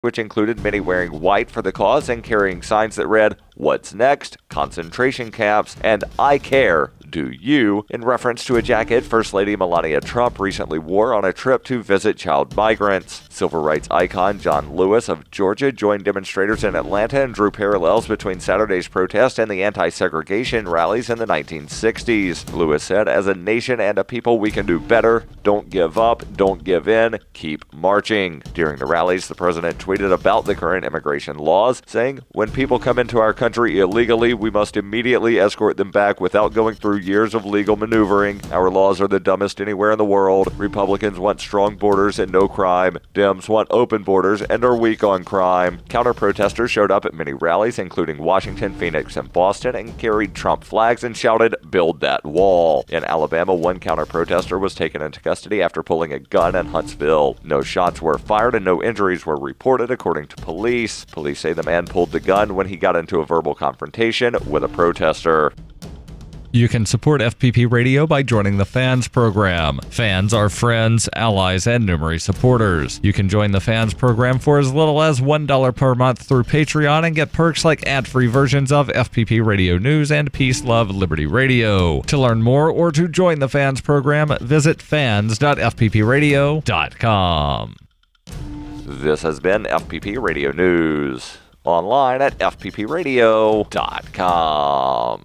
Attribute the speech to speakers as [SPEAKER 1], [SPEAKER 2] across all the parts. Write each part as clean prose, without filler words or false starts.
[SPEAKER 1] which included many wearing white for the cause and carrying signs that read, "What's next?" concentration camps, and "I care. Do you?" in reference to a jacket First Lady Melania Trump recently wore on a trip to visit child migrants. Civil rights icon John Lewis of Georgia joined demonstrators in Atlanta and drew parallels between Saturday's protest and the anti-segregation rallies in the 1960s. Lewis said, "As a nation and a people, we can do better. Don't give up. Don't give in. Keep marching." During the rallies, the president tweeted about the current immigration laws, saying, "When people come into our country illegally, we must immediately escort them back without going through years of legal maneuvering. Our laws are the dumbest anywhere in the world. Republicans want strong borders and no crime. Dems want open borders and are weak on crime." Counter-protesters showed up at many rallies, including Washington, Phoenix, and Boston, and carried Trump flags and shouted, "Build that wall." In Alabama, one counter-protester was taken into custody after pulling a gun in Huntsville. No shots were fired and no injuries were reported, according to police. Police say the man pulled the gun when he got into a verbal confrontation with a protester.
[SPEAKER 2] You can support FPP Radio by joining the Fans program. Fans are friends, allies, and numerous supporters. You can join the Fans program for as little as $1 per month through Patreon and get perks like ad-free versions of FPP Radio News and Peace, Love, Liberty Radio. To learn more or to join the Fans program, visit fans.fppradio.com.
[SPEAKER 1] This has been FPP Radio News. Online at fppradio.com.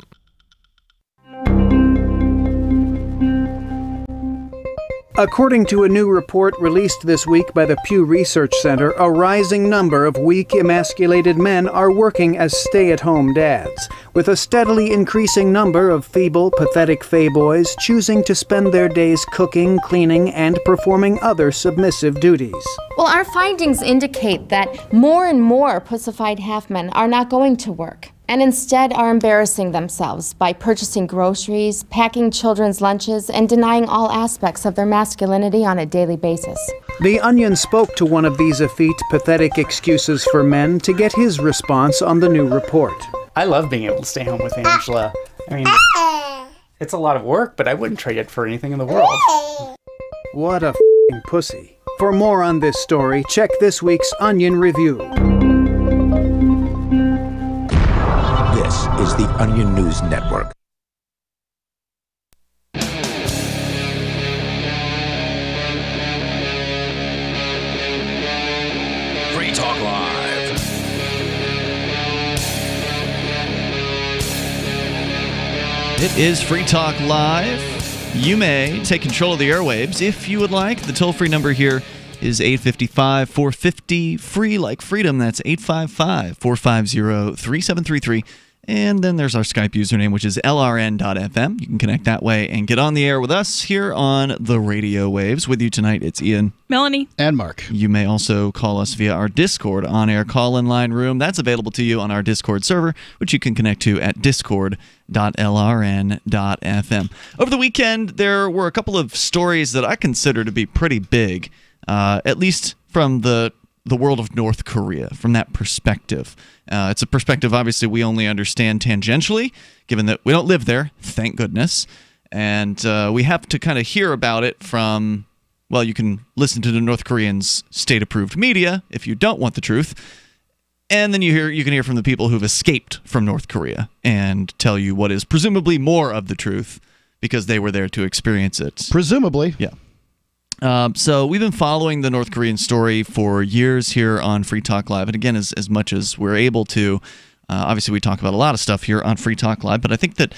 [SPEAKER 3] According to a new report released this week by the Pew Research Center, a rising number of weak, emasculated men are working as stay-at-home dads, with a steadily increasing number of feeble, pathetic fayboys choosing to spend their days cooking, cleaning, and performing other submissive duties.
[SPEAKER 4] Well, our findings indicate that more and more pussified half-men are not going to work, and instead are embarrassing themselves by purchasing groceries, packing children's lunches, and denying all aspects of their masculinity on a daily basis.
[SPEAKER 3] The Onion spoke to one of these effete, pathetic excuses for men to get his response on the new report.
[SPEAKER 5] I love being able to stay home with Angela. I mean, it's a lot of work, but I wouldn't trade it for anything in the world.
[SPEAKER 3] What a f***ing pussy. For more on this story, check this week's Onion Review.
[SPEAKER 6] This is the Onion News Network.
[SPEAKER 7] Free Talk Live.
[SPEAKER 8] It is Free Talk Live. You may take control of the airwaves if you would like. The toll-free number here is 855-450, free like freedom. That's 855-450-3733. And then there's our Skype username, which is lrn.fm. You can connect that way and get on the air with us here on the radio waves. With you tonight, it's Ian,
[SPEAKER 9] Melanie,
[SPEAKER 10] and Mark.
[SPEAKER 8] You may also call us via our Discord on-air call-in line room. That's available to you on our Discord server, which you can connect to at discord.lrn.fm. Over the weekend, there were a couple of stories that I consider to be pretty big, at least from the world of North Korea, from that perspective. It's a perspective, obviously, we only understand tangentially, given that we don't live there, thank goodness. And we have to kind of hear about it from, well, you can listen to the North Koreans' state-approved media if you don't want the truth. And then you can hear from the people who've escaped from North Korea and tell you what is presumably more of the truth because they were there to experience it.
[SPEAKER 10] Presumably.
[SPEAKER 8] Yeah. So we've been following the North Korean story for years here on Free Talk Live. And again, as much as we're able to, obviously we talk about a lot of stuff here on Free Talk Live, but I think that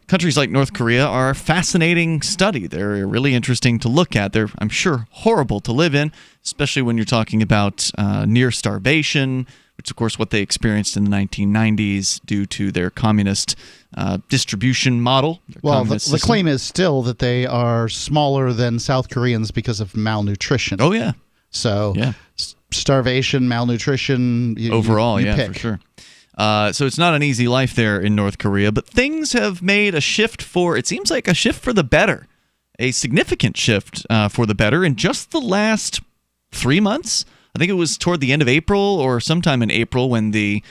[SPEAKER 8] countries like North Korea are a fascinating study. They're really interesting to look at. They're, I'm sure, horrible to live in, especially when you're talking about near starvation, which, of course, what they experienced in the 1990s due to their communist distribution model.
[SPEAKER 10] Well, the claim is still that they are smaller than South Koreans because of malnutrition.
[SPEAKER 8] Oh, yeah.
[SPEAKER 10] So starvation, malnutrition,
[SPEAKER 8] overall,
[SPEAKER 10] you
[SPEAKER 8] yeah,
[SPEAKER 10] pick.
[SPEAKER 8] For sure. So it's not an easy life there in North Korea, but things have made a shift it seems like a shift for the better, a significant shift for the better in just the last 3 months. I think it was toward the end of April or sometime in April when the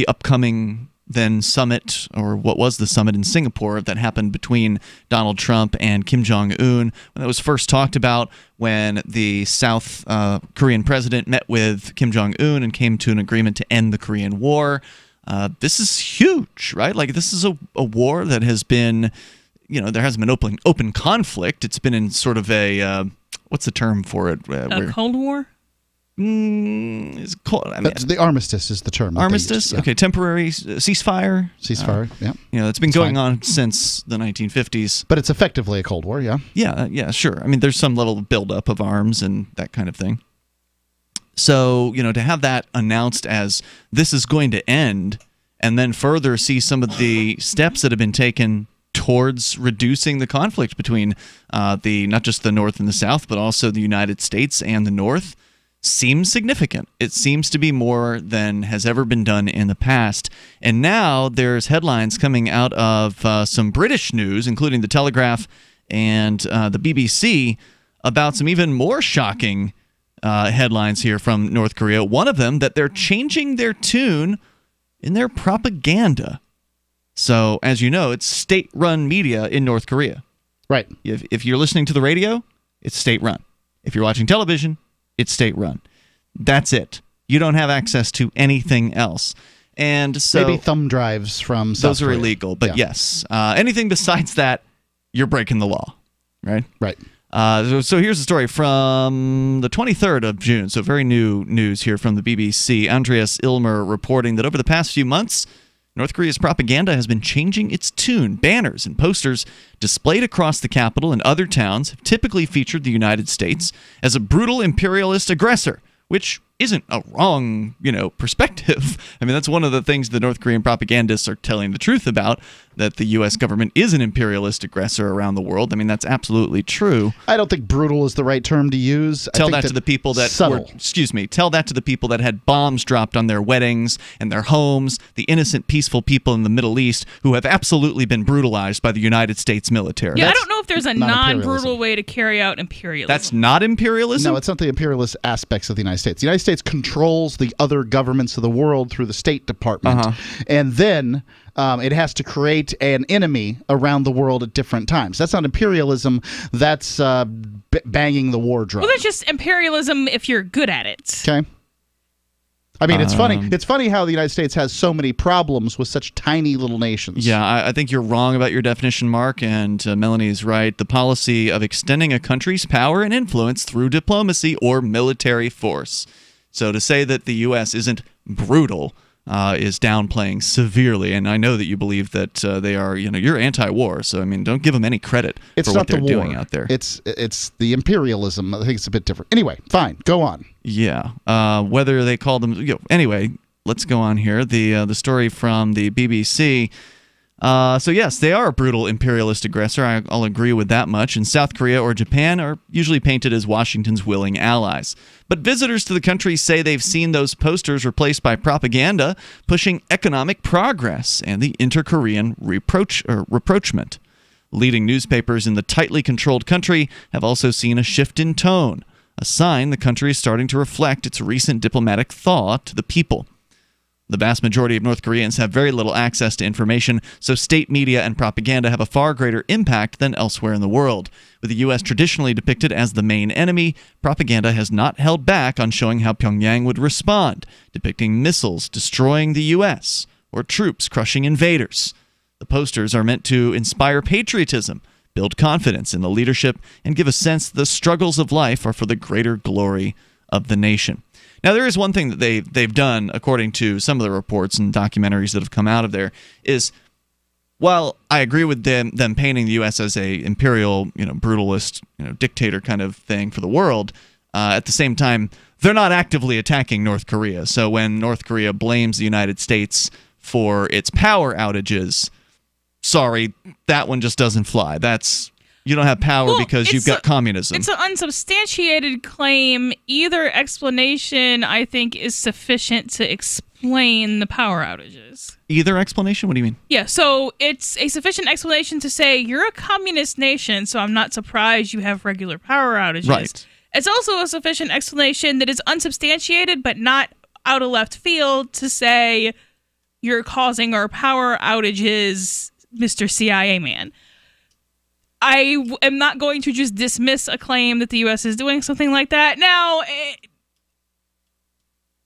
[SPEAKER 8] upcoming then summit, or what was the summit in Singapore that happened between Donald Trump and Kim Jong-un, when that was first talked about, when the South Korean president met with Kim Jong-un and came to an agreement to end the Korean War. This is huge, right? Like, this is a war that has been, there hasn't been open conflict. It's been in sort of a, what's the term for it?
[SPEAKER 9] A Cold War?
[SPEAKER 10] The armistice is the term.
[SPEAKER 8] Armistice? Okay, temporary ceasefire?
[SPEAKER 10] Ceasefire, yeah.
[SPEAKER 8] It's been going on since the 1950s.
[SPEAKER 10] But it's effectively a Cold War, yeah?
[SPEAKER 8] Yeah, sure. I mean, there's some level of buildup of arms and that kind of thing. So, to have that announced as this is going to end, and then further see some of the steps that have been taken towards reducing the conflict between not just the North and the South, but also the United States and the North, seems significant. It seems to be more than has ever been done in the past. And now there's headlines coming out of some British news, including the Telegraph and the BBC, about some even more shocking headlines here from North Korea. One of them, that they're changing their tune in their propaganda. So, as you know, it's state-run media in North Korea.
[SPEAKER 10] Right.
[SPEAKER 8] If you're listening to the radio, it's state-run. If you're watching television, it's state-run. That's it. You don't have access to anything else. And so
[SPEAKER 10] maybe thumb drives from South
[SPEAKER 8] those are
[SPEAKER 10] Korea.
[SPEAKER 8] illegal, but yes. Anything besides that, you're breaking the law, right?
[SPEAKER 10] Right.
[SPEAKER 8] So here's a story from the 23rd of June, so very new news here from the BBC. Andreas Ilmer reporting that over the past few months, North Korea's propaganda has been changing its tune. Banners and posters displayed across the capital and other towns have typically featured the United States as a brutal imperialist aggressor, which isn't a wrong, perspective. I mean, that's one of the things the North Korean propagandists are telling the truth about, that the U.S. government is an imperialist aggressor around the world. I mean, that's absolutely true.
[SPEAKER 10] I don't think brutal is the right term to use.
[SPEAKER 8] Tell that to the people that tell that to the people that had bombs dropped on their weddings and their homes, the innocent, peaceful people in the Middle East who have absolutely been brutalized by the United States military.
[SPEAKER 9] Yeah, I don't know if there's a non-brutal way to carry out imperialism.
[SPEAKER 8] That's not imperialism?
[SPEAKER 10] No, it's not the imperialist aspects of the United States. The United States controls the other governments of the world through the State Department. And then it has to create an enemy around the world at different times. That's not imperialism. That's banging the war drum.
[SPEAKER 9] Well, that's just imperialism if you're good at it.
[SPEAKER 10] Okay. I mean, it's funny. It's funny how the United States has so many problems with such tiny little nations.
[SPEAKER 8] Yeah, I think you're wrong about your definition, Mark, and Melanie is right. The policy of extending a country's power and influence through diplomacy or military force. So to say that the U.S. isn't brutal is downplaying severely, and I know that you believe that they are, you're anti-war, so I mean, don't give them any credit for what they're doing out there.
[SPEAKER 10] It's the imperialism. I think it's a bit different. Anyway, fine, go on.
[SPEAKER 8] Yeah, whether they call them, anyway, let's go on here. The story from the BBC. So yes, they are a brutal imperialist aggressor. I'll agree with that much. And South Korea or Japan are usually painted as Washington's willing allies. But visitors to the country say they've seen those posters replaced by propaganda pushing economic progress and the inter-Korean rapprochement. Leading newspapers in the tightly controlled country have also seen a shift in tone, a sign the country is starting to reflect its recent diplomatic thaw to the people. The vast majority of North Koreans have very little access to information, so state media and propaganda have a far greater impact than elsewhere in the world. With the U.S. traditionally depicted as the main enemy, propaganda has not held back on showing how Pyongyang would respond, depicting missiles destroying the U.S. or troops crushing invaders. The posters are meant to inspire patriotism, build confidence in the leadership, and give a sense that the struggles of life are for the greater glory of the nation. Now, there is one thing that they've done, according to some of the reports and documentaries that have come out of there, is while I agree with them painting the U.S. as a imperial, brutalist, dictator kind of thing for the world, at the same time, they're not actively attacking North Korea. So when North Korea blames the United States for its power outages, sorry, that one just doesn't fly. You don't have power because you've got communism.
[SPEAKER 9] It's an unsubstantiated claim. Either explanation, I think, is sufficient to explain the power outages.
[SPEAKER 8] Either explanation? What do you mean?
[SPEAKER 9] Yeah, so it's a sufficient explanation to say, you're a communist nation, so I'm not surprised you have regular power outages.
[SPEAKER 8] Right.
[SPEAKER 9] It's also a sufficient explanation that is unsubstantiated, but not out of left field, to say you're causing our power outages, Mr. CIA man. I am not going to just dismiss a claim that the U.S. is doing something like that. Now,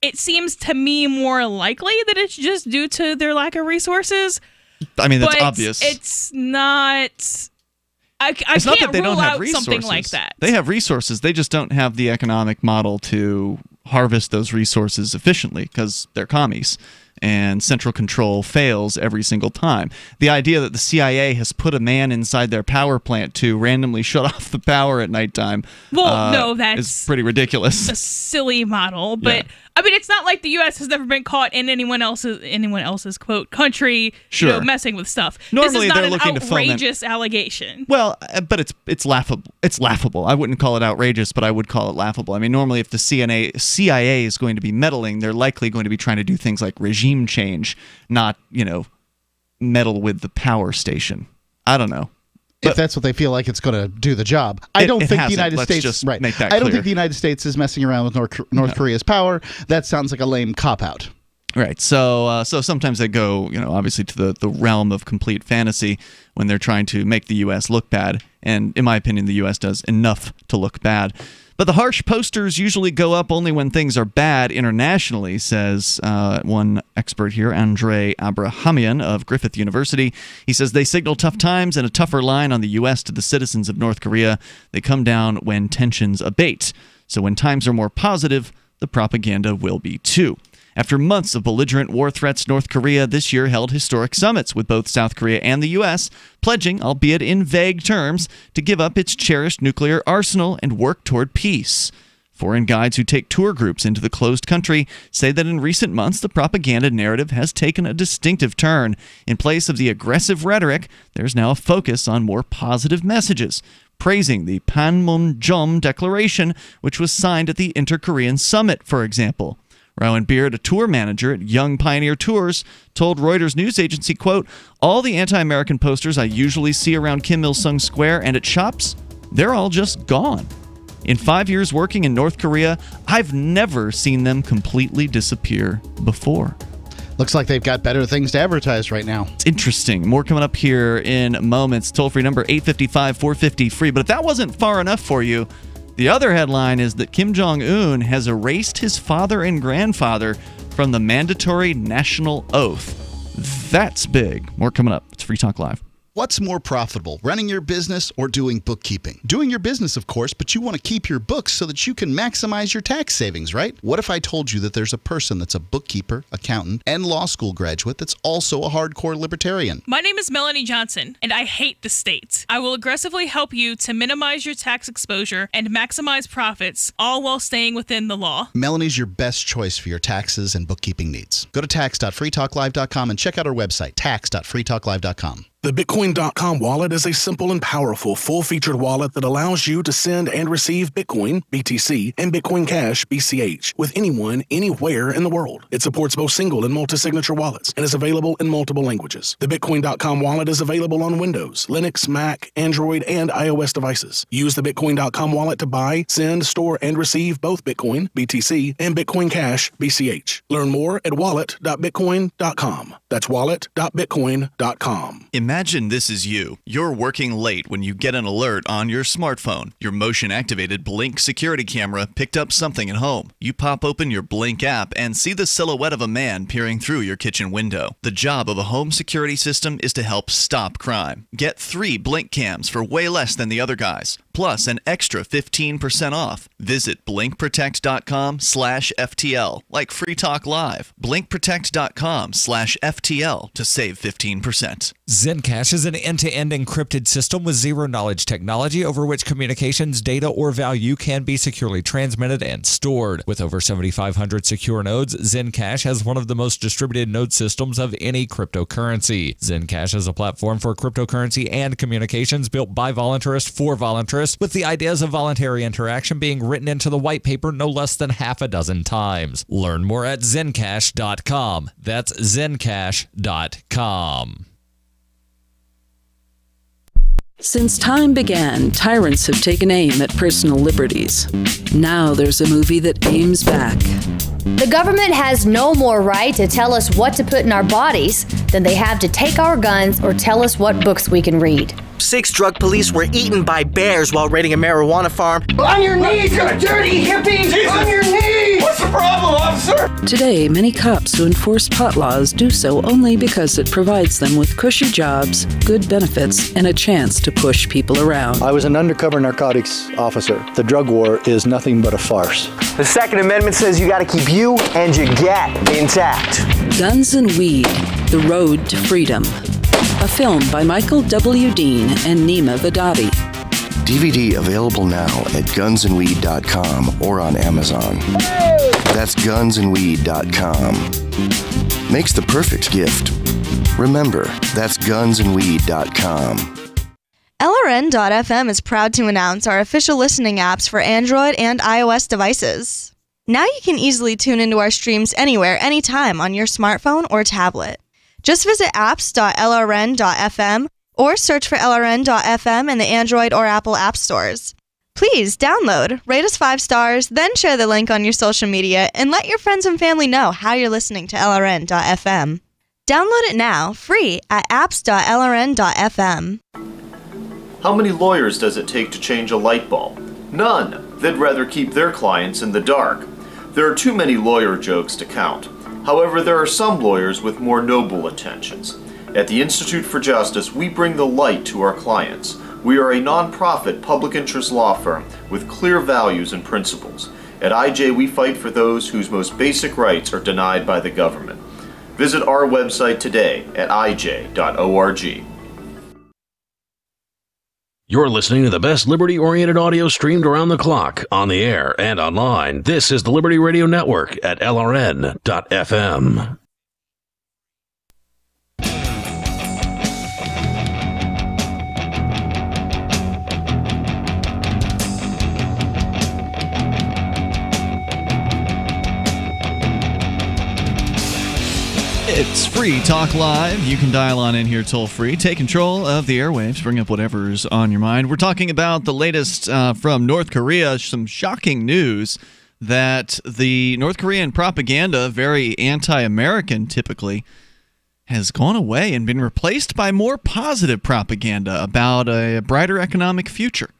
[SPEAKER 9] it seems to me more likely that it's just due to their lack of resources.
[SPEAKER 8] I mean, that's obvious.
[SPEAKER 9] It's not... I
[SPEAKER 8] it's not
[SPEAKER 9] can't
[SPEAKER 8] that they
[SPEAKER 9] rule
[SPEAKER 8] don't have
[SPEAKER 9] out
[SPEAKER 8] resources.
[SPEAKER 9] something like that.
[SPEAKER 8] They have resources. They just don't have the economic model to harvest those resources efficiently because they're commies. And central control fails every single time. The idea that the CIA has put a man inside their power plant to randomly shut off the power at nighttime is pretty ridiculous.
[SPEAKER 9] A silly model, but
[SPEAKER 8] Yeah.
[SPEAKER 9] I mean, it's not like the U.S. has never been caught in anyone else's quote country,
[SPEAKER 8] Sure.
[SPEAKER 9] messing with stuff.
[SPEAKER 8] Normally,
[SPEAKER 9] this is not
[SPEAKER 8] they're
[SPEAKER 9] an
[SPEAKER 8] looking to phone them-
[SPEAKER 9] outrageous allegation.
[SPEAKER 8] Well, but it's laughable. It's laughable. I wouldn't call it outrageous, but I would call it laughable. I mean, normally if the CIA is going to be meddling, they're likely going to be trying to do things like regime change, not, meddle with the power station. I don't know.
[SPEAKER 10] If that's what they feel like it's going to do the job. I don't think the United States...
[SPEAKER 8] Just
[SPEAKER 10] right.
[SPEAKER 8] make that
[SPEAKER 10] I don't
[SPEAKER 8] clear.
[SPEAKER 10] think the United States is messing around with North Korea's power. That sounds like a lame cop-out.
[SPEAKER 8] Right. So sometimes they go, obviously to the realm of complete fantasy when they're trying to make the U.S. look bad. And in my opinion, the U.S. does enough to look bad. But the harsh posters usually go up only when things are bad internationally, says one expert here, Andre Abrahamian of Griffith University. He says they signal tough times and a tougher line on the U.S. to the citizens of North Korea. They come down when tensions abate. So when times are more positive, the propaganda will be too. After months of belligerent war threats, North Korea this year held historic summits with both South Korea and the U.S., pledging, albeit in vague terms, to give up its cherished nuclear arsenal and work toward peace. Foreign guides who take tour groups into the closed country say that in recent months the propaganda narrative has taken a distinctive turn. In place of the aggressive rhetoric, there's now a focus on more positive messages, praising the Panmunjom Declaration, which was signed at the Inter-Korean Summit, for example. Rowan Beard, a tour manager at Young Pioneer Tours, told Reuters news agency, quote, "All the anti-American posters I usually see around Kim Il-sung Square and at shops, they're all just gone. In 5 years working in North Korea, I've never seen them completely disappear before."
[SPEAKER 10] Looks like they've got better things to advertise right now.
[SPEAKER 8] It's interesting. More coming up here in moments. Toll-free number 855-450-FREE. But if that wasn't far enough for you, the other headline is that Kim Jong-un has erased his father and grandfather from the mandatory national oath. That's big. More coming up. It's Free Talk Live.
[SPEAKER 11] What's more profitable, running your business or doing bookkeeping? Doing your business, of course, but you want to keep your books so that you can maximize your tax savings, right? What if I told you that there's a person that's a bookkeeper, accountant, and law school graduate that's also a hardcore libertarian?
[SPEAKER 9] My name is Melanie Johnson, and I hate the state. I will aggressively help you to minimize your tax exposure and maximize profits, all while staying within the law.
[SPEAKER 11] Melanie's your best choice for your taxes and bookkeeping needs. Go to tax.freetalklive.com and check out our website, tax.freetalklive.com.
[SPEAKER 12] The Bitcoin.com wallet is a simple and powerful full-featured wallet that allows you to send and receive Bitcoin, BTC, and Bitcoin Cash, BCH, with anyone, anywhere in the world. It supports both single and multi-signature wallets and is available in multiple languages. The Bitcoin.com wallet is available on Windows, Linux, Mac, Android, and iOS devices. Use the Bitcoin.com wallet to buy, send, store, and receive both Bitcoin, BTC, and Bitcoin Cash, BCH. Learn more at wallet.bitcoin.com. That's wallet.bitcoin.com.
[SPEAKER 8] Imagine this is you. You're working late when you get an alert on your smartphone. Your motion-activated Blink security camera picked up something at home. You pop open your Blink app and see the silhouette of a man peering through your kitchen window. The job of a home security system is to help stop crime. Get 3 Blink cams for way less than the other guys, plus an extra 15% off. Visit blinkprotect.com/FTL, like Free Talk Live. Blinkprotect.com/FTL to save 15%.
[SPEAKER 2] Zencash is an end-to-end encrypted system with zero-knowledge technology over which communications, data, or value can be securely transmitted and stored. With over 7,500 secure nodes, Zencash has one of the most distributed node systems of any cryptocurrency. Zencash is a platform for cryptocurrency and communications built by voluntarists for voluntarists, with the ideas of voluntary interaction being written into the white paper no less than half a dozen times. Learn more at zencash.com. That's zencash.com.
[SPEAKER 13] Since time began, tyrants have taken aim at personal liberties. Now there's a movie that aims back.
[SPEAKER 14] The government has no more right to tell us what to put in our bodies than they have to take our guns or tell us what books we can read.
[SPEAKER 15] 6 drug police were eaten by bears while raiding a marijuana farm.
[SPEAKER 16] On your knees, you dirty hippies! Jesus. On your knees! What's the problem, officer?
[SPEAKER 13] Today, many cops who enforce pot laws do so only because it provides them with cushy jobs, good benefits, and a chance to push people around.
[SPEAKER 17] I was an undercover narcotics officer. The drug war is nothing but a farce.
[SPEAKER 15] The Second Amendment says you gotta keep you and your gat intact.
[SPEAKER 13] Guns and Weed, The Road to Freedom. A film by Michael W. Dean and Nima Vadadi.
[SPEAKER 18] DVD available now at gunsandweed.com or on Amazon. That's gunsandweed.com. Makes the perfect gift. Remember, that's gunsandweed.com.
[SPEAKER 19] LRN.FM is proud to announce our official listening apps for Android and iOS devices. Now you can easily tune into our streams anywhere, anytime on your smartphone or tablet. Just visit apps.lrn.fm or search for LRN.FM in the Android or Apple app stores. Please download, rate us 5 stars, then share the link on your social media and let your friends and family know how you're listening to LRN.FM. Download it now, free at apps.lrn.fm.
[SPEAKER 20] How many lawyers does it take to change a light bulb? None. They'd rather keep their clients in the dark. There are too many lawyer jokes to count. However, there are some lawyers with more noble intentions. At the Institute for Justice, we bring the light to our clients. We are a non-profit public interest law firm with clear values and principles. At IJ, we fight for those whose most basic rights are denied by the government. Visit our website today at ij.org.
[SPEAKER 7] You're listening to the best liberty-oriented audio streamed around the clock, on the air, and online. This is the Liberty Radio Network at LRN.FM.
[SPEAKER 8] It's Free Talk Live. You can dial on in here toll free. Take control of the airwaves. Bring up whatever's on your mind. We're talking about the latest from North Korea. Some shocking news that the North Korean propaganda, very anti-American typically, has gone away and been replaced by more positive propaganda about a brighter economic future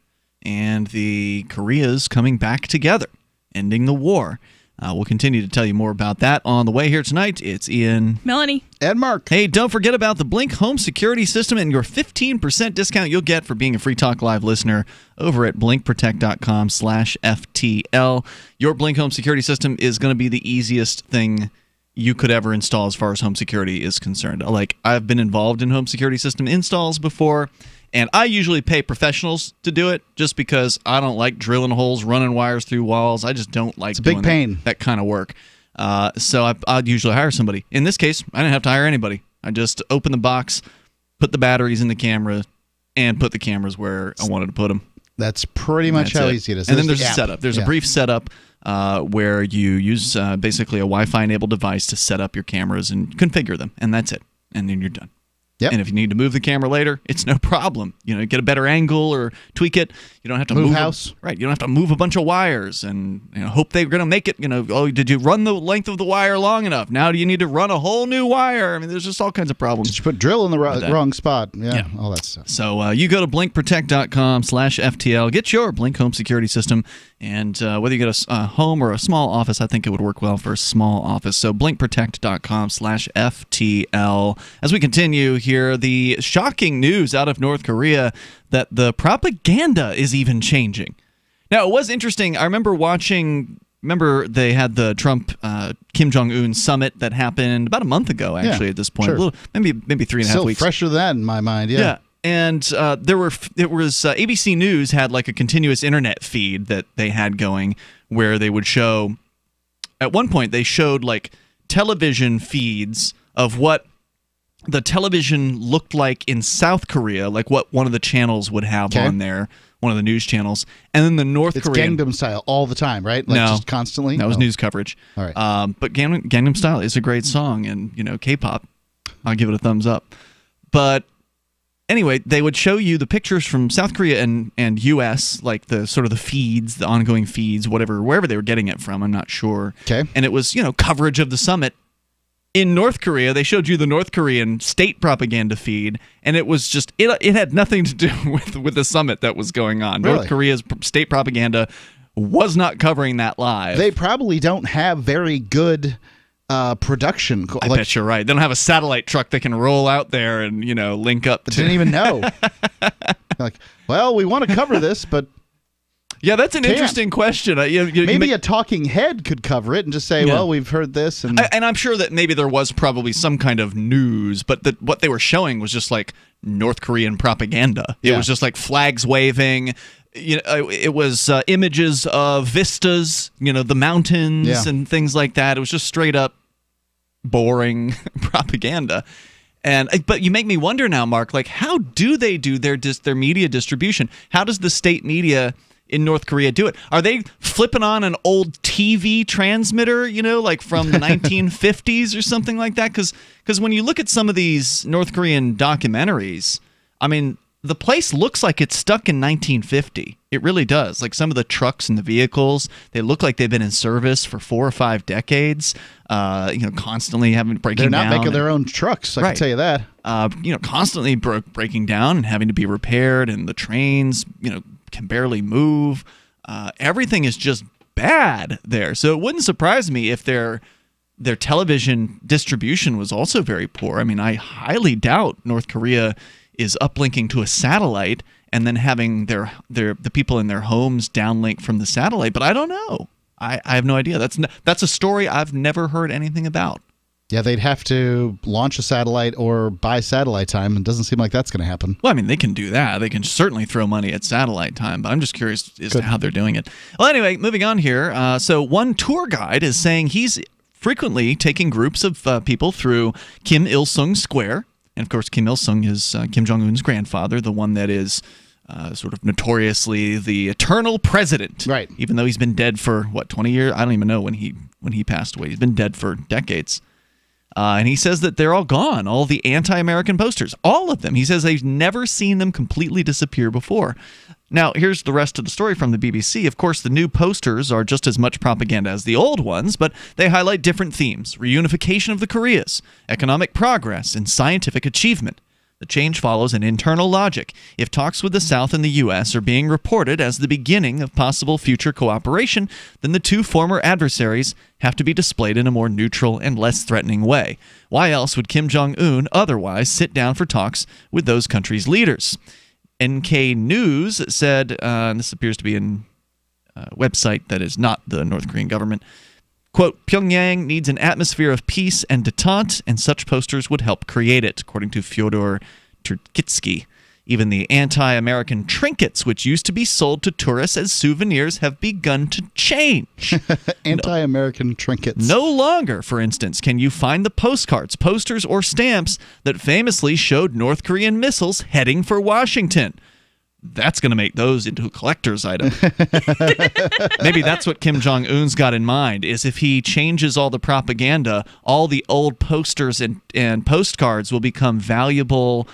[SPEAKER 8] and the Koreas coming back together, ending the war. We'll continue to tell you more about that on the way here tonight. It's Ian,
[SPEAKER 9] Melanie,
[SPEAKER 10] and Mark.
[SPEAKER 8] Hey, don't forget about the Blink home security system and your 15% discount you'll get for being a Free Talk Live listener over at blinkprotect.com/FTL. Your Blink home security system is going to be the easiest thing you could ever install as far as home security is concerned. Like, I've been involved in home security system installs before, and I usually pay professionals to do it just because I don't like drilling holes, running wires through walls. I just don't like doing that kind of work. So I'd usually hire somebody. In this case, I didn't have to hire anybody. I just opened the box, put the batteries in the camera, and put the cameras where I wanted to put them.
[SPEAKER 10] That's pretty much how easy it is.
[SPEAKER 8] And then there's a setup. There's a brief setup where you use basically a Wi-Fi enabled device to set up your cameras and configure them, and that's it. And then you're done. Yep. And if you need to move the camera later, it's no problem. You know, get a better angle or tweak it. You don't have to move
[SPEAKER 10] house.
[SPEAKER 8] Right. You don't have to move a bunch of wires and hope they're going to make it. Oh, did you run the length of the wire long enough? Now do you need to run a whole new wire? I mean, there's just all kinds of problems.
[SPEAKER 10] Did you put drill in the wrong spot? Yeah, all that stuff.
[SPEAKER 8] So you go to blinkprotect.com/FTL. Get your Blink home security system. And whether you get a home or a small office, I think it would work well for a small office. So blinkprotect.com/FTL. As we continue here, the shocking news out of North Korea that the propaganda is even changing. Now, it was interesting. I remember they had the Trump Kim Jong-un summit that happened about a month ago, actually, at this point.
[SPEAKER 10] Sure.
[SPEAKER 8] A little, maybe 3.5 weeks.
[SPEAKER 10] Still fresher than that in my mind, yeah.
[SPEAKER 8] And ABC News had like a continuous internet feed that they had going where they would show, at one point they showed like television feeds of what the television looked like in South Korea, like what one of the channels would have on there, one of the news channels, and then the North Korean.
[SPEAKER 10] It's Gangnam Style all the time, right? Like just constantly?
[SPEAKER 8] That was news coverage.
[SPEAKER 10] All right.
[SPEAKER 8] But Gangnam Style is a great song, and K-pop, I'll give it a thumbs up. But anyway, they would show you the pictures from South Korea and U.S., like the sort of the feeds, the ongoing feeds, wherever they were getting it from. I'm not sure.
[SPEAKER 10] Okay.
[SPEAKER 8] And it was, coverage of the summit. In North Korea, they showed you the North Korean state propaganda feed, and it was just it had nothing to do with the summit that was going on.
[SPEAKER 10] Really?
[SPEAKER 8] North Korea's state propaganda was not covering that live.
[SPEAKER 10] They probably don't have very good production.
[SPEAKER 8] I bet you're right. They don't have a satellite truck that can roll out there and link up.
[SPEAKER 10] Didn't even know. Like, well, we want to cover this, but.
[SPEAKER 8] Yeah, that's an interesting question.
[SPEAKER 10] Maybe a talking head could cover it and just say, well, we've heard this. And
[SPEAKER 8] I'm sure that maybe there was probably some kind of news, but what they were showing was just like North Korean propaganda. It was just like flags waving. It was images of vistas, the mountains and things like that. It was just straight up boring propaganda. But you make me wonder now, Mark, like how do they do their media distribution? How does the state media in North Korea do it? Are they flipping on an old TV transmitter, like from the 1950s or something like that? Because when you look at some of these North Korean documentaries, I mean, the place looks like it's stuck in 1950. It really does. Like some of the trucks and the vehicles, they look like they've been in service for 4 or 5 decades. Constantly breaking down.
[SPEAKER 10] They're not making their own trucks. I can tell you that.
[SPEAKER 8] Constantly breaking down and having to be repaired, and the trains, can barely move. Everything is just bad there. So it wouldn't surprise me if their television distribution was also very poor. I mean, I highly doubt North Korea is uplinking to a satellite and then having the people in their homes downlink from the satellite. But I don't know. I have no idea. That's a story I've never heard anything about.
[SPEAKER 10] Yeah, they'd have to launch a satellite or buy satellite time. It doesn't seem like that's going to happen.
[SPEAKER 8] Well, I mean, they can do that. They can certainly throw money at satellite time, but I'm just curious as to how they're doing it. Well, anyway, moving on here. So one tour guide is saying he's frequently taking groups of people through Kim Il-sung Square. And, of course, Kim Il-sung is Kim Jong-un's grandfather, the one that is sort of notoriously the eternal president.
[SPEAKER 10] Right.
[SPEAKER 8] Even though he's been dead for, 20 years? I don't even know when he passed away. He's been dead for decades. And he says that they're all gone, all the anti-American posters, all of them. He says they've never seen them completely disappear before. Now, here's the rest of the story from the BBC. Of course, the new posters are just as much propaganda as the old ones, but they highlight different themes: reunification of the Koreas, economic progress, and scientific achievement. The change follows an internal logic. If talks with the South and the U.S. are being reported as the beginning of possible future cooperation, then the two former adversaries have to be displayed in a more neutral and less threatening way. Why else would Kim Jong-un otherwise sit down for talks with those countries' leaders? NK News said, and this appears to be a website that is not the North Korean government, quote, Pyongyang needs an atmosphere of peace and detente, and such posters would help create it, according to Fyodor Turkitsky. Even the anti-American trinkets, which used to be sold to tourists as souvenirs, have begun to change.
[SPEAKER 10] Anti-American trinkets.
[SPEAKER 8] No longer, for instance, can you find the postcards, posters, or stamps that famously showed North Korean missiles heading for Washington. That's going to make those into a collector's item. Maybe that's what Kim Jong-un's got in mind, is if he changes all the propaganda, all the old posters and postcards will become valuable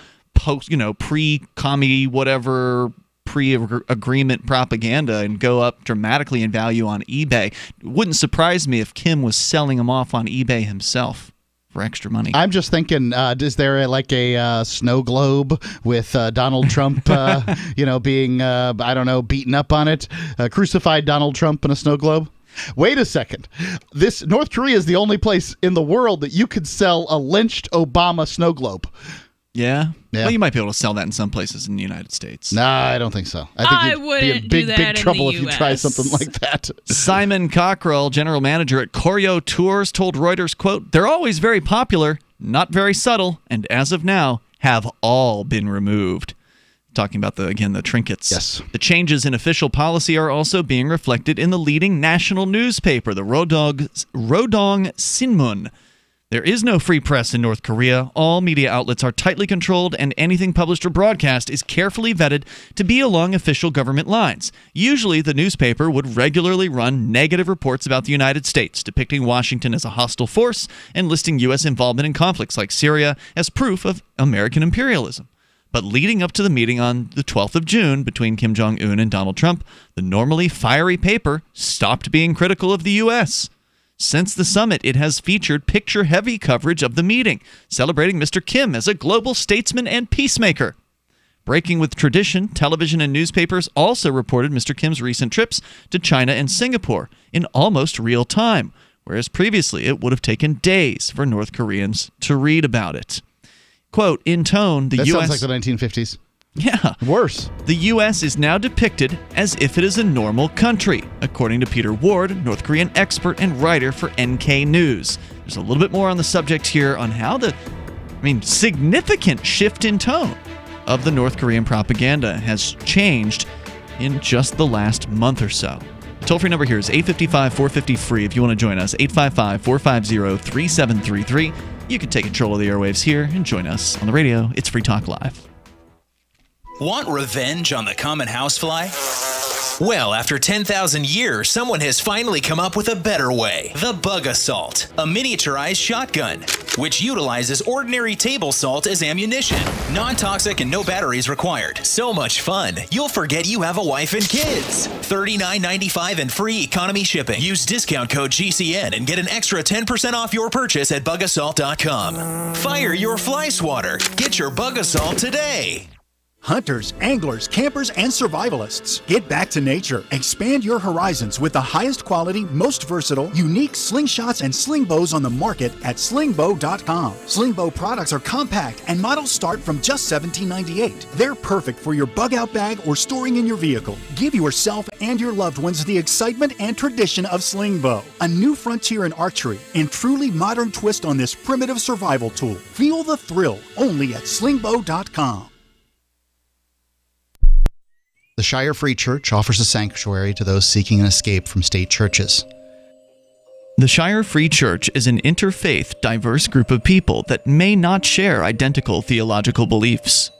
[SPEAKER 8] pre-commie whatever, pre-agreement propaganda and go up dramatically in value on eBay. It wouldn't surprise me if Kim was selling them off on eBay himself for extra money.
[SPEAKER 10] I'm just thinking, is there a snow globe with Donald Trump, being, beaten up on it? Crucified Donald Trump in a snow globe? Wait a second. This North Korea is the only place in the world that you could sell a lynched Obama snow globe.
[SPEAKER 8] Yeah? Well, you might be able to sell that in some places in the United States.
[SPEAKER 10] Nah, I don't think so. I think you'd be in big trouble if you try something like that.
[SPEAKER 8] Simon Cockrell, general manager at Koryo Tours, told Reuters, quote, they're always very popular, not very subtle, and as of now, have all been removed. Talking about, the trinkets.
[SPEAKER 10] Yes.
[SPEAKER 8] The changes in official policy are also being reflected in the leading national newspaper, the Rodong Sinmun. There is no free press in North Korea. All media outlets are tightly controlled, and anything published or broadcast is carefully vetted to be along official government lines. Usually, the newspaper would regularly run negative reports about the United States, depicting Washington as a hostile force and listing U.S. involvement in conflicts like Syria as proof of American imperialism. But leading up to the meeting on the 12th of June between Kim Jong-un and Donald Trump, the normally fiery paper stopped being critical of the U.S. Since the summit, it has featured picture-heavy coverage of the meeting, celebrating Mr. Kim as a global statesman and peacemaker. Breaking with tradition, television and newspapers also reported Mr. Kim's recent trips to China and Singapore in almost real time, whereas previously it would have taken days for North Koreans to read about it. Quote, in tone, the U.S.
[SPEAKER 10] That sounds like the 1950s.
[SPEAKER 8] Yeah.
[SPEAKER 10] Worse.
[SPEAKER 8] The U.S. is now depicted as if it is a normal country, according to Peter Ward, North Korean expert and writer for NK News. There's a little bit more on the subject here on how the, significant shift in tone of the North Korean propaganda has changed in just the last month or so. The toll-free number here is 855-450-FREE if you want to join us, 855-450-3733. You can take control of the airwaves here and join us on the radio. It's Free Talk Live.
[SPEAKER 21] Want revenge on the common housefly? Well, after 10,000 years, someone has finally come up with a better way. The Bug Assault, a miniaturized shotgun, which utilizes ordinary table salt as ammunition. Non-toxic and no batteries required. So much fun, you'll forget you have a wife and kids. $39.95 and free economy shipping. Use discount code GCN and get an extra 10% off your purchase at bugassault.com. Fire your fly swatter. Get your Bug Assault today.
[SPEAKER 22] Hunters, anglers, campers, and survivalists. Get back to nature. Expand your horizons with the highest quality, most versatile, unique slingshots and sling bows on the market at slingbow.com. Slingbow products are compact and models start from just $17.98. They're perfect for your bug out bag or storing in your vehicle. Give yourself and your loved ones the excitement and tradition of slingbow. A new frontier in archery and truly modern twist on this primitive survival tool. Feel the thrill only at slingbow.com.
[SPEAKER 11] The Shire Free Church offers a sanctuary to those seeking an escape from state churches.
[SPEAKER 8] The Shire Free Church is an interfaith, diverse group of people that may not share identical theological beliefs.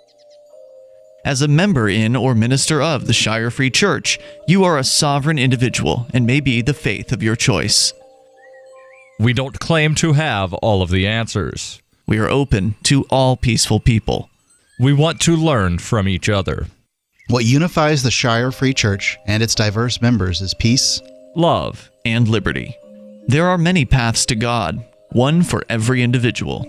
[SPEAKER 8] As a member in or minister of the Shire Free Church, you are a sovereign individual and may be the faith of your choice.
[SPEAKER 2] We don't claim to have all of the answers.
[SPEAKER 8] We are open to all peaceful people.
[SPEAKER 2] We want to learn from each other.
[SPEAKER 11] What unifies the Shire Free Church and its diverse members is peace,
[SPEAKER 2] love,
[SPEAKER 8] and liberty. There are many paths to God, one for every individual.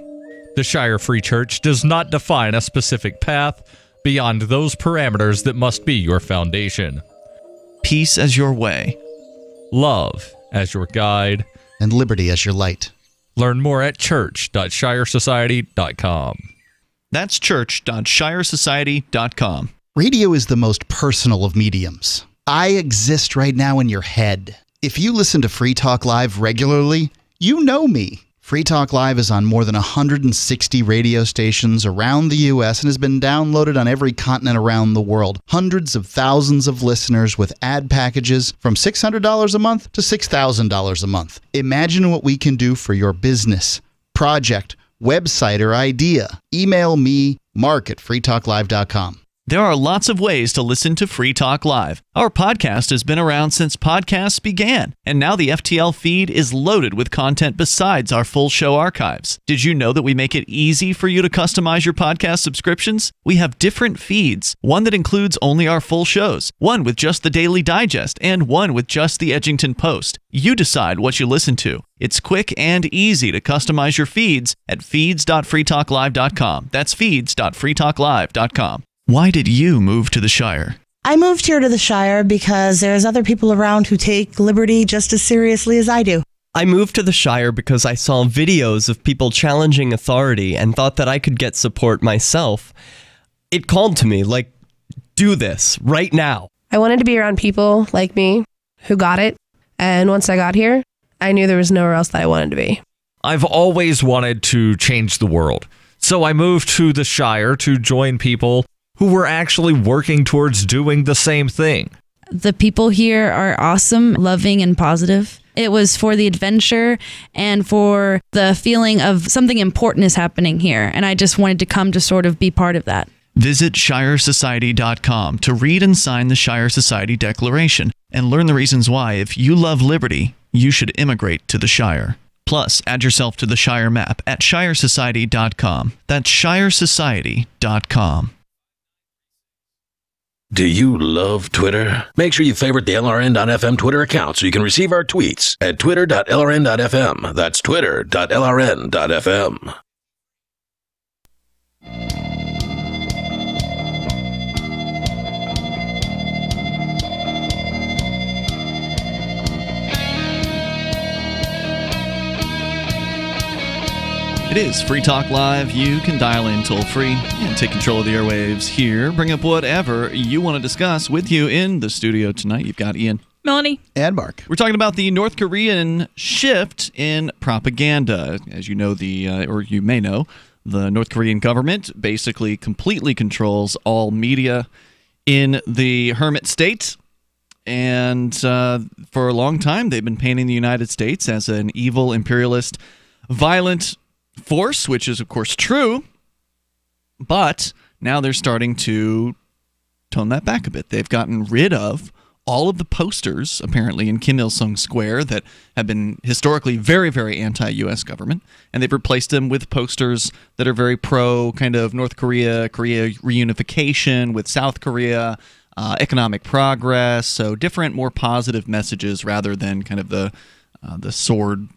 [SPEAKER 2] The Shire Free Church does not define a specific path beyond those parameters that must be your foundation.
[SPEAKER 8] Peace as your way,
[SPEAKER 2] love as your guide,
[SPEAKER 11] and liberty as your light.
[SPEAKER 2] Learn more at church.shiresociety.com.
[SPEAKER 8] That's church.shiresociety.com.
[SPEAKER 11] Radio is the most personal of mediums. I exist right now in your head. If you listen to Free Talk Live regularly, you know me. Free Talk Live is on more than 160 radio stations around the U.S. and has been downloaded on every continent around the world. Hundreds of thousands of listeners with ad packages from $600 a month to $6,000 a month. Imagine what we can do for your business, project, website, or idea. Email me, mark@freetalklive.com.
[SPEAKER 8] There are lots of ways to listen to Free Talk Live. Our podcast has been around since podcasts began, and now the FTL feed is loaded with content besides our full show archives. Did you know that we make it easy for you to customize your podcast subscriptions? We have different feeds, one that includes only our full shows, one with just the Daily Digest, and one with just the Edgington Post. You decide what you listen to. It's quick and easy to customize your feeds at feeds.freetalklive.com. That's feeds.freetalklive.com. Why did you move to the Shire?
[SPEAKER 23] I moved here to the Shire because there's other people around who take liberty just as seriously as I do.
[SPEAKER 24] I moved to the Shire because I saw videos of people challenging authority and thought that I could get support myself. It called to me, like, do this right now.
[SPEAKER 25] I wanted to be around people like me who got it. And once I got here, I knew there was nowhere else that I wanted to be.
[SPEAKER 2] I've always wanted to change the world. So I moved to the Shire to join people who were actually working towards doing the same thing.
[SPEAKER 26] The people here are awesome, loving, and positive. It was for the adventure and for the feeling of something important is happening here. And I just wanted to come to sort of be part of that.
[SPEAKER 8] Visit shiresociety.com to read and sign the Shire Society Declaration and learn the reasons why, if you love liberty, you should immigrate to the Shire. Plus, add yourself to the Shire map at shiresociety.com. That's shiresociety.com.
[SPEAKER 7] Do you love Twitter? Make sure you favorite the LRN.FM Twitter account so you can receive our tweets at twitter.lrn.fm. That's twitter.lrn.fm.
[SPEAKER 8] It is Free Talk Live. You can dial in toll-free and take control of the airwaves here. Bring up whatever you want to discuss. With you in the studio tonight, you've got Ian.
[SPEAKER 9] Melanie.
[SPEAKER 10] And Mark.
[SPEAKER 8] We're talking about the North Korean shift in propaganda. As you know, or you may know, the North Korean government basically completely controls all media in the hermit state. And for a long time, they've been painting the United States as an evil, imperialist, violent force, which is of course true, but now they're starting to tone that back a bit. They've gotten rid of all of the posters apparently in Kim Il-sung Square that have been historically very, very anti-US government, and they've replaced them with posters that are very pro kind of North Korea reunification with South Korea, economic progress, so different, more positive messages rather than kind of the sword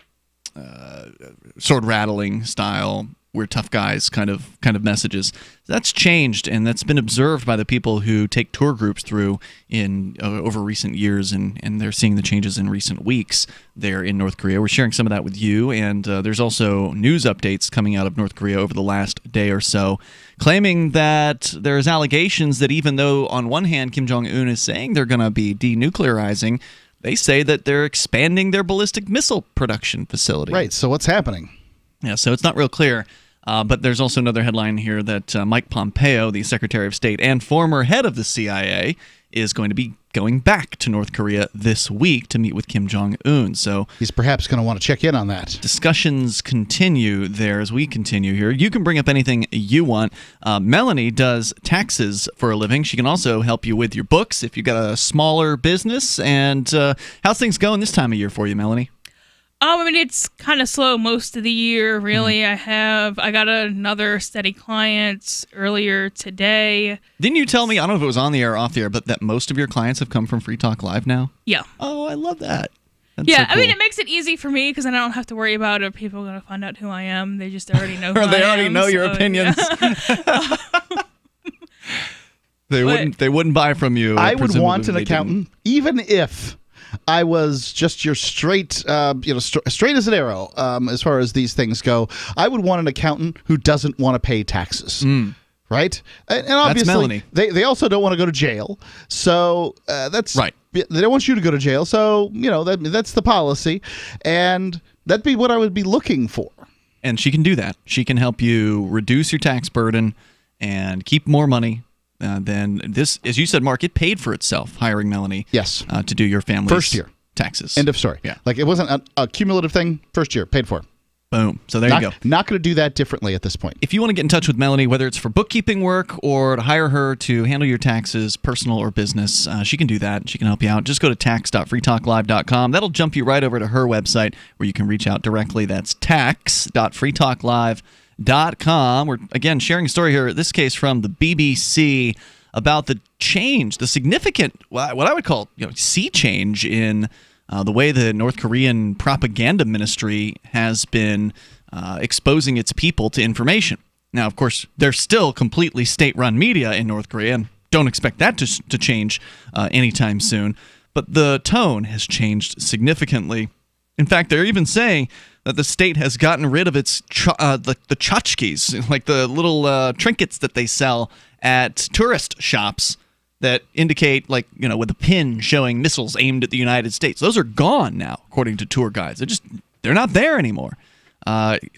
[SPEAKER 8] rattling style, we're tough guys kind of messages. That's changed, and that's been observed by the people who take tour groups through in over recent years, and they're seeing the changes in recent weeks there in North Korea. We're sharing some of that with you, and there's also news updates coming out of North Korea over the last day or so, claiming that there's allegations that even though on one hand Kim Jong-un is saying they're going to be denuclearizing, they say that they're expanding their ballistic missile production facility.
[SPEAKER 10] Right, so what's happening?
[SPEAKER 8] Yeah, so it's not real clear. But there's also another headline here that Mike Pompeo, the Secretary of State and former head of the CIA, is going to be going back to North Korea this week to meet with Kim Jong-un. So
[SPEAKER 10] he's perhaps going to want to check in on that.
[SPEAKER 8] Discussions continue there as we continue here. You can bring up anything you want. Melanie does taxes for a living. She can also help you with your books if you've got a smaller business. And how's things going this time of year for you, Melanie?
[SPEAKER 9] I mean, it's kind of slow most of the year, really. I got another steady client earlier today.
[SPEAKER 8] Didn't you tell me, I don't know if it was on the air or off the air, but that most of your clients have come from Free Talk Live now?
[SPEAKER 9] Yeah.
[SPEAKER 8] Oh, I love that. That's
[SPEAKER 9] yeah,
[SPEAKER 8] so cool.
[SPEAKER 9] I mean, it makes it easy for me because then I don't have to worry about are people going to find out who I am. They just already know who I am.
[SPEAKER 8] Or they already know your opinions.
[SPEAKER 9] Yeah.
[SPEAKER 8] They wouldn't buy from you.
[SPEAKER 10] I would want an accountant, even if I was just your straight, straight as an arrow as far as these things go. I would want an accountant who doesn't want to pay taxes. Right? And obviously, they also don't want to go to jail. So that's right. They don't want you to go to jail. So, that's the policy. And that'd be what I would be looking for.
[SPEAKER 8] And she can do that. She can help you reduce your tax burden and keep more money. Then this, as you said, Mark, it paid for itself, hiring Melanie to do your family's
[SPEAKER 10] first year
[SPEAKER 8] taxes.
[SPEAKER 10] End of story.
[SPEAKER 8] Yeah.
[SPEAKER 10] Like it wasn't a cumulative thing. First year, paid for.
[SPEAKER 8] Boom. So there you go.
[SPEAKER 10] Not going to do that differently at this point.
[SPEAKER 8] If you want to get in touch with Melanie, whether it's for bookkeeping work or to hire her to handle your taxes, personal or business, she can do that. She can help you out. Just go to tax.freetalklive.com. That'll jump you right over to her website where you can reach out directly. That's tax.freetalklive.com. We're, again, sharing a story here, in this case from the BBC, about the change, the significant, what I would call sea change in the way the North Korean propaganda ministry has been exposing its people to information. Now, of course, they're still completely state-run media in North Korea, and don't expect that to change anytime soon. But the tone has changed significantly. In fact, they're even saying that the state has gotten rid of its the tchotchkes, like the little trinkets that they sell at tourist shops that indicate, with a pin showing missiles aimed at the United States. Those are gone now, according to tour guides. They're not there anymore.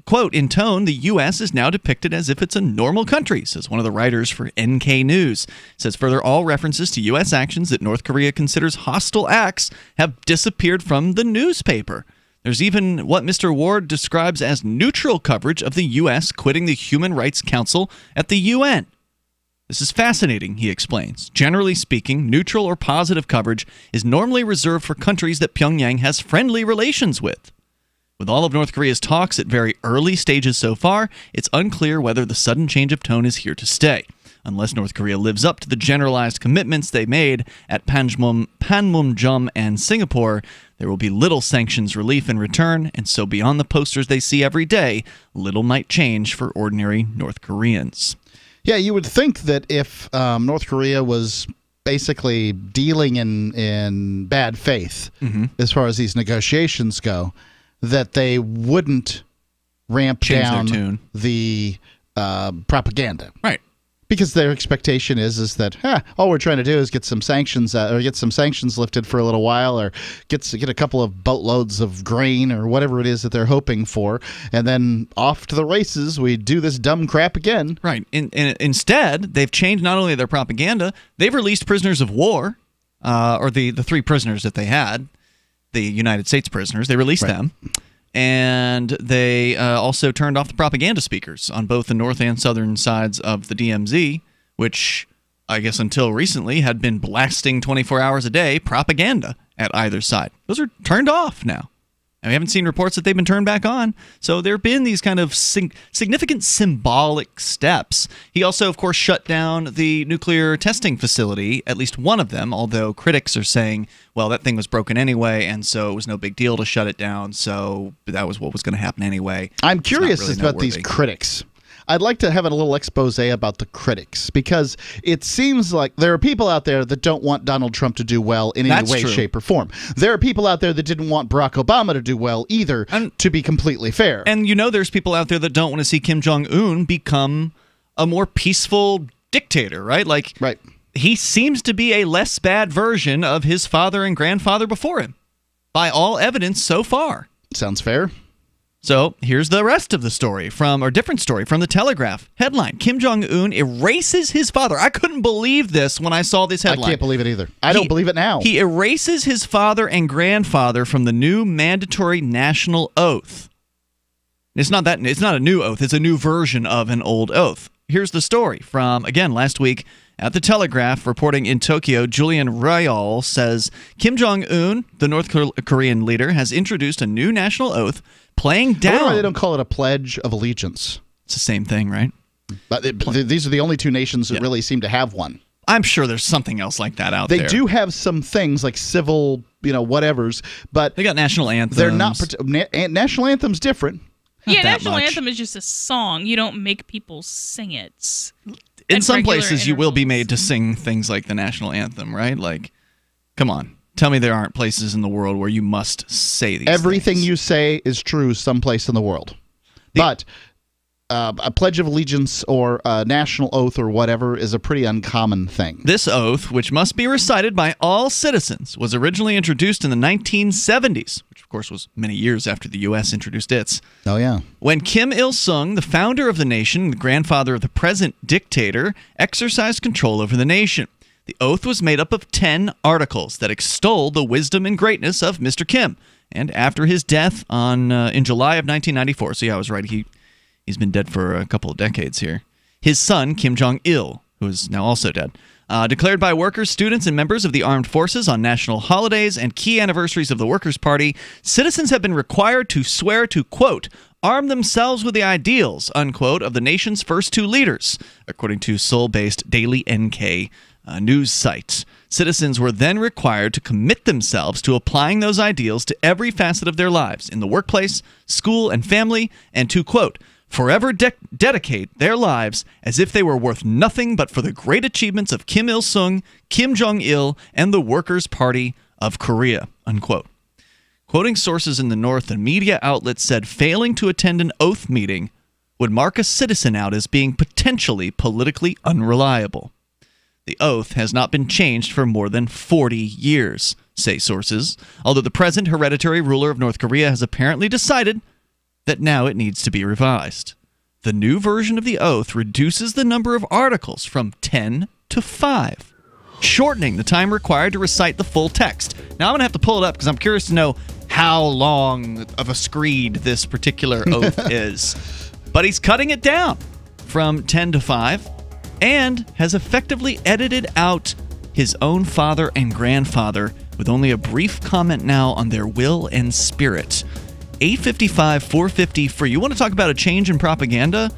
[SPEAKER 8] Quote, in tone, the U.S. is now depicted as if it's a normal country, says one of the writers for NK News. It says further, all references to U.S. actions that North Korea considers hostile acts have disappeared from the newspaper. There's even what Mr. Ward describes as neutral coverage of the U.S. quitting the Human Rights Council at the UN. This is fascinating, he explains. Generally speaking, neutral or positive coverage is normally reserved for countries that Pyongyang has friendly relations with. With all of North Korea's talks at very early stages so far, it's unclear whether the sudden change of tone is here to stay. unless North Korea lives up to the generalized commitments they made at Panmunjom and Singapore, there will be little sanctions relief in return, and so beyond the posters they see every day, little might change for ordinary North Koreans.
[SPEAKER 10] Yeah, you would think that if North Korea was basically dealing in bad faith as far as these negotiations go, that they wouldn't ramp down the propaganda.
[SPEAKER 8] Right.
[SPEAKER 10] Because their expectation is that all we're trying to do is get some sanctions lifted for a little while, or get a couple of boatloads of grain or whatever it is that they're hoping for, and then off to the races. We do this dumb crap again.
[SPEAKER 8] Right. Instead, they've changed not only their propaganda, they've released prisoners of war, or the 3 prisoners that they had, the United States prisoners. They released them. And they also turned off the propaganda speakers on both the north and southern sides of the DMZ, which I guess until recently had been blasting 24 hours a day propaganda at either side. Those are turned off now. And we haven't seen reports that they've been turned back on. So there have been these kind of significant symbolic steps. He also, of course, shut down the nuclear testing facility, at least one of them, although critics are saying, well, that thing was broken anyway, and so it was no big deal to shut it down, so that was what was going to happen anyway.
[SPEAKER 10] I'm curious about these critics. I'd like to have a little expose about the critics, because it seems like there are people out there that don't want Donald Trump to do well in any way, shape, or form. There are people out there that didn't want Barack Obama to do well either, to be completely fair.
[SPEAKER 8] And there's people out there that don't want to see Kim Jong-un become a more peaceful dictator, right?
[SPEAKER 10] Right.
[SPEAKER 8] He seems to be a less bad version of his father and grandfather before him, by all evidence so far.
[SPEAKER 10] Sounds fair.
[SPEAKER 8] So here's the rest of the story different story from The Telegraph. Headline: Kim Jong-un erases his father. I couldn't believe this when I saw this headline.
[SPEAKER 10] I can't believe it either. I don't believe it now.
[SPEAKER 8] He erases his father and grandfather from the new mandatory national oath. It's not a new oath. It's a new version of an old oath. Here's the story from, again, last week at The Telegraph, reporting in Tokyo. Julian Ryall says Kim Jong-un, the North Korean leader, has introduced a new national oath playing down...
[SPEAKER 10] I wonder why they don't call it a Pledge of Allegiance.
[SPEAKER 8] It's the same thing, right?
[SPEAKER 10] But these are the only 2 nations that really seem to have one.
[SPEAKER 8] I'm sure there's something else like that out there.
[SPEAKER 10] They do have some things like civil, whatevers, but...
[SPEAKER 8] They got national anthems.
[SPEAKER 10] They're not... National anthem's different.
[SPEAKER 9] Yeah, national anthem is just a song. You don't make people sing it.
[SPEAKER 8] In some places, you will be made to sing things like the national anthem, right? Come on. Tell me there aren't places in the world where you must say these
[SPEAKER 10] Everything
[SPEAKER 8] things.
[SPEAKER 10] You say is true someplace in the world. But a Pledge of Allegiance or a national oath or whatever is a pretty uncommon thing.
[SPEAKER 8] This oath, which must be recited by all citizens, was originally introduced in the 1970s, which of course was many years after the U.S. introduced its.
[SPEAKER 10] Oh, yeah.
[SPEAKER 8] When Kim Il-sung, the founder of the nation, the grandfather of the present dictator, exercised control over the nation. The oath was made up of 10 articles that extol the wisdom and greatness of Mr. Kim. And after his death in July of 1994, so yeah, I was right, he's been dead for a couple of decades here, his son, Kim Jong-il, who is now also dead, declared by workers, students, and members of the armed forces on national holidays and key anniversaries of the Workers' Party, citizens have been required to swear to, quote, arm themselves with the ideals, unquote, of the nation's first 2 leaders, according to Seoul-based Daily NK news site. Citizens were then required to commit themselves to applying those ideals to every facet of their lives, in the workplace, school, and family, and to, quote, forever dedicate their lives as if they were worth nothing but for the great achievements of Kim Il-sung, Kim Jong-il, and the Workers' Party of Korea, unquote. Quoting sources in the North, a media outlet said failing to attend an oath meeting would mark a citizen out as being potentially politically unreliable. The oath has not been changed for more than 40 years, say sources, although the present hereditary ruler of North Korea has apparently decided that now it needs to be revised. The new version of the oath reduces the number of articles from 10 to 5, shortening the time required to recite the full text. Now I'm going to have to pull it up because I'm curious to know how long of a screed this particular oath is. But he's cutting it down from 10 to 5 and has effectively edited out his own father and grandfather with only a brief comment now on their will and spirit. 855-450 free. You want to talk about a change in propaganda?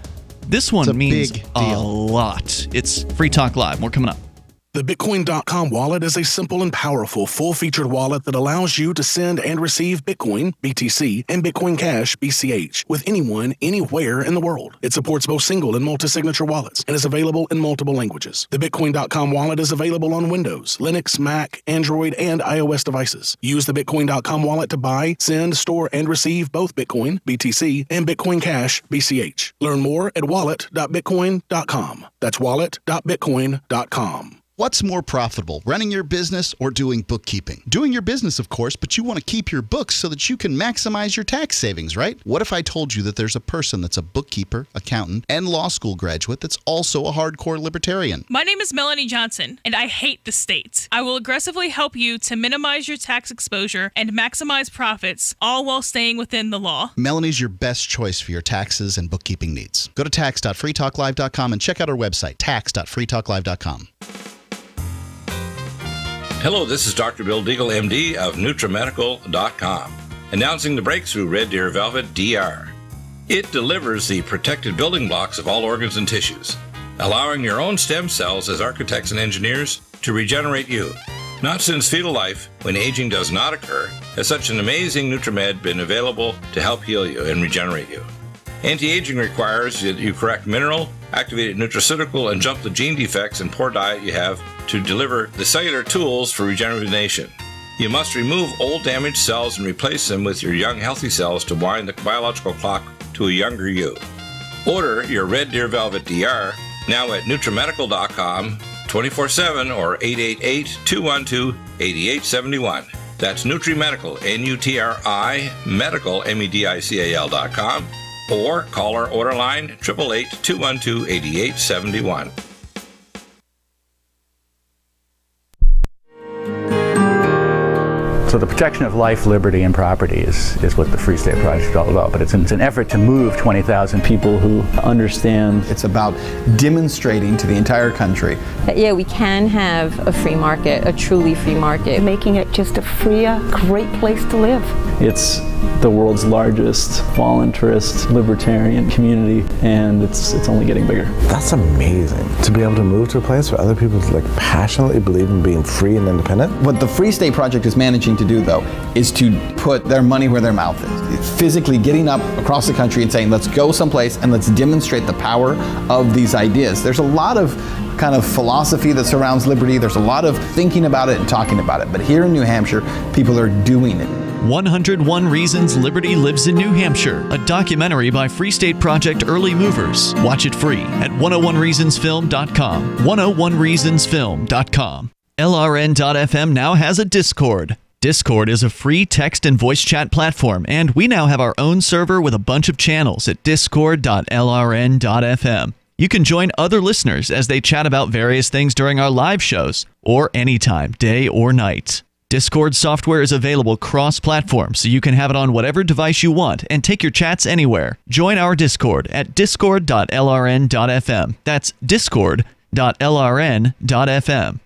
[SPEAKER 8] This one means
[SPEAKER 10] big
[SPEAKER 8] a
[SPEAKER 10] deal.
[SPEAKER 8] lot. It's Free Talk Live. More coming up.
[SPEAKER 1] The Bitcoin.com wallet is a simple and powerful full-featured wallet that allows you to send and receive Bitcoin, BTC, and Bitcoin Cash, BCH, with anyone, anywhere in the world. It supports both single and multi-signature wallets and is available in multiple languages. The Bitcoin.com wallet is available on Windows, Linux, Mac, Android, and iOS devices. Use the Bitcoin.com wallet to buy, send, store, and receive both Bitcoin, BTC, and Bitcoin Cash, BCH. Learn more at wallet.bitcoin.com. That's wallet.bitcoin.com.
[SPEAKER 11] What's more profitable, running your business or doing bookkeeping? Doing your business, of course, but you want to keep your books so that you can maximize your tax savings, right? What if I told you that there's a person that's a bookkeeper, accountant, and law school graduate that's also a hardcore libertarian?
[SPEAKER 9] My name is Melanie Johnson, and I hate the state. I will aggressively help you to minimize your tax exposure and maximize profits, all while staying within the law.
[SPEAKER 11] Melanie's your best choice for your taxes and bookkeeping needs. Go to tax.freetalklive.com and check out our website, tax.freetalklive.com.
[SPEAKER 3] Hello, this is Dr. Bill Deagle, MD of NutriMedical.com, announcing the breakthrough Red Deer Velvet DR. It delivers the protected building blocks of all organs and tissues, allowing your own stem cells as architects and engineers to regenerate you. Not since fetal life, when aging does not occur, has such an amazing NutriMed been available to help heal you and regenerate you. Anti-aging requires that you correct mineral, activated nutraceutical, and jump the gene defects and poor diet you have to deliver the cellular tools for regeneration. You must remove old damaged cells and replace them with your young healthy cells to wind the biological clock to a younger you. Order your Red Deer Velvet DR now at NutriMedical.com 24/7 or 888-212-8871. That's NutriMedical, N-U-T-R-I, medical, MEDICAL.com, or call our order line 888-212-8871.
[SPEAKER 4] So the protection of life, liberty, and property is what the Free State Project is all about. But it's an effort to move 20,000 people who understand.
[SPEAKER 5] It's about demonstrating to the entire country
[SPEAKER 6] that, yeah, we can have a free market, a truly free market.
[SPEAKER 12] Making it just a freer, great place to live.
[SPEAKER 4] It's the world's largest voluntarist libertarian community, and it's only getting bigger.
[SPEAKER 27] That's amazing, to be able to move to a place where other people passionately believe in being free and independent.
[SPEAKER 5] What the Free State Project is managing to do, though, is to put their money where their mouth is. Physically getting up across the country and saying, let's go someplace and let's demonstrate the power of these ideas. There's a lot of kind of philosophy that surrounds liberty. There's a lot of thinking about it and talking about it. But here in New Hampshire, people are doing it.
[SPEAKER 8] 101 Reasons Liberty Lives in New Hampshire, a documentary by Free State Project early movers. Watch it free at 101reasonsfilm.com. 101reasonsfilm.com. LRN.FM now has a Discord. Discord is a free text and voice chat platform, and we now have our own server with a bunch of channels at discord.lrn.fm. You can join other listeners as they chat about various things during our live shows, or anytime, day or night. Discord software is available cross-platform, so you can have it on whatever device you want and take your chats anywhere. Join our Discord at discord.lrn.fm. That's discord.lrn.fm.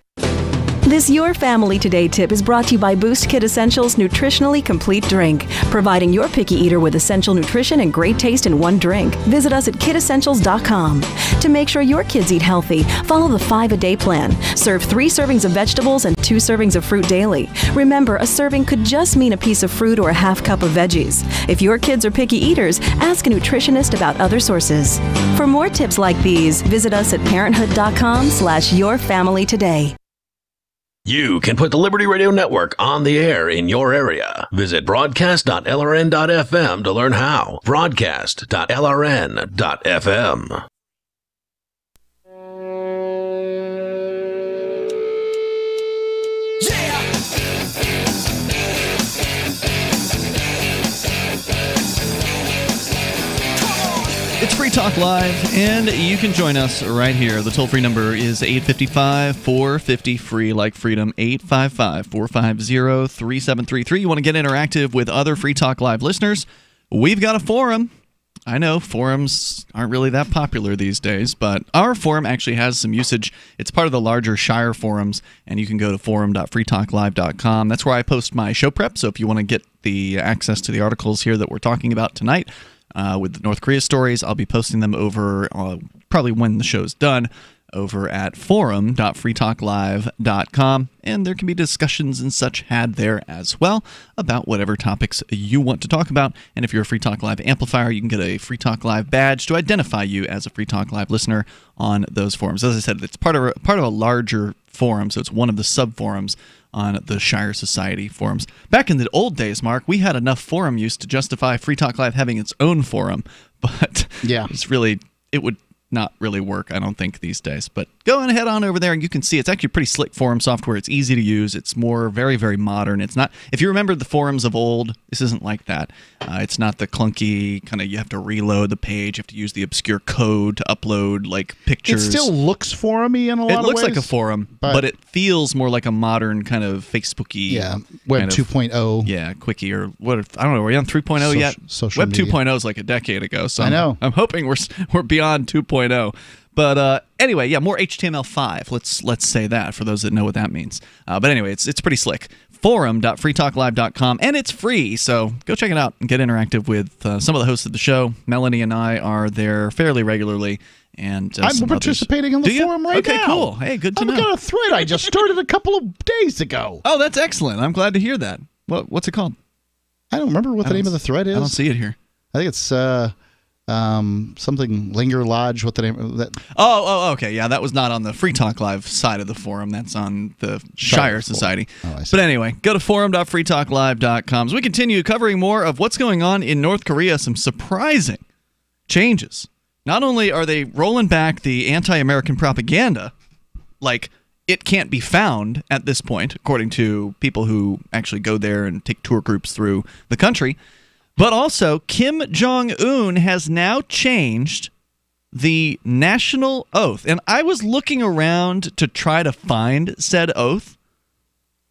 [SPEAKER 28] This Your Family Today tip is brought to you by Boost Kid Essentials Nutritionally Complete Drink, providing your picky eater with essential nutrition and great taste in one drink. Visit us at kidessentials.com. To make sure your kids eat healthy, follow the 5-a-day plan. Serve 3 servings of vegetables and 2 servings of fruit daily. Remember, a serving could just mean a piece of fruit or a half cup of veggies. If your kids are picky eaters, ask a nutritionist about other sources. For more tips like these, visit us at parenthood.com/yourfamilytoday.
[SPEAKER 7] You can put the Liberty Radio Network on the air in your area. Visit broadcast.lrn.fm to learn how. Broadcast.lrn.fm.
[SPEAKER 8] It's Free Talk Live, and you can join us right here. The toll-free number is 855-450-FREE, like freedom, 855-450-3733. You want to get interactive with other Free Talk Live listeners? We've got a forum. I know forums aren't really that popular these days, but our forum actually has some usage. It's part of the larger Shire forums, and you can go to forum.freetalklive.com. That's where I post my show prep, so if you want to get the access to the articles here that we're talking about tonight, with the North Korea stories. I'll be posting them over probably when the show's done over at forum.freetalklive.com, and there can be discussions and such had there as well about whatever topics you want to talk about. And if you're a Free Talk Live amplifier, you can get a Free Talk Live badge to identify you as a Free Talk Live listener on those forums. As I said, it's part of a larger forum, so it's one of the sub-forums on the Shire Society forums. Back in the old days, Mark, we had enough forum use to justify Free Talk Live having its own forum, but it would not really work, I don't think, these days. But go ahead on over there and you can see it's actually pretty slick forum software. It's easy to use. It's more very, very modern. It's not, if you remember the forums of old, this isn't like that. It's not the clunky kind of, you have to reload the page, you have to use the obscure code to upload like pictures.
[SPEAKER 10] It still looks forum-y in a lot of ways.
[SPEAKER 8] It looks like a forum, but it feels more like a modern kind of Facebook-y.
[SPEAKER 10] Web 2.0.
[SPEAKER 8] Yeah, quickie or what? I don't know. Are we on 3.0 yet?
[SPEAKER 10] Social
[SPEAKER 8] Web 2.0 is like a decade ago. So
[SPEAKER 10] I know.
[SPEAKER 8] I'm hoping we're beyond 2.0. But anyway, yeah, more HTML5. Let's say that for those that know what that means. But anyway, it's pretty slick. Forum.freetalklive.com, and it's free, so go check it out and get interactive with some of the hosts of the show. Melanie and I are there fairly regularly. And
[SPEAKER 10] I'm participating in the forum right now.
[SPEAKER 8] Okay, cool. Hey, good to know.
[SPEAKER 10] I've got a thread I just started a couple of days ago.
[SPEAKER 8] Oh, that's excellent. I'm glad to hear that. What's it called?
[SPEAKER 10] I don't remember what the name of the thread is.
[SPEAKER 8] I don't see it here.
[SPEAKER 10] I think it's something Linger Lodge. What the name of that?
[SPEAKER 8] Oh, okay. Yeah, that was not on the Free Talk Live side of the forum. That's on the Shire Society.
[SPEAKER 10] Oh, I see.
[SPEAKER 8] But anyway, go to forum.freetalklive.com as we continue covering more of what's going on in North Korea. Some surprising changes. Not only are they rolling back the anti-American propaganda, like it can't be found at this point, according to people who actually go there and take tour groups through the country, but also Kim Jong-un has now changed the national oath. And I was looking around to try to find said oath,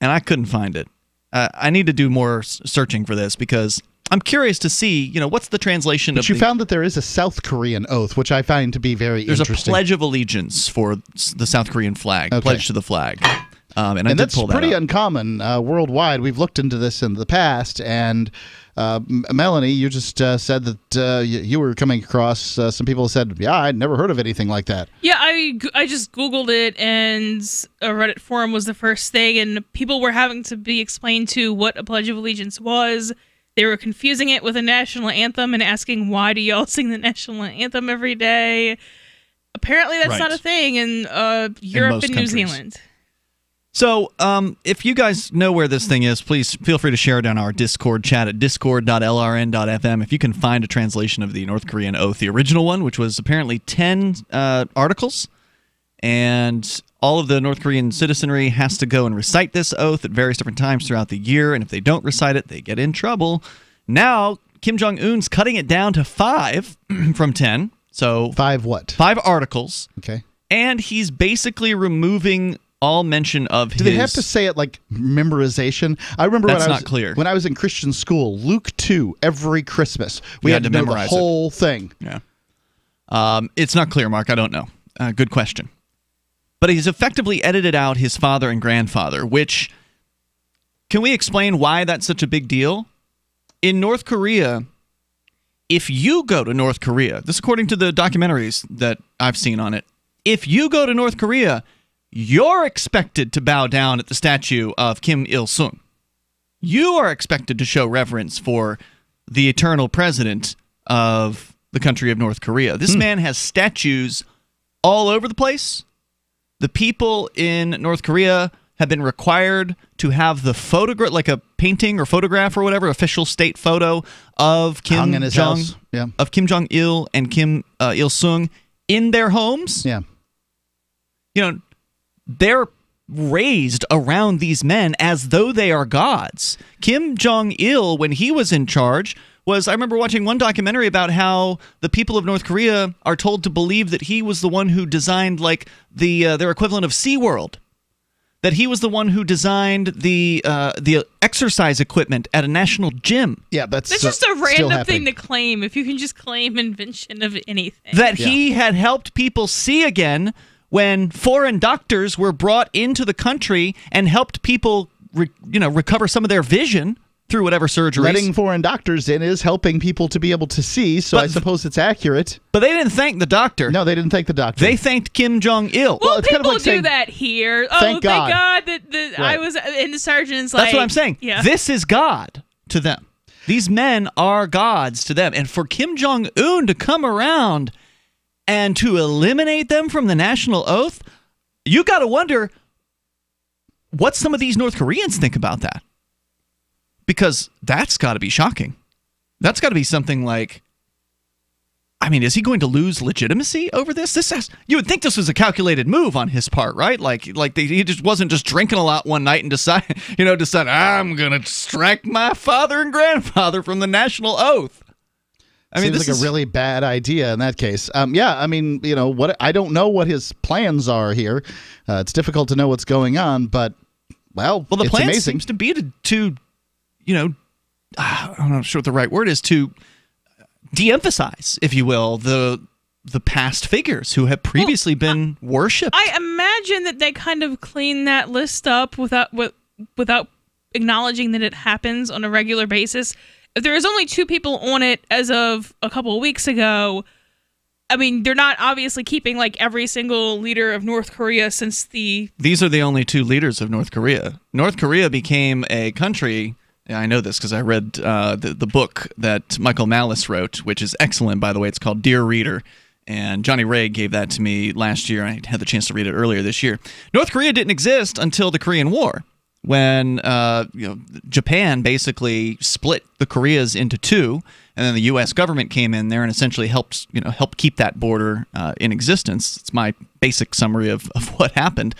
[SPEAKER 8] and I couldn't find it. I need to do more searching for this because I'm curious to see, what's the translation of.
[SPEAKER 10] But you found that there is a South Korean oath, which I find to be very interesting.
[SPEAKER 8] There's a Pledge of Allegiance for the South Korean flag, Pledge to the flag. And I did pull that
[SPEAKER 10] pretty
[SPEAKER 8] up.
[SPEAKER 10] uncommon worldwide. We've looked into this in the past, and Melanie, you just said that you were coming across some people said, yeah, I'd never heard of anything like that.
[SPEAKER 9] Yeah, I just Googled it, and a Reddit forum was the first thing, and people were having to be explained to what a Pledge of Allegiance was. They were confusing it with a national anthem and asking, why do y'all sing the national anthem every day? Apparently that's not a thing in Europe and New Zealand.
[SPEAKER 8] So, if you guys know where this thing is, please feel free to share it on our Discord chat at discord.lrn.fm. If you can find a translation of the North Korean oath, the original one, which was apparently 10 articles, and all of the North Korean citizenry has to go and recite this oath at various different times throughout the year, and if they don't recite it, they get in trouble. Now, Kim Jong-un's cutting it down to 5 from 10. So
[SPEAKER 10] 5 what?
[SPEAKER 8] 5 articles.
[SPEAKER 10] Okay.
[SPEAKER 8] And he's basically removing all mention of
[SPEAKER 10] Do they have to say it like memorization? I remember
[SPEAKER 8] when
[SPEAKER 10] I was in Christian school, Luke 2, every Christmas. We had to know the whole thing.
[SPEAKER 8] Yeah. It's not clear, Mark. I don't know. Good question. But he's effectively edited out his father and grandfather, which, can we explain why that's such a big deal? In North Korea, if you go to North Korea, this according to the documentaries that I've seen on it, if you go to North Korea, you're expected to bow down at the statue of Kim Il-sung. You are expected to show reverence for the eternal president of the country of North Korea. This man has statues all over the place. The people in North Korea have been required to have the photograph, like a painting or photograph or whatever, official state photo of Kim Jong-il and Kim Il-sung in their homes.
[SPEAKER 10] Yeah.
[SPEAKER 8] They're raised around these men as though they are gods. Kim Jong-il, when he was in charge, I remember watching one documentary about how the people of North Korea are told to believe that he was the one who designed like their equivalent of SeaWorld. That he was the one who designed the exercise equipment at a national gym.
[SPEAKER 10] Yeah, that's
[SPEAKER 9] just a random thing to claim. If you can just claim invention of anything.
[SPEAKER 8] That he had helped people see again when foreign doctors were brought into the country and helped people recover some of their vision through whatever surgeries.
[SPEAKER 10] Letting foreign doctors in is helping people to be able to see, so I suppose it's accurate.
[SPEAKER 8] But they didn't thank the doctor.
[SPEAKER 10] No, they didn't thank the doctor.
[SPEAKER 8] They thanked Kim Jong-il.
[SPEAKER 9] Well,
[SPEAKER 10] it's
[SPEAKER 9] people
[SPEAKER 10] kind of like
[SPEAKER 9] do
[SPEAKER 10] saying,
[SPEAKER 9] that here. Oh,
[SPEAKER 10] thank God
[SPEAKER 9] that
[SPEAKER 10] Right.
[SPEAKER 9] I was in the surgeon's like.
[SPEAKER 8] That's what I'm saying.
[SPEAKER 9] Yeah.
[SPEAKER 8] This is God to them. These men are gods to them. And for Kim Jong-un to come around and to eliminate them from the national oath, you got to wonder what some of these North Koreans think about that. Because that's got to be shocking. That's got to be something like, I mean, is he going to lose legitimacy over this? You would think this was a calculated move on his part, right? He just wasn't just drinking a lot one night and decide I'm going to strike my father and grandfather from the national oath. I mean,
[SPEAKER 10] seems like a really bad idea in that case. What I don't know what his plans are here. It's difficult to know what's going on, but the
[SPEAKER 8] plan
[SPEAKER 10] amazing.
[SPEAKER 8] Seems to be to I'm not sure what the right word is, to de-emphasize, if you will, the past figures who have previously been worshipped.
[SPEAKER 9] I imagine that they kind of clean that list up without acknowledging that it happens on a regular basis. If there is only 2 people on it as of a couple of weeks ago, I mean, they're not obviously keeping like every single leader of North Korea since These
[SPEAKER 8] are the only 2 leaders of North Korea. North Korea became a country. I know this because I read the book that Michael Malice wrote, which is excellent, by the way. It's called Dear Reader, and Johnny Ray gave that to me last year. I had the chance to read it earlier this year. North Korea didn't exist until the Korean War, when Japan basically split the Koreas into 2, and then the U.S. government came in there and essentially helped keep that border in existence. It's my basic summary of what happened,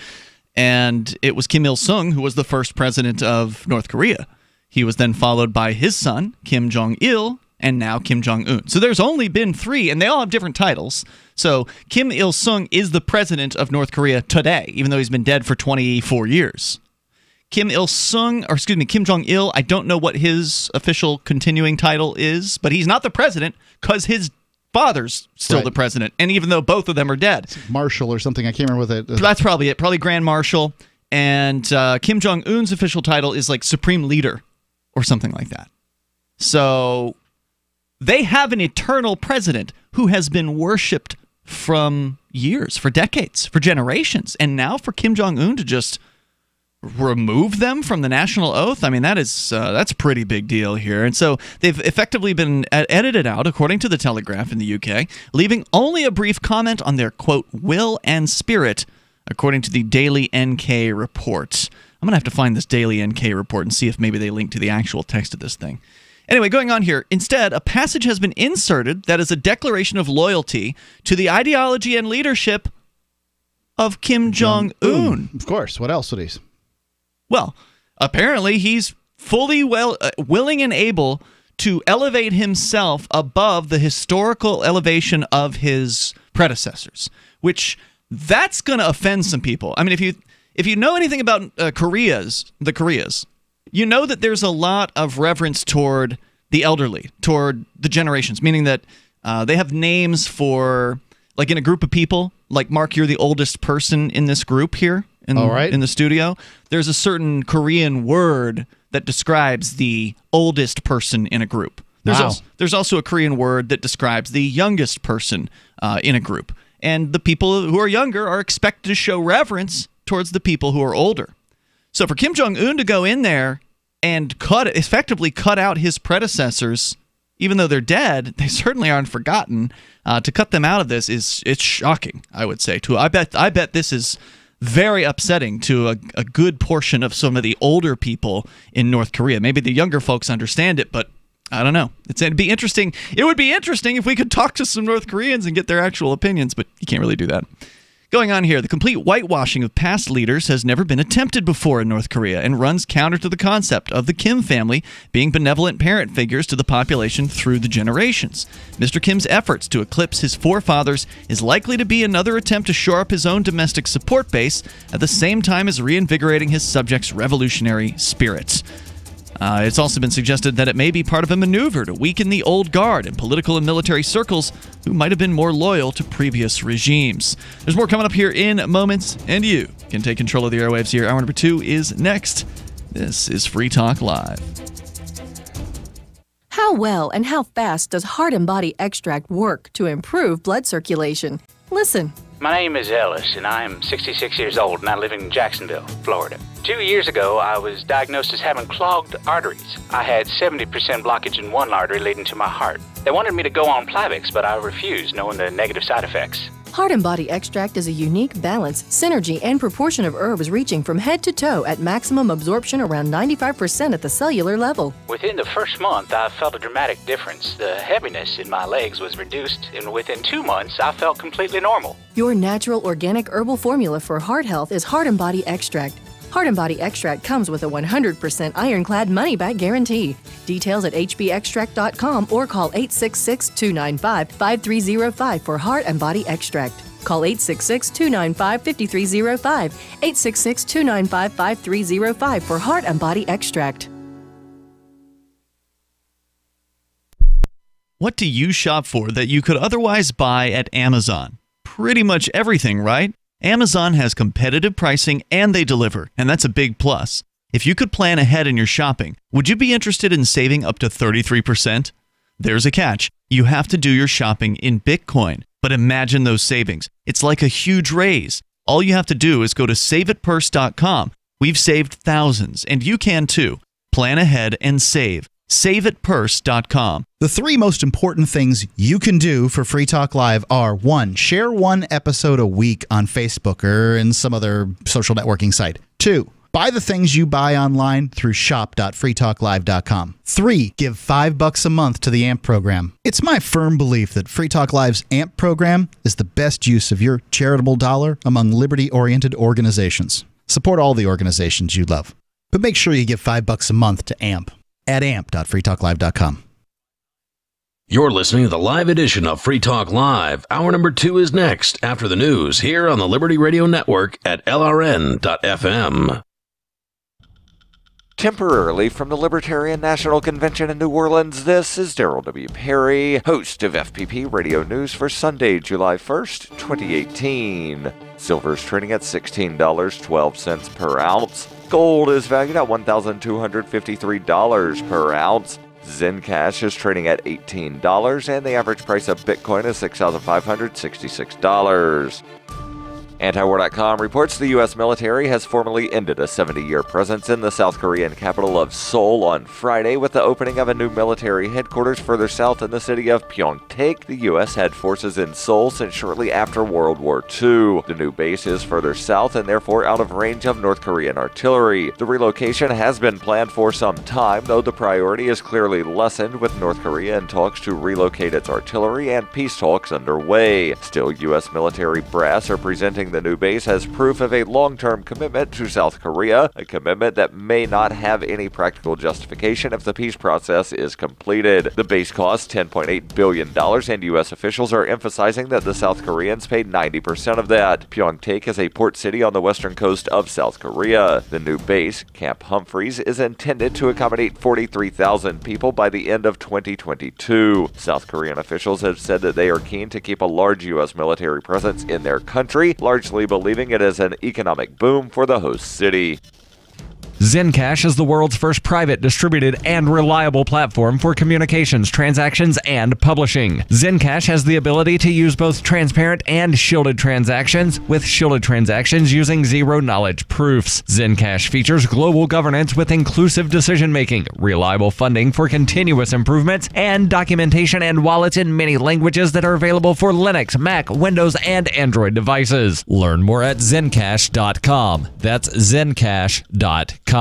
[SPEAKER 8] and it was Kim Il-sung who was the first president of North Korea. He was then followed by his son, Kim Jong-il, and now Kim Jong-un. So there's only been 3, and they all have different titles. So Kim Il-sung is the president of North Korea today, even though he's been dead for 24 years. Kim Jong-il, I don't know what his official continuing title is, but he's not the president because his father's still the president, and even though both of them are dead.
[SPEAKER 10] Marshal or something, I can't remember what it is.
[SPEAKER 8] That's probably it, probably Grand Marshal. And Kim Jong-un's official title is like Supreme Leader, or something like that. So they have an eternal president who has been worshipped from years, for decades, for generations. And now for Kim Jong-un to just remove them from the national oath, I mean, that's a pretty big deal here. And so they've effectively been edited out, according to the Telegraph in the UK, leaving only a brief comment on their, quote, will and spirit, according to the Daily NK report. I'm going to have to find this Daily NK report and see if maybe they link to the actual text of this thing. Anyway, going on here. Instead, a passage has been inserted that is a declaration of loyalty to the ideology and leadership of Kim Jong-un.
[SPEAKER 10] Of course. What else would he?
[SPEAKER 8] Well, apparently he's fully willing and able to elevate himself above the historical elevation of his predecessors, which that's going to offend some people. I mean, if you know anything about the Koreas, you know that there's a lot of reverence toward the elderly, toward the generations, meaning that they have names for, like in a group of people, like Mark, you're the oldest person in this group here in the studio. There's a certain Korean word that describes the oldest person in a group. There's also a Korean word that describes the youngest person in a group. And the people who are younger are expected to show reverence towards the people who are older. So for Kim Jong-un to go in there and effectively cut out his predecessors, even though they're dead, they certainly aren't forgotten. To cut them out of this it's shocking, I would say. I bet this is very upsetting to a good portion of some of the older people in North Korea. Maybe the younger folks understand it, but I don't know. It'd be interesting. It would be interesting if we could talk to some North Koreans and get their actual opinions, but you can't really do that. Going on here, the complete whitewashing of past leaders has never been attempted before in North Korea and runs counter to the concept of the Kim family being benevolent parent figures to the population through the generations. Mr. Kim's efforts to eclipse his forefathers is likely to be another attempt to shore up his own domestic support base at the same time as reinvigorating his subjects' revolutionary spirits. It's also been suggested that it may be part of a maneuver to weaken the old guard in political and military circles who might have been more loyal to previous regimes. There's more coming up here in moments, and you can take control of the airwaves here. Hour number 2 is next. This is Free Talk Live.
[SPEAKER 28] How well and how fast does Heart and Body Extract work to improve blood circulation? Listen.
[SPEAKER 13] My name is Ellis, and I am 66 years old, and I live in Jacksonville, Florida. 2 years ago, I was diagnosed as having clogged arteries. I had 70% blockage in one artery leading to my heart. They wanted me to go on Plavix, but I refused, knowing the negative side effects.
[SPEAKER 28] Heart and Body Extract is a unique balance, synergy, and proportion of herbs reaching from head to toe at maximum absorption around 95% at the cellular level.
[SPEAKER 13] Within the first month, I felt a dramatic difference. The heaviness in my legs was reduced, and within 2 months, I felt completely normal.
[SPEAKER 28] Your natural organic herbal formula for heart health is Heart and Body Extract. Heart and Body Extract comes with a 100% ironclad money-back guarantee. Details at hbextract.com or call 866-295-5305 for Heart and Body Extract. Call 866-295-5305, 866-295-5305 for Heart and Body Extract.
[SPEAKER 8] What do you shop for that you could otherwise buy at Amazon? Pretty much everything, right? Amazon has competitive pricing and they deliver, and that's a big plus. If you could plan ahead in your shopping, would you be interested in saving up to 33%? There's a catch. You have to do your shopping in Bitcoin. But imagine those savings. It's like a huge raise. All you have to do is go to saveitpurse.com. We've saved thousands, and you can too. Plan ahead and save. SaveItPurse.com.
[SPEAKER 10] The 3 most important things you can do for Free Talk Live are: 1, share 1 episode a week on Facebook or in some other social networking site. 2, buy the things you buy online through shop.freetalklive.com. 3, give $5 a month to the AMP program. It's my firm belief that Free Talk Live's AMP program is the best use of your charitable dollar among liberty-oriented organizations. Support all the organizations you love, but make sure you give $5 a month to AMP at amp.freetalklive.com.
[SPEAKER 7] You're listening to the live edition of Free Talk Live. Hour number 2 is next after the news here on the Liberty Radio Network at LRN.FM.
[SPEAKER 14] Temporarily from the Libertarian National Convention in New Orleans, this is Daryl W. Perry, host of FPP Radio News for Sunday, July 1st, 2018. Silver is trading at $16.12 per ounce. Gold is valued at $1,253 per ounce. Zencash is trading at $18, and the average price of Bitcoin is $6,566. Antiwar.com reports the U.S. military has formally ended a 70-year presence in the South Korean capital of Seoul on Friday with the opening of a new military headquarters further south in the city of Pyeongtaek. The U.S. had forces in Seoul since shortly after World War II. The new base is further south and therefore out of range of North Korean artillery. The relocation has been planned for some time, though the priority is clearly lessened with North Korea in talks to relocate its artillery and peace talks underway. Still, U.S. military brass are presenting the new base as proof of a long-term commitment to South Korea, a commitment that may not have any practical justification if the peace process is completed. The base costs $10.8 billion, and U.S. officials are emphasizing that the South Koreans paid 90% of that. Pyeongtaek is a port city on the western coast of South Korea. The new base, Camp Humphreys, is intended to accommodate 43,000 people by the end of 2022. South Korean officials have said that they are keen to keep a large U.S. military presence in their country, largely believing it is an economic boom for the host city.
[SPEAKER 2] Zencash is the world's first private, distributed, and reliable platform for communications, transactions, and publishing. Zencash has the ability to use both transparent and shielded transactions, with shielded transactions using zero-knowledge proofs. Zencash features global governance with inclusive decision-making, reliable funding for continuous improvements, and documentation and wallets in many languages that are available for Linux, Mac, Windows, and Android devices. Learn more at zencash.com. That's zencash.com.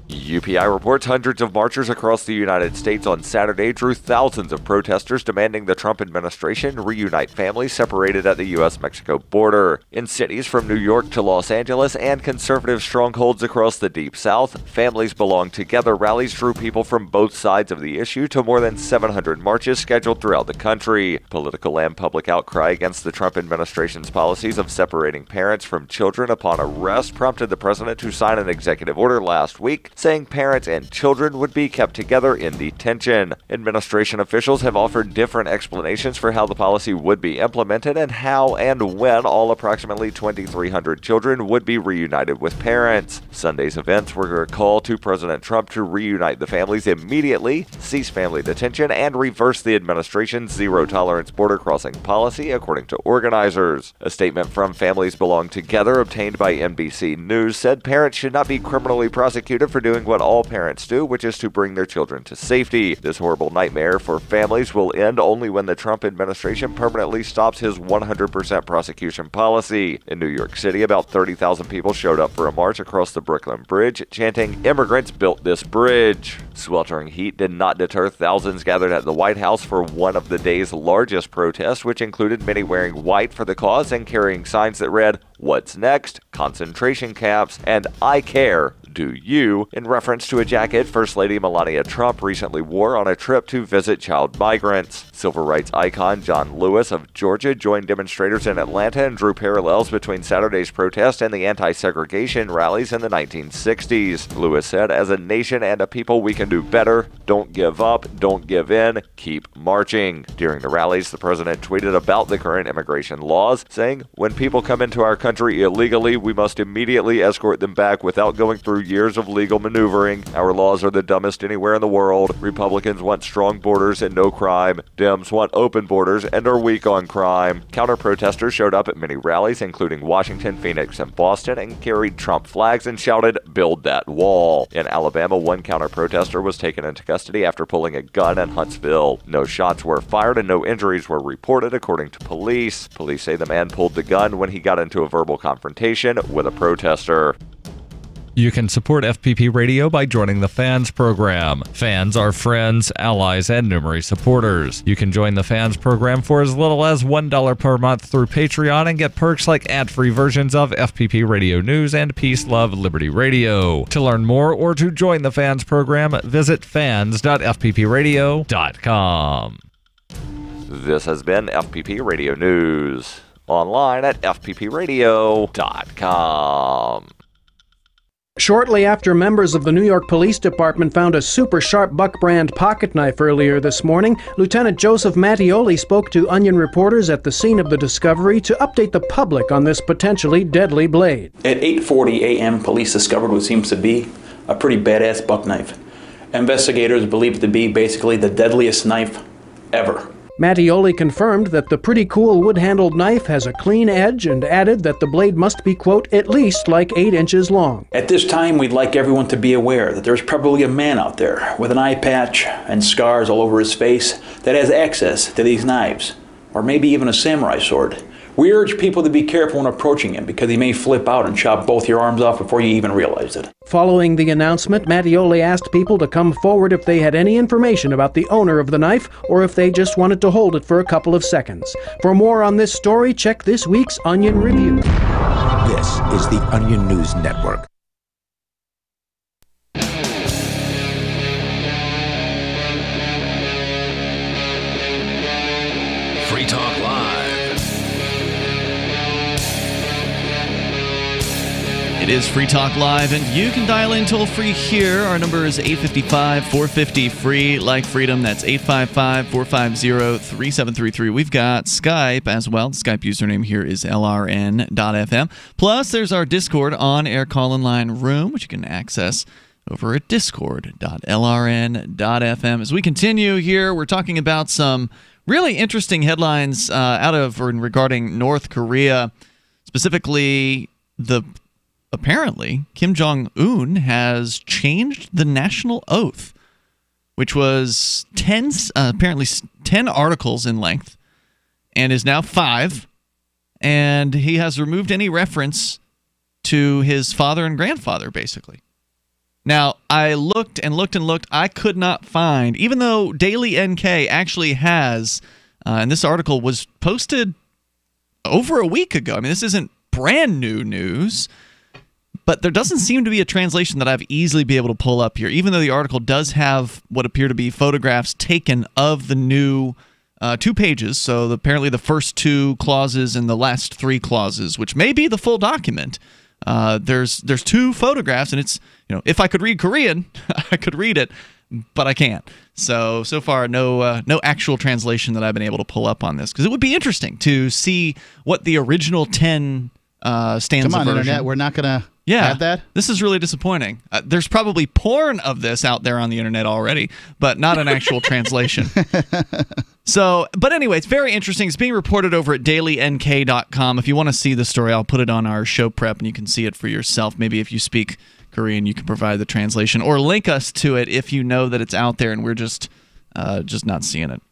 [SPEAKER 14] UPI reports hundreds of marchers across the United States on Saturday drew thousands of protesters demanding the Trump administration reunite families separated at the U.S.-Mexico border. In cities from New York to Los Angeles and conservative strongholds across the Deep South, Families Belong Together rallies drew people from both sides of the issue to more than 700 marches scheduled throughout the country. Political and public outcry against the Trump administration's policies of separating parents from children upon arrest prompted the president to sign an executive order last week saying parents and children would be kept together in detention. Administration officials have offered different explanations for how the policy would be implemented and how and when all approximately 2,300 children would be reunited with parents. Sunday's events were a call to President Trump to reunite the families immediately, cease family detention, and reverse the administration's zero-tolerance border crossing policy, according to organizers. A statement from Families Belong Together obtained by NBC News said parents should not be criminally prosecuted for doing what all parents do, which is to bring their children to safety. This horrible nightmare for families will end only when the Trump administration permanently stops his 100% prosecution policy. In New York City, about 30,000 people showed up for a march across the Brooklyn Bridge, chanting, "Immigrants built this bridge." Sweltering heat did not deter thousands gathered at the White House for one of the day's largest protests, which included many wearing white for the cause and carrying signs that read, "What's next? Concentration camps," and "I care. Do you?" in reference to a jacket First Lady Melania Trump recently wore on a trip to visit child migrants. Civil rights icon John Lewis of Georgia joined demonstrators in Atlanta and drew parallels between Saturday's protest and the anti-segregation rallies in the 1960s. Lewis said, "As a nation and a people, we can do better. Don't give up. Don't give in. Keep marching." During the rallies, the president tweeted about the current immigration laws, saying, "When people come into our country illegally, we must immediately escort them back without going through years of legal maneuvering. Our laws are the dumbest anywhere in the world. Republicans want strong borders and no crime. Dems want open borders and are weak on crime." Counter-protesters showed up at many rallies, including Washington, Phoenix, and Boston, and carried Trump flags and shouted, "Build that wall." In Alabama, one counter-protester was taken into custody after pulling a gun in Huntsville. No shots were fired and no injuries were reported, according to police. Police say the man pulled the gun when he got into a verbal confrontation with a protester.
[SPEAKER 2] You can support FPP Radio by joining the Fans program. Fans are friends, allies, and numerous supporters. You can join the Fans program for as little as $1 per month through Patreon and get perks like ad-free versions of FPP Radio News and Peace, Love, Liberty Radio. To learn more or to join the Fans program, visit fans.fppradio.com.
[SPEAKER 14] This has been FPP Radio News. Online at fppradio.com.
[SPEAKER 15] Shortly after members of the New York Police Department found a super sharp Buck brand pocket knife earlier this morning, Lieutenant Joseph Mattioli spoke to Onion reporters at the scene of the discovery to update the public on this potentially deadly blade.
[SPEAKER 16] At 8:40 a.m., police discovered what seems to be a pretty badass buck knife. Investigators believe it to be basically the deadliest knife ever.
[SPEAKER 15] Mattioli confirmed that the pretty cool wood-handled knife has a clean edge and added that the blade must be, quote, at least like 8 inches long.
[SPEAKER 16] At this time, we'd like everyone to be aware that there's probably a man out there with an eye patch and scars all over his face that has access to these knives, or maybe even a samurai sword. We urge people to be careful when approaching him because he may flip out and chop both your arms off before you even realize it.
[SPEAKER 15] Following the announcement, Mattioli asked people to come forward if they had any information about the owner of the knife or if they just wanted to hold it for a couple of seconds. For more on this story, check this week's Onion Review.
[SPEAKER 17] This is the Onion News Network.
[SPEAKER 7] Free Talk Live.
[SPEAKER 8] It is Free Talk Live, and you can dial in toll-free here. Our number is 855-450-FREE, like freedom. That's 855-450-3733. We've got Skype as well. The Skype username here is lrn.fm. Plus, there's our Discord on-air call-in line room, which you can access over at discord.lrn.fm. As we continue here, we're talking about some really interesting headlines out of or regarding North Korea, specifically apparently, Kim Jong-un has changed the national oath, which was apparently 10 articles in length, and is now 5. And he has removed any reference to his father and grandfather, basically. Now, I looked and looked and looked. I could not find, even though Daily NK actually has, and this article was posted over a week ago. I mean, this isn't brand new news. But there doesn't seem to be a translation that I've easily be able to pull up here, even though the article does have what appear to be photographs taken of the new 2 pages. So apparently the first 2 clauses and the last 3 clauses, which may be the full document. There's two photographs, and it's, if I could read Korean, I could read it, but I can't. So far, no actual translation that I've been able to pull up on this, because it would be interesting to see what the original 10 stanza
[SPEAKER 10] Come on,
[SPEAKER 8] version.
[SPEAKER 10] Internet, we're not going to have that?
[SPEAKER 8] This is really disappointing. There's probably porn of this out there on the internet already, but not an actual translation. But anyway, it's very interesting. It's being reported over at dailynk.com. If you want to see the story, I'll put it on our show prep, and you can see it for yourself. Maybe if you speak Korean, you can provide the translation, or link us to it if you know that it's out there and we're just not seeing it.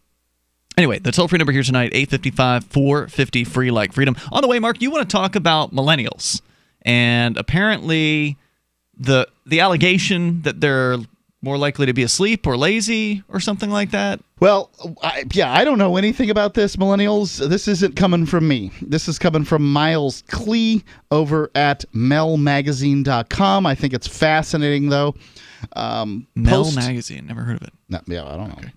[SPEAKER 8] Anyway, the toll-free number here tonight, 855-450-FREE like freedom. On the way, Mark, you want to talk about millennials. And apparently the allegation that they're more likely to be asleep or lazy or something like that.
[SPEAKER 10] Well, I don't know anything about this, millennials. This isn't coming from me. This is coming from Miles Klee over at melmagazine.com. I think it's fascinating, though.
[SPEAKER 8] Mel Magazine. Never heard of it.
[SPEAKER 10] No, I don't know. Okay.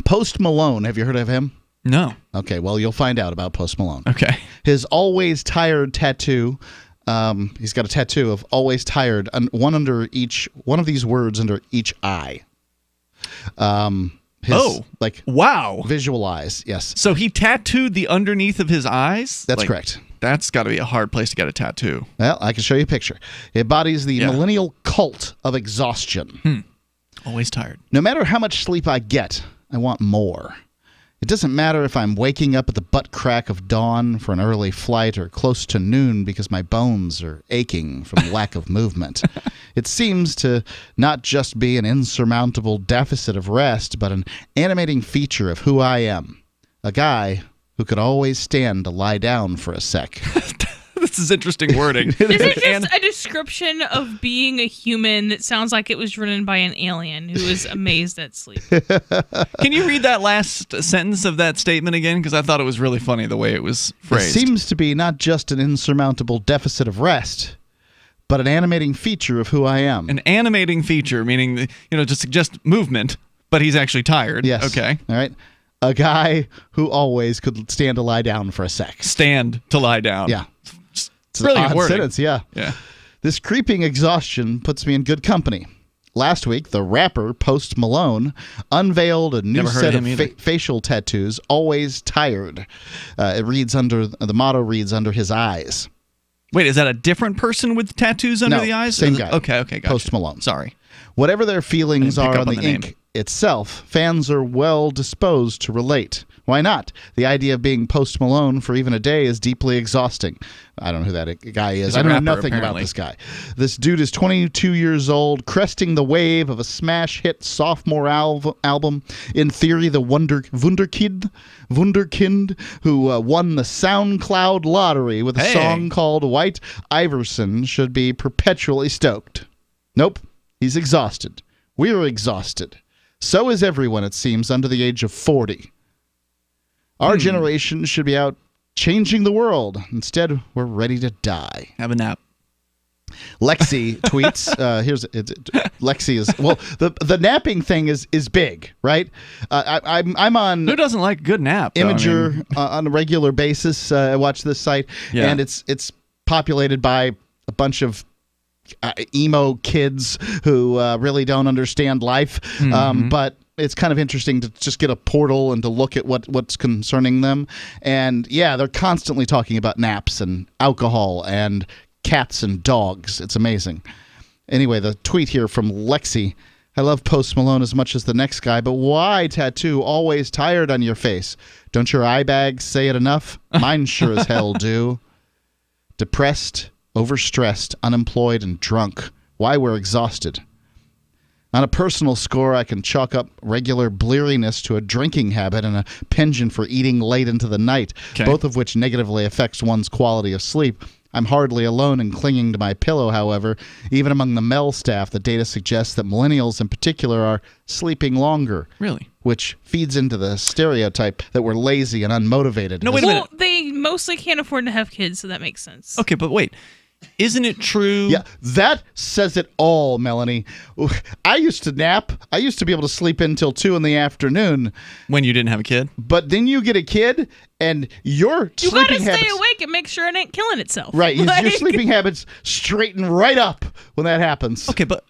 [SPEAKER 10] Post Malone. Have you heard of him?
[SPEAKER 8] No.
[SPEAKER 10] Okay, well, you'll find out about Post Malone.
[SPEAKER 8] Okay.
[SPEAKER 10] His Always Tired tattoo. He's got a tattoo of Always Tired, one of these words under each eye.
[SPEAKER 8] Wow.
[SPEAKER 10] Visualize, yes.
[SPEAKER 8] So he tattooed the underneath of his eyes?
[SPEAKER 10] That's correct.
[SPEAKER 8] That's got to be a hard place to get a tattoo.
[SPEAKER 10] Well, I can show you a picture. It embodies the millennial cult of exhaustion.
[SPEAKER 8] Always tired.
[SPEAKER 10] No matter how much sleep I get, I want more. It doesn't matter if I'm waking up at the butt crack of dawn for an early flight or close to noon because my bones are aching from lack of movement. It seems to not just be an insurmountable deficit of rest, but an animating feature of who I am. A guy who could always stand to lie down for a sec.
[SPEAKER 8] This is interesting wording.
[SPEAKER 9] This is just a description of being a human that sounds like it was written by an alien who is amazed at sleep.
[SPEAKER 8] Can you read that last sentence of that statement again? Because I thought it was really funny the way it was phrased.
[SPEAKER 10] It seems to be not just an insurmountable deficit of rest, but an animating feature of who I am.
[SPEAKER 8] An animating feature, meaning, to suggest movement, but he's actually tired.
[SPEAKER 10] Yes.
[SPEAKER 8] Okay.
[SPEAKER 10] All right. A guy who always could stand to lie down for a sec.
[SPEAKER 8] Stand to lie down.
[SPEAKER 10] Yeah.
[SPEAKER 8] It's really
[SPEAKER 10] odd
[SPEAKER 8] wording.
[SPEAKER 10] sentence, yeah. This creeping exhaustion puts me in good company. Last week, the rapper Post Malone unveiled a new set of facial tattoos, Always Tired. The motto reads under his eyes.
[SPEAKER 8] Wait, is that a different person with tattoos under the eyes?
[SPEAKER 10] Same guy.
[SPEAKER 8] Okay, gotcha.
[SPEAKER 10] Post Malone.
[SPEAKER 8] Sorry.
[SPEAKER 10] Whatever their feelings are on the ink itself, fans are well disposed to relate. Why not? The idea of being Post Malone for even a day is deeply exhausbing. I don't know who that guy is. I know nothing about this guy. This dude is 22 years old, cresting the wave of a smash hit sophomore album. In theory, the Wunderkind, who won the SoundCloud lottery with a song called White Iverson, should be perpetually stoked. Nope, he's exhausted. We're exhausted. So is everyone, it seems, under the age of 40. Our generation should be out changing the world. Instead, we're ready to die.
[SPEAKER 8] Have a nap.
[SPEAKER 10] Lexi tweets. Lexi is the napping thing is big, right? I'm on.
[SPEAKER 8] Who doesn't like a good nap?
[SPEAKER 10] Imager on a regular basis. I watch this site, and it's populated by a bunch of emo kids who really don't understand life, but it's kind of interesting to just get a portal and to look at what's concerning them. And they're constantly talking about naps and alcohol and cats and dogs. It's amazing. Anyway, the tweet here from Lexi. I love Post Malone as much as the next guy, but why tattoo Always Tired on your face? Don't your eye bags say it enough? Mine sure as hell do. Depressed, overstressed, unemployed, and drunk. Why we're exhausted. On a personal score, I can chalk up regular bleariness to a drinking habit and a penchant for eating late into the night, both of which negatively affects one's quality of sleep. I'm hardly alone in clinging to my pillow, however. Even among the Mel staff, the data suggests that millennials in particular are sleeping longer.
[SPEAKER 8] Really?
[SPEAKER 10] Which feeds into the stereotype that we're lazy and unmotivated.
[SPEAKER 9] No, wait a minute. They mostly can't afford to have kids, so that makes sense.
[SPEAKER 8] Okay, but wait. isn't it true?
[SPEAKER 10] Yeah, that says it all, Melanie. I used to nap. I used to be able to sleep until 2 in the afternoon.
[SPEAKER 8] When you didn't have a kid?
[SPEAKER 10] But then you get a kid, and your
[SPEAKER 9] You
[SPEAKER 10] sleeping
[SPEAKER 9] gotta stay
[SPEAKER 10] habits...
[SPEAKER 9] awake and make sure it ain't killing itself.
[SPEAKER 10] Right, your sleeping habits straighten right up when that happens.
[SPEAKER 8] Okay, but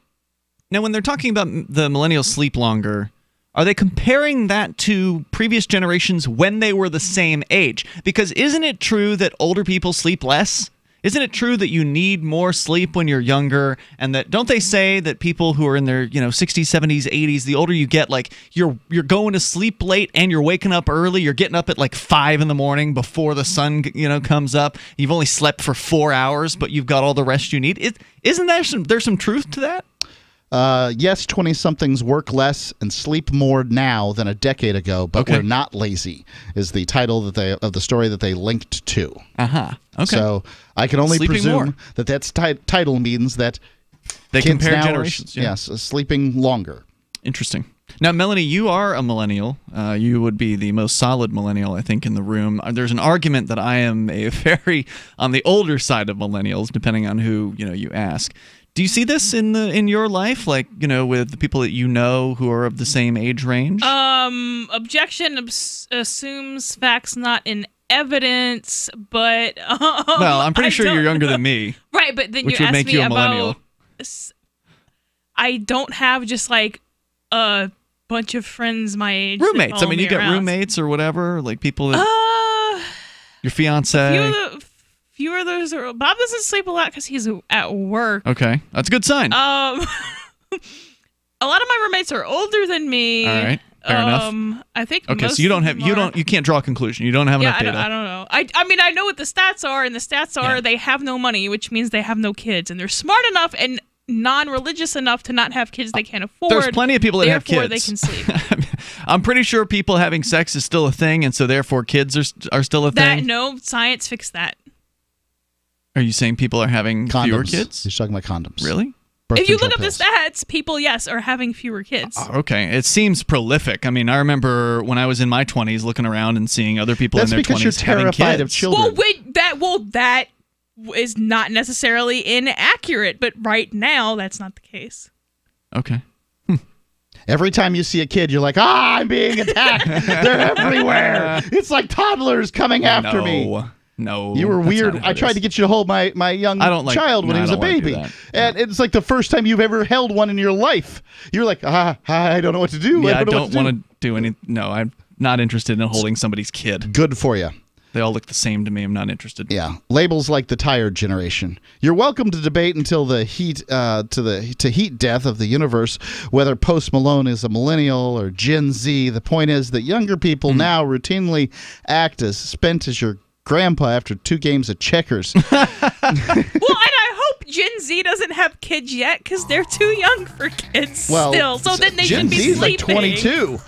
[SPEAKER 8] now when they're talking about the millennials sleep longer, are they comparing that to previous generations when they were the same age? Because isn't it true that older people sleep less? Isn't it true that you need more sleep when you're younger? And that don't they say that people who are in their 60s, 70s, 80s, the older you get, like you're going to sleep late and you're waking up early. You're getting up at like 5 in the morning before the sun comes up. You've only slept for 4 hours, but you've got all the rest you need. Isn't there some truth to that?
[SPEAKER 10] Yes, 20-somethings work less and sleep more now than a decade ago, but we're not lazy, is the title of the story that they linked to.
[SPEAKER 8] Okay.
[SPEAKER 10] So I can only
[SPEAKER 8] Sleeping
[SPEAKER 10] presume
[SPEAKER 8] more.
[SPEAKER 10] that's title means that
[SPEAKER 8] They
[SPEAKER 10] kids
[SPEAKER 8] compare
[SPEAKER 10] now
[SPEAKER 8] generations.
[SPEAKER 10] Are, yes, sleeping longer.
[SPEAKER 8] Interesting. Now, Melanie, you are a millennial. You would be the most solid millennial, I think, in the room. There's an argument that I am a very on the older side of millennials, depending on who you ask. Do you see this in your life, like with the people that you know who are of the same age range?
[SPEAKER 9] Objection assumes facts not in evidence, but
[SPEAKER 8] well, I'm pretty sure you're younger than me.
[SPEAKER 9] Right, but then
[SPEAKER 8] which
[SPEAKER 9] you
[SPEAKER 8] would
[SPEAKER 9] asked
[SPEAKER 8] make
[SPEAKER 9] me
[SPEAKER 8] you a millennial.
[SPEAKER 9] about. I don't have just like a bunch of friends my age. that
[SPEAKER 8] Roommates. I
[SPEAKER 9] follow
[SPEAKER 8] mean,
[SPEAKER 9] me
[SPEAKER 8] you got
[SPEAKER 9] around.
[SPEAKER 8] roommates or whatever, like people that your fiance.
[SPEAKER 9] Fewer of those are. Bob doesn't sleep a lot because he's at work.
[SPEAKER 8] Okay, that's a good sign.
[SPEAKER 9] A lot of my roommates are older than me.
[SPEAKER 8] All right, fair enough.
[SPEAKER 9] I think.
[SPEAKER 8] Okay,
[SPEAKER 9] most
[SPEAKER 8] so you don't
[SPEAKER 9] of
[SPEAKER 8] have
[SPEAKER 9] them are.
[SPEAKER 8] you can't draw a conclusion. You don't have enough data.
[SPEAKER 9] I don't know. I mean, I know what the stats are, and the stats are they have no money, which means they have no kids, and they're smart enough and non-religious enough to not have kids they can't afford.
[SPEAKER 8] There's plenty of people that have
[SPEAKER 9] therefore
[SPEAKER 8] kids.
[SPEAKER 9] They can sleep.
[SPEAKER 8] I'm pretty sure people having sex is still a thing, and so therefore kids are still a thing.
[SPEAKER 9] No, science fixed that.
[SPEAKER 8] Are you saying people are having fewer
[SPEAKER 10] Condoms.
[SPEAKER 8] kids?
[SPEAKER 10] He's talking about condoms.
[SPEAKER 8] Really?
[SPEAKER 9] If you look up the stats, people, yes, are having fewer kids.
[SPEAKER 8] Okay, it seems prolific. I mean, I remember when I was in my 20s looking around and seeing other people in their 20s having kids.
[SPEAKER 10] That's because you're terrified of children.
[SPEAKER 9] That is not necessarily inaccurate, but right now, that's not the case.
[SPEAKER 8] Okay.
[SPEAKER 10] Every time you see a kid, you're like, I'm being attacked. They're everywhere. It's like toddlers coming after me.
[SPEAKER 8] No,
[SPEAKER 10] you were weird. I tried to get you to hold my young child when he was a baby, and it's like the first time you've ever held one in your life. You're like, I don't know what to do.
[SPEAKER 8] Yeah, I don't want to do any. No, I'm not interested in holding somebody's kid.
[SPEAKER 10] Good for you.
[SPEAKER 8] They all look the same to me. I'm not interested.
[SPEAKER 10] Yeah, labels like the tired generation. You're welcome to debate until the heat heat death of the universe whether Post Malone is a millennial or Gen Z. The point is that younger people now routinely act as spent as your grandpa after 2 games of checkers.
[SPEAKER 9] Well, and I hope Gen Z doesn't have kids yet because they're too young for kids still. So then they
[SPEAKER 10] Gen
[SPEAKER 9] should be
[SPEAKER 10] Z is like
[SPEAKER 9] sleeping.
[SPEAKER 10] 22.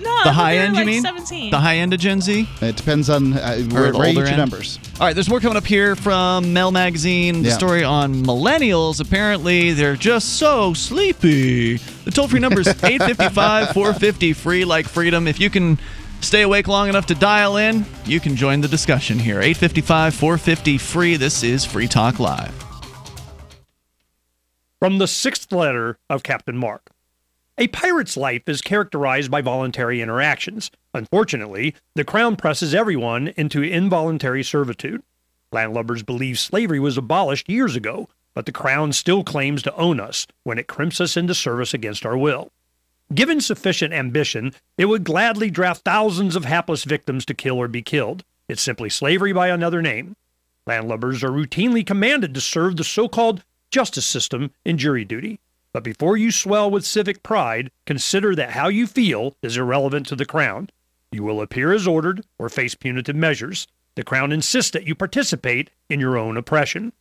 [SPEAKER 9] No,
[SPEAKER 8] the high end,
[SPEAKER 9] like
[SPEAKER 8] you mean?
[SPEAKER 9] 17.
[SPEAKER 8] The high end of Gen Z?
[SPEAKER 10] It depends on where you get your numbers.
[SPEAKER 8] All right, there's more coming up here from Mel Magazine. The story on millennials. Apparently, they're just so sleepy. The toll-free number is 855-450-FREE like freedom. If you can stay awake long enough to dial in, you can join the discussion here. 855-450-FREE. This is Free Talk Live.
[SPEAKER 18] From the 6th letter of Captain Mark. A pirate's life is characterized by voluntary interactions. Unfortunately, the Crown presses everyone into involuntary servitude. Landlubbers believe slavery was abolished years ago, but the Crown still claims to own us when it crimps us into service against our will. Given sufficient ambition, it would gladly draft thousands of hapless victims to kill or be killed. It's simply slavery by another name. Landlubbers are routinely commanded to serve the so-called justice system in jury duty. But before you swell with civic pride, consider that how you feel is irrelevant to the Crown. You will appear as ordered or face punitive measures. The Crown insists that you participate in your own oppression.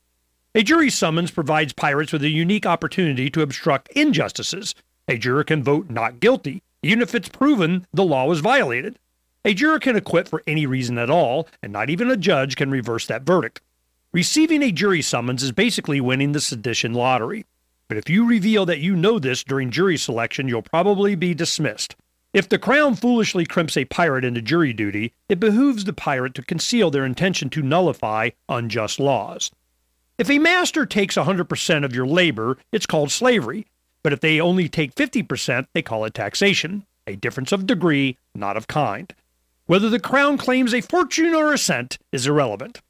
[SPEAKER 18] A jury summons provides pirates with a unique opportunity to obstruct injustices. A juror can vote not guilty, even if it's proven the law was violated. A juror can acquit for any reason at all, and not even a judge can reverse that verdict. Receiving a jury summons is basically winning the sedition lottery. But if you reveal that you know this during jury selection, you'll probably be dismissed. If the Crown foolishly crimps a pirate into jury duty, it behooves the pirate to conceal their intention to nullify unjust laws. If a master takes 100% of your labor, it's called slavery. But if they only take 50%, they call it taxation, a difference of degree, not of kind. Whether the crown claims a fortune or a cent is irrelevant.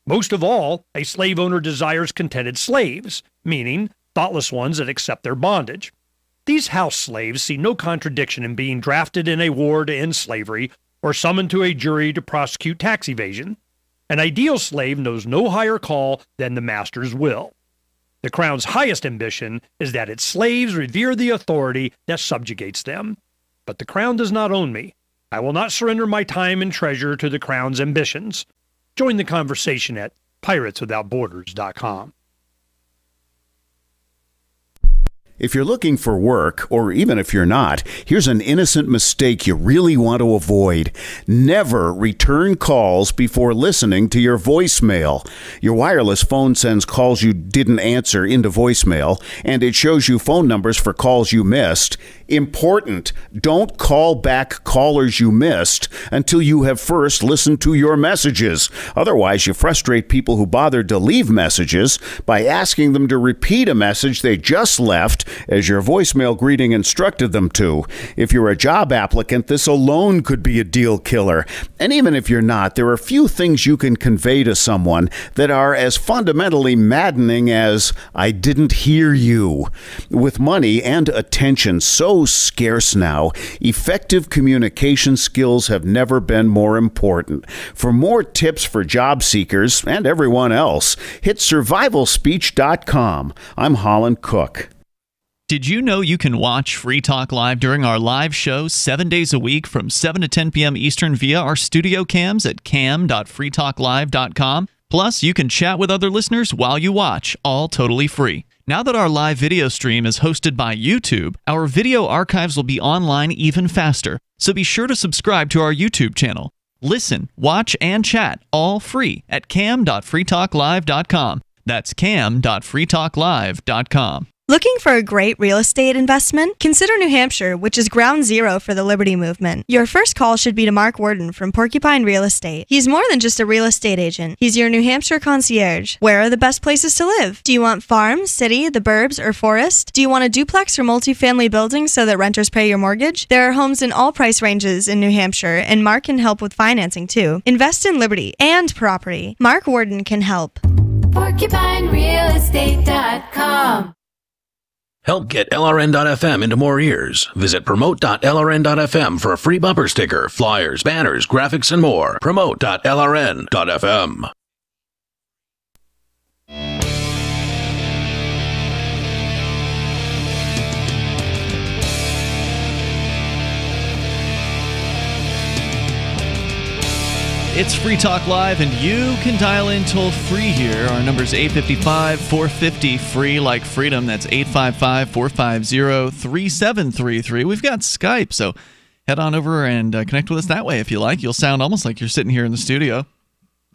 [SPEAKER 18] Most of all, a slave owner desires contented slaves, meaning thoughtless ones that accept their bondage. These house slaves see no contradiction in being drafted in a war to end slavery or summoned to a jury to prosecute tax evasion. An ideal slave knows no higher call than the master's will. The crown's highest ambition is that its slaves revere the authority that subjugates them. But the crown does not own me. I will not surrender my time and treasure to the crown's ambitions. Join the conversation at pirateswithoutborders.com.
[SPEAKER 19] If you're looking for work, or even if you're not, here's an innocent mistake you really want to avoid. Never return calls before listening to your voicemail. Your wireless phone sends calls you didn't answer into voicemail, and it shows you phone numbers for calls you missed. Important, don't call back callers you missed until you have first listened to your messages. Otherwise, you frustrate people who bothered to leave messages by asking them to repeat a message they just left as your voicemail greeting instructed them to. If you're a job applicant, this alone could be a deal killer. And even if you're not, there are few things you can convey to someone that are as fundamentally maddening as, "I didn't hear you." With money and attention so scarce now, effective communication skills have never been more important. For more tips for job seekers and everyone else, hit survivalspeech.com. I'm Holland Cook.
[SPEAKER 8] Did you know you can watch Free Talk Live during our live show 7 days a week from 7 to 10 p.m. Eastern via our studio cams at cam.freetalklive.com? Plus, you can chat with other listeners while you watch, all totally free. Now that our live video stream is hosted by YouTube, our video archives will be online even faster, so be sure to subscribe to our YouTube channel. Listen, watch, and chat all free at cam.freetalklive.com. That's cam.freetalklive.com.
[SPEAKER 20] Looking for a great real estate investment? Consider New Hampshire, which is ground zero for the Liberty Movement. Your first call should be to Mark Worden from Porcupine Real Estate. He's more than just a real estate agent. He's your New Hampshire concierge. Where are the best places to live? Do you want farm, city, the burbs, or forest? Do you want a duplex or multifamily building so that renters pay your mortgage? There are homes in all price ranges in New Hampshire, and Mark can help with financing too. Invest in liberty and property. Mark Worden can help.
[SPEAKER 21] PorcupineRealEstate.com.
[SPEAKER 7] Help get LRN.FM into more ears. Visit promote.lrn.fm for a free bumper sticker, flyers, banners, graphics, and more. Promote.lrn.fm.
[SPEAKER 8] It's Free Talk Live, and you can dial in toll-free here. Our number is 855-450-FREE, like freedom. That's 855-450-3733. We've got Skype, so head on over and connect with us that way if you like. You'll sound almost like you're sitting here in the studio.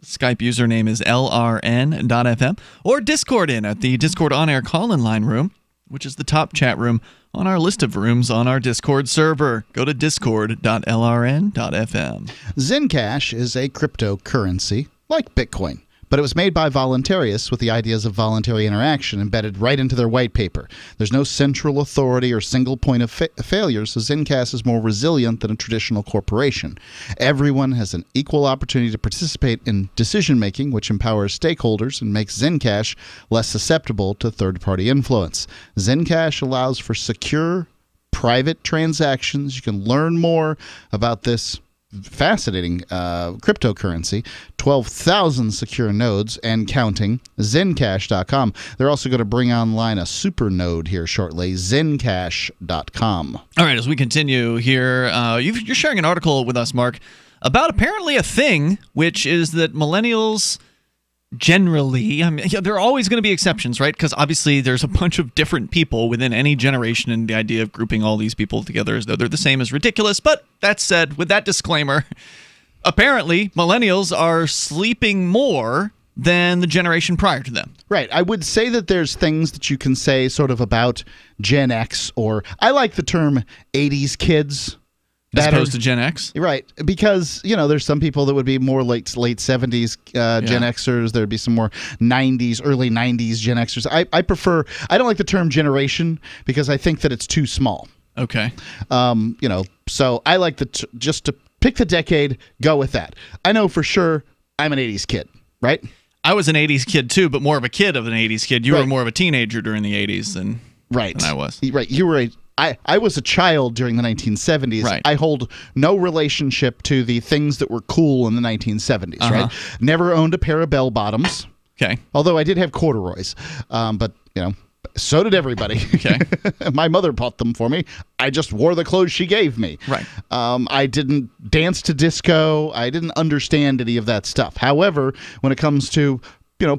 [SPEAKER 8] Skype username is lrn.fm, or Discord in at the Discord on-air call-in line room, which is the top chat room on our list of rooms on our Discord server. Go to discord.lrn.fm.
[SPEAKER 10] Zencash is a cryptocurrency like Bitcoin, but it was made by voluntarists with the ideas of voluntary interaction embedded right into their white paper. There's no central authority or single point of failure, so Zencash is more resilient than a traditional corporation. Everyone has an equal opportunity to participate in decision-making, which empowers stakeholders and makes Zencash less susceptible to third-party influence. Zencash allows for secure, private transactions. You can learn more about this fascinating cryptocurrency, 12,000 secure nodes and counting, Zencash.com. They're also going to bring online a super node here shortly, Zencash.com.
[SPEAKER 8] All right, as we continue here, you're sharing an article with us, Mark, about apparently a thing, which is that millennials generally, I mean, there are always going to be exceptions, right? Because obviously there's a bunch of different people within any generation, and the idea of grouping all these people together as though they're the same is ridiculous. But that said, with that disclaimer, apparently millennials are sleeping more than the generation prior to them.
[SPEAKER 10] Right. I would say that there's things that you can say sort of about Gen X, or I like the term 80s kids,
[SPEAKER 8] As opposed to Gen X?
[SPEAKER 10] Right, because, there's some people that would be more late 70s Gen Xers. There'd be some more 90s, early 90s Gen Xers. I don't like the term generation because I think that it's too small.
[SPEAKER 8] Okay.
[SPEAKER 10] So I like just to pick the decade, go with that. I know for sure I'm an 80s kid, right?
[SPEAKER 8] I was an 80s kid too, but more of a kid of an 80s kid. You were more of a teenager during the 80s than I was.
[SPEAKER 10] Right. You were I was a child during the 1970s.
[SPEAKER 8] Right.
[SPEAKER 10] I hold no relationship to the things that were cool in the 1970s, right? Never owned a pair of bell bottoms.
[SPEAKER 8] Okay.
[SPEAKER 10] Although I did have corduroys. But, so did everybody.
[SPEAKER 8] Okay.
[SPEAKER 10] My mother bought them for me. I just wore the clothes she gave me.
[SPEAKER 8] Right.
[SPEAKER 10] I didn't dance to disco. I didn't understand any of that stuff. However, when it comes to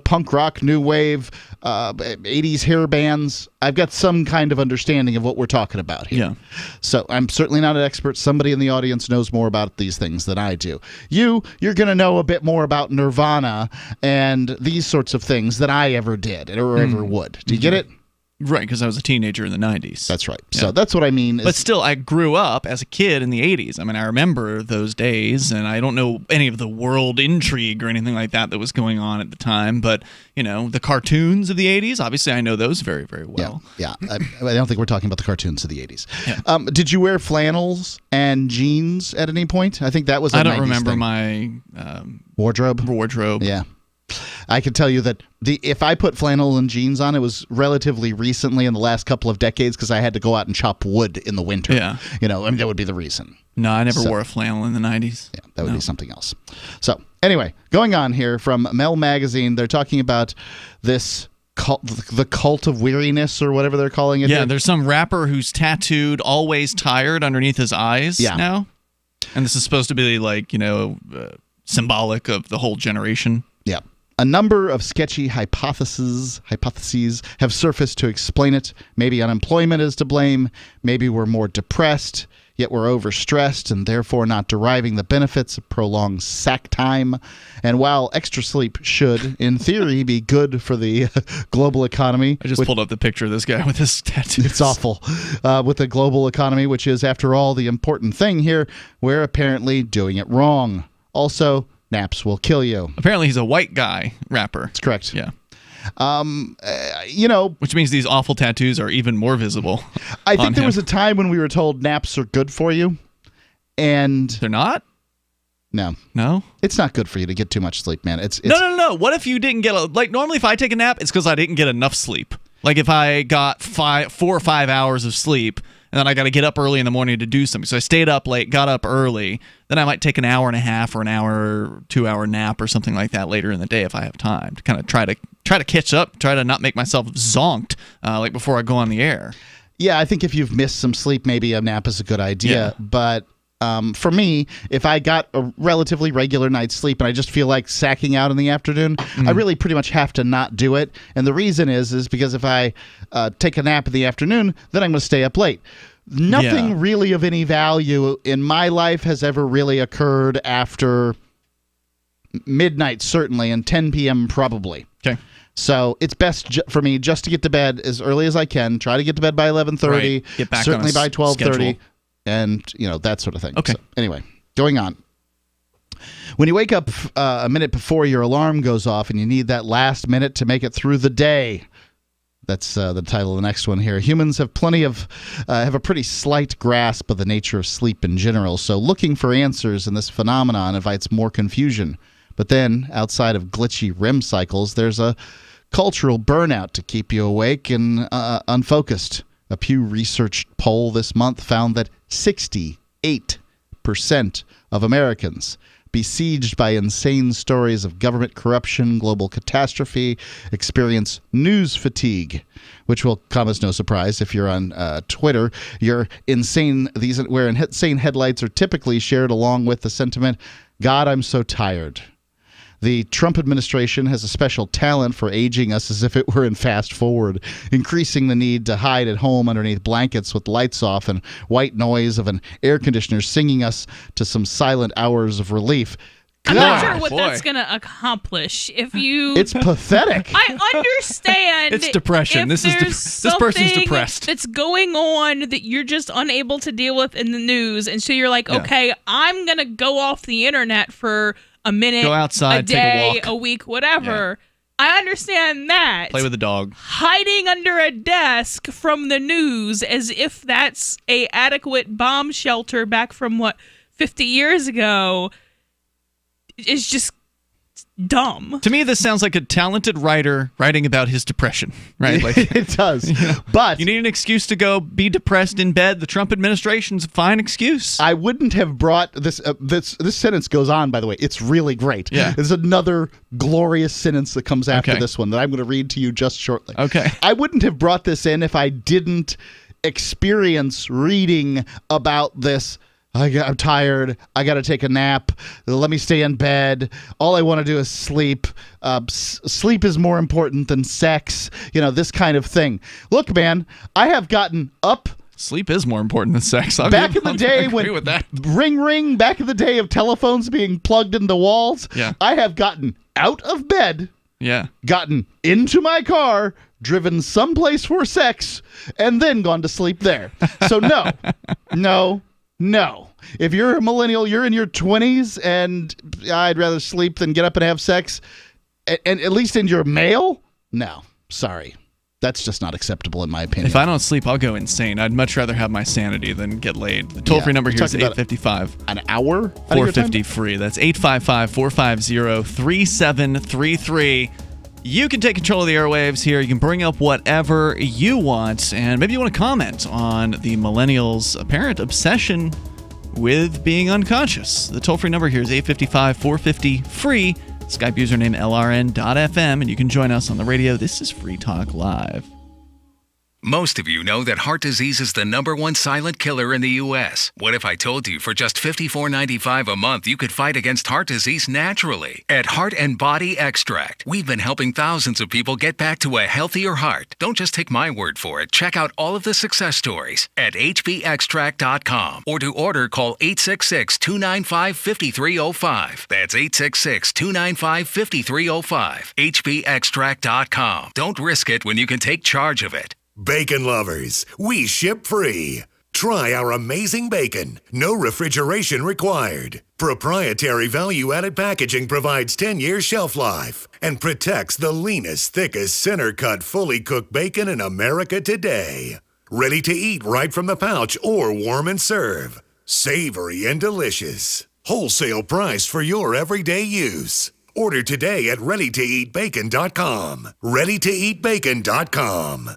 [SPEAKER 10] punk rock, new wave, 80s hair bands, I've got some kind of understanding of what we're talking about here.
[SPEAKER 8] Yeah.
[SPEAKER 10] So I'm certainly not an expert. Somebody in the audience knows more about these things than I do. You're going to know a bit more about Nirvana and these sorts of things than I ever did or ever would. Do you get it?
[SPEAKER 8] Right, because I was a teenager in the 90s.
[SPEAKER 10] That's right. Yeah. So that's what I mean.
[SPEAKER 8] But still, I grew up as a kid in the 80s. I mean, I remember those days, and I don't know any of the world intrigue or anything like that was going on at the time. But, the cartoons of the 80s, obviously I know those very, very well.
[SPEAKER 10] Yeah. I don't think we're talking about the cartoons of the 80s. Yeah. Did you wear flannels and jeans at any point? I think that was a 90s
[SPEAKER 8] I don't remember
[SPEAKER 10] thing.
[SPEAKER 8] My
[SPEAKER 10] wardrobe. Yeah. I can tell you that if I put flannel and jeans on, it was relatively recently in the last couple of decades because I had to go out and chop wood in the winter.
[SPEAKER 8] Yeah.
[SPEAKER 10] That would be the reason.
[SPEAKER 8] No, I never wore a flannel in the 90s.
[SPEAKER 10] Yeah, that would be something else. So, anyway, going on here from Mel Magazine, they're talking about this cult, the cult of weariness or whatever they're calling it.
[SPEAKER 8] Yeah,
[SPEAKER 10] here.
[SPEAKER 8] There's some rapper who's tattooed "always tired" underneath his eyes now. And this is supposed to be symbolic of the whole generation.
[SPEAKER 10] Yeah. A number of sketchy hypotheses have surfaced to explain it. Maybe unemployment is to blame. Maybe we're more depressed, yet we're overstressed and therefore not deriving the benefits of prolonged sack time. And while extra sleep should, in theory, be good for the global economy.
[SPEAKER 8] I just pulled up the picture of this guy with his tattoos.
[SPEAKER 10] It's awful. With the global economy, which is, after all, the important thing here, we're apparently doing it wrong. Also, naps will kill you.
[SPEAKER 8] Apparently he's a white guy rapper.
[SPEAKER 10] That's correct.
[SPEAKER 8] Yeah.
[SPEAKER 10] Which
[SPEAKER 8] means these awful tattoos are even more visible.
[SPEAKER 10] I think there was a time when we were told naps are good for you, and
[SPEAKER 8] they're not.
[SPEAKER 10] No, it's not good for you to get too much sleep, man. It's
[SPEAKER 8] no. What if you didn't get normally if I take a nap, it's because I didn't get enough sleep. Like if I got 4 or 5 hours of sleep. And then I got to get up early in the morning to do something. So I stayed up late, got up early. Then I might take an hour and a half or an hour, 2 hour nap or something like that later in the day if I have time to kind of try to catch up, try to not make myself zonked before I go on the air.
[SPEAKER 10] Yeah, I think if you've missed some sleep, maybe a nap is a good idea. Yeah. But for me, if I got a relatively regular night's sleep and I just feel like sacking out in the afternoon, I really pretty much have to not do it. And the reason is because if I take a nap in the afternoon, then I'm going to stay up late. Nothing really of any value in my life has ever really occurred after midnight, certainly, and 10 p.m. probably.
[SPEAKER 8] Okay.
[SPEAKER 10] So it's best for me just to get to bed as early as I can. Try to get to bed by 11:30.
[SPEAKER 8] Right. Get back
[SPEAKER 10] certainly by 12:30.
[SPEAKER 8] Schedule.
[SPEAKER 10] And, that sort of thing.
[SPEAKER 8] Okay.
[SPEAKER 10] So, anyway, going on. When you wake up a minute before your alarm goes off and you need that last minute to make it through the day, that's the title of the next one here. Humans have have a pretty slight grasp of the nature of sleep in general, so looking for answers in this phenomenon invites more confusion. But then, outside of glitchy REM cycles, there's a cultural burnout to keep you awake and unfocused. A Pew Research poll this month found that 68% of Americans, besieged by insane stories of government corruption, global catastrophe, experience news fatigue, which will come as no surprise if you're on Twitter. Where insane headlights are typically shared along with the sentiment, "God, I'm so tired." The Trump administration has a special talent for aging us as if it were in fast forward, increasing the need to hide at home underneath blankets with lights off and white noise of an air conditioner singing us to some silent hours of relief.
[SPEAKER 9] I'm not sure what that's going to accomplish. If you,
[SPEAKER 10] it's pathetic.
[SPEAKER 9] I understand.
[SPEAKER 8] It's depression. This person's depressed.
[SPEAKER 9] That's going on that you're just unable to deal with in the news, and so you're like, okay, I'm going to go off the internet for a minute,
[SPEAKER 8] go outside,
[SPEAKER 9] a day,
[SPEAKER 8] take a walk,
[SPEAKER 9] week, whatever. Yeah. I understand that.
[SPEAKER 8] Play with the dog.
[SPEAKER 9] Hiding under a desk from the news as if that's a adequate bomb shelter back from 50 years ago is just dumb.
[SPEAKER 8] To me, this sounds like a talented writer writing about his depression, right? Like,
[SPEAKER 10] it does. But
[SPEAKER 8] you need an excuse to go be depressed in bed. The Trump administration's a fine excuse.
[SPEAKER 10] I wouldn't have brought this. This sentence goes on, by the way. It's really great.
[SPEAKER 8] Yeah.
[SPEAKER 10] There's another glorious sentence that comes after this one that I'm going to read to you just shortly.
[SPEAKER 8] Okay.
[SPEAKER 10] I wouldn't have brought this in if I didn't experience reading about this. I'm tired. I got to take a nap. Let me stay in bed. All I want to do is sleep. Sleep is more important than sex. This kind of thing. Look, man, I have gotten up.
[SPEAKER 8] Sleep is more important than sex.
[SPEAKER 10] Back in the day when
[SPEAKER 8] with that.
[SPEAKER 10] ring, back in the day of telephones being plugged into walls,
[SPEAKER 8] yeah.
[SPEAKER 10] I have gotten out of bed, gotten into my car, driven someplace for sex, and then gone to sleep there. So no. If you're a millennial, you're in your 20s, and I'd rather sleep than get up and have sex, and at least in your male? No. Sorry. That's just not acceptable in my opinion.
[SPEAKER 8] If I don't sleep, I'll go insane. I'd much rather have my sanity than get laid. The toll-free number here is 855.
[SPEAKER 10] An hour?
[SPEAKER 8] 450 free. That's 855-450-3733. You can take control of the airwaves here. You can bring up whatever you want, and maybe you want to comment on the millennials' apparent obsession with being unconscious. The toll-free number here is 855-450-FREE. Skype username LRN.FM, and you can join us on the radio. This is Free Talk Live.
[SPEAKER 1] Most of you know that heart disease is the #1 silent killer in the U.S. What if I told you for just $54.95 a month you could fight against heart disease naturally? At Heart and Body Extract, we've been helping thousands of people get back to a healthier heart. Don't just take my word for it. Check out all of the success stories at hbextract.com, or to order, call 866-295-5305. That's 866-295-5305. hbextract.com. Don't risk it when you can take charge of it.
[SPEAKER 11] Bacon lovers, we ship free. Try our amazing bacon. No refrigeration required. Proprietary value-added packaging provides 10-year shelf life and protects the leanest, thickest, center-cut, fully cooked bacon in America today. Ready to eat right from the pouch or warm and serve. Savory and delicious. Wholesale price for your everyday use. Order today at readytoeatbacon.com. readytoeatbacon.com.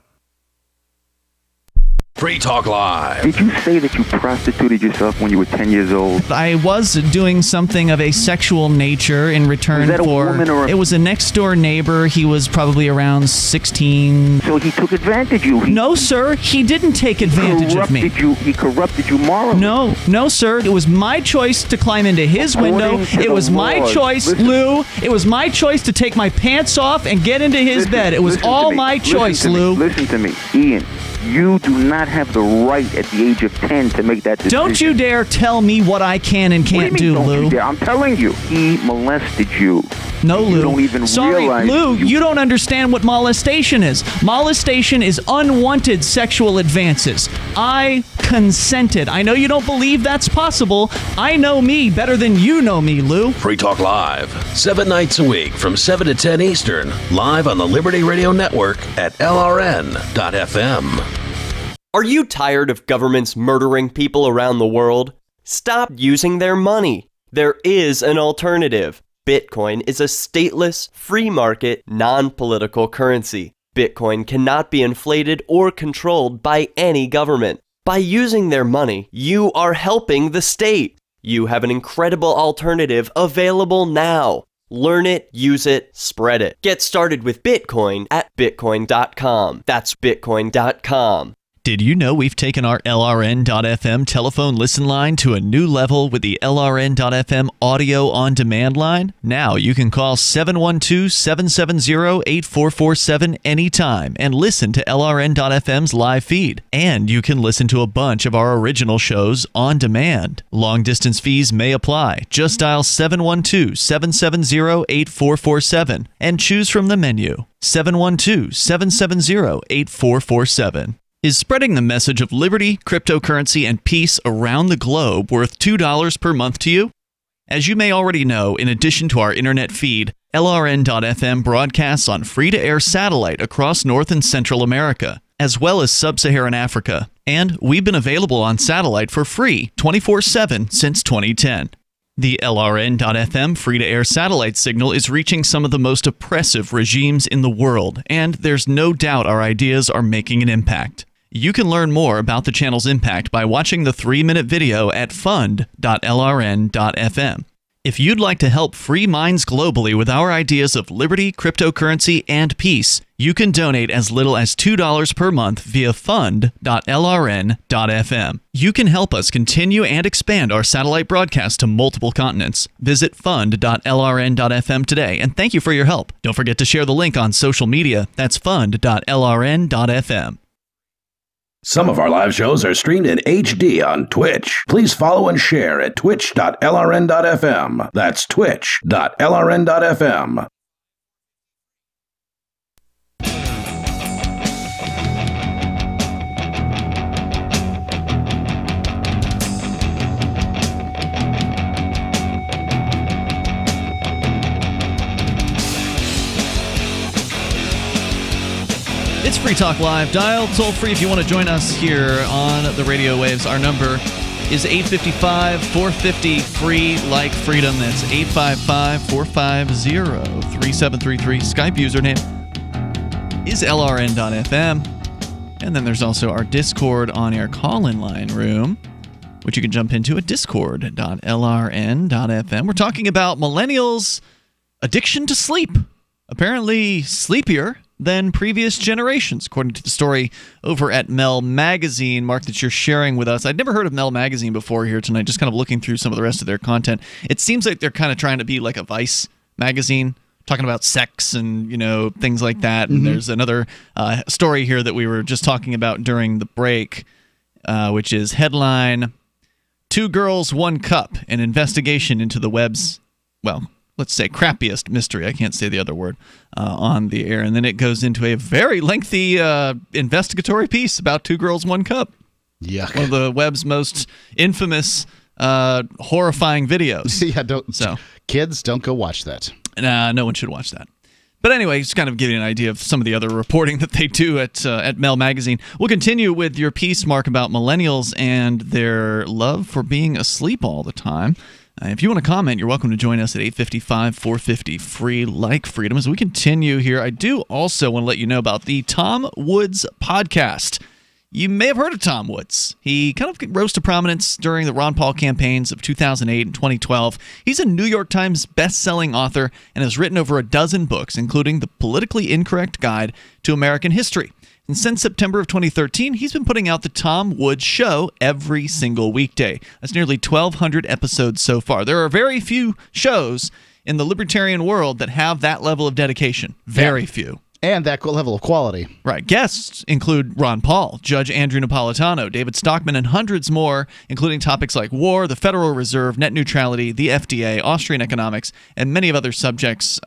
[SPEAKER 7] Free Talk Live.
[SPEAKER 21] Did you say that you prostituted yourself when you were 10 years old?
[SPEAKER 8] I was doing something of a sexual nature in return for... It was a next-door neighbor. He was probably around 16.
[SPEAKER 21] So he took advantage of you?
[SPEAKER 8] No, sir. He didn't take advantage of me.
[SPEAKER 21] He corrupted you morally?
[SPEAKER 8] No, sir. It was my choice to climb into his window. It was my choice, Lou. It was my choice to take my pants off and get into his bed. It was all my choice, Lou.
[SPEAKER 21] Listen to me, Ian. You do not have the right at the age of 10 to make that decision.
[SPEAKER 8] Don't you dare tell me what I can and can't do, Lou.
[SPEAKER 21] I'm telling you, he molested you.
[SPEAKER 8] No, Lou.
[SPEAKER 21] You don't even realize.
[SPEAKER 8] Lou, you don't understand what molestation is. Molestation is unwanted sexual advances. I consented. I know you don't believe that's possible. I know me better than you know me, Lou.
[SPEAKER 7] Free Talk Live, 7 nights a week from 7 to 10 Eastern, live on the Liberty Radio Network at LRN.FM.
[SPEAKER 22] Are you tired of governments murdering people around the world? Stop using their money. There is an alternative. Bitcoin is a stateless, free market, non-political currency. Bitcoin cannot be inflated or controlled by any government. By using their money, you are helping the state. You have an incredible alternative available now. Learn it, use it, spread it. Get started with Bitcoin at Bitcoin.com. That's Bitcoin.com.
[SPEAKER 8] Did you know we've taken our LRN.FM telephone listen line to a new level with the LRN.FM audio on demand line? Now you can call 712-770-8447 anytime and listen to LRN.FM's live feed. And you can listen to a bunch of our original shows on demand. Long distance fees may apply. Just dial 712-770-8447 and choose from the menu. 712-770-8447. Is spreading the message of liberty, cryptocurrency, and peace around the globe worth $2 per month to you? As you may already know, in addition to our internet feed, LRN.FM broadcasts on free-to-air satellite across North and Central America, as well as Sub-Saharan Africa. And we've been available on satellite for free 24/7 since 2010. The LRN.FM free-to-air satellite signal is reaching some of the most oppressive regimes in the world, and there's no doubt our ideas are making an impact. You can learn more about the channel's impact by watching the 3-minute video at fund.lrn.fm. If you'd like to help free minds globally with our ideas of liberty, cryptocurrency, and peace, you can donate as little as $2 per month via fund.lrn.fm. You can help us continue and expand our satellite broadcast to multiple continents. Visit fund.lrn.fm today, and thank you for your help. Don't forget to share the link on social media. That's fund.lrn.fm.
[SPEAKER 7] Some of our live shows are streamed in HD on Twitch. Please follow and share at twitch.lrn.fm. That's twitch.lrn.fm.
[SPEAKER 8] It's Free Talk Live. Dial toll free if you want to join us here on the radio waves. Our number is 855-450-FREE like freedom. That's 855-450-3733. Skype username is LRN.FM. And then there's also our Discord on-air call-in line room, which you can jump into at discord.lrn.fm. We're talking about millennials' addiction to sleep. Apparently sleepier than previous generations, according to the story over at Mel Magazine. Mark, that you're sharing with us. I'd never heard of Mel Magazine before here tonight, just kind of looking through some of the rest of their content. It seems like they're kind of trying to be like a Vice magazine, talking about sex and, you know, things like that. And there's another story here that we were just talking about during the break, which is headline, 2 Girls, 1 Cup, an investigation into the web's, well, let's say crappiest mystery. I can't say the other word on the air. And then it goes into a very lengthy investigatory piece about 2 Girls, 1 Cup.
[SPEAKER 10] Yuck.
[SPEAKER 8] One of the web's most infamous, horrifying videos.
[SPEAKER 10] Kids, don't go watch that.
[SPEAKER 8] No one should watch that. But anyway, just kind of giving you an idea of some of the other reporting that they do at Mel Magazine. We'll continue with your piece, Mark, about millennials and their love for being asleep all the time. If you want to comment, you're welcome to join us at 855-450-FREE like freedom. As we continue here, I do also want to let you know about the Tom Woods podcast. You may have heard of Tom Woods. He kind of rose to prominence during the Ron Paul campaigns of 2008 and 2012. He's a New York Times best-selling author and has written over a dozen books, including The Politically Incorrect Guide to American History. And since September of 2013, he's been putting out the Tom Woods Show every single weekday. That's nearly 1,200 episodes so far. There are very few shows in the libertarian world that have that level of dedication. Very few.
[SPEAKER 10] And that level of quality.
[SPEAKER 8] Right. Guests include Ron Paul, Judge Andrew Napolitano, David Stockman, and hundreds more, including topics like war, the Federal Reserve, net neutrality, the FDA, Austrian economics, and many of other subjects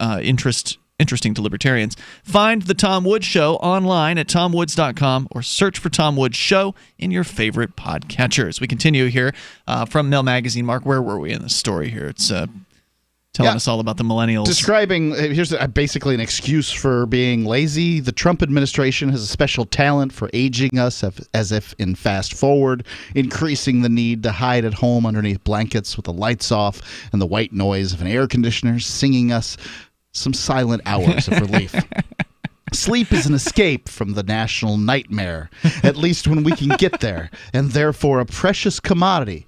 [SPEAKER 8] interesting to libertarians. Find The Tom Woods Show online at tomwoods.com or search for Tom Woods Show in your favorite podcatchers. We continue here from Mel Magazine. Mark, where were we in the story here? It's telling us all about the millennials.
[SPEAKER 10] Describing, here's basically an excuse for being lazy. The Trump administration has a special talent for aging us as if in fast forward, increasing the need to hide at home underneath blankets with the lights off and the white noise of an air conditioner, singing us some silent hours of relief. Sleep is an escape from the national nightmare, at least when we can get there, and therefore a precious commodity.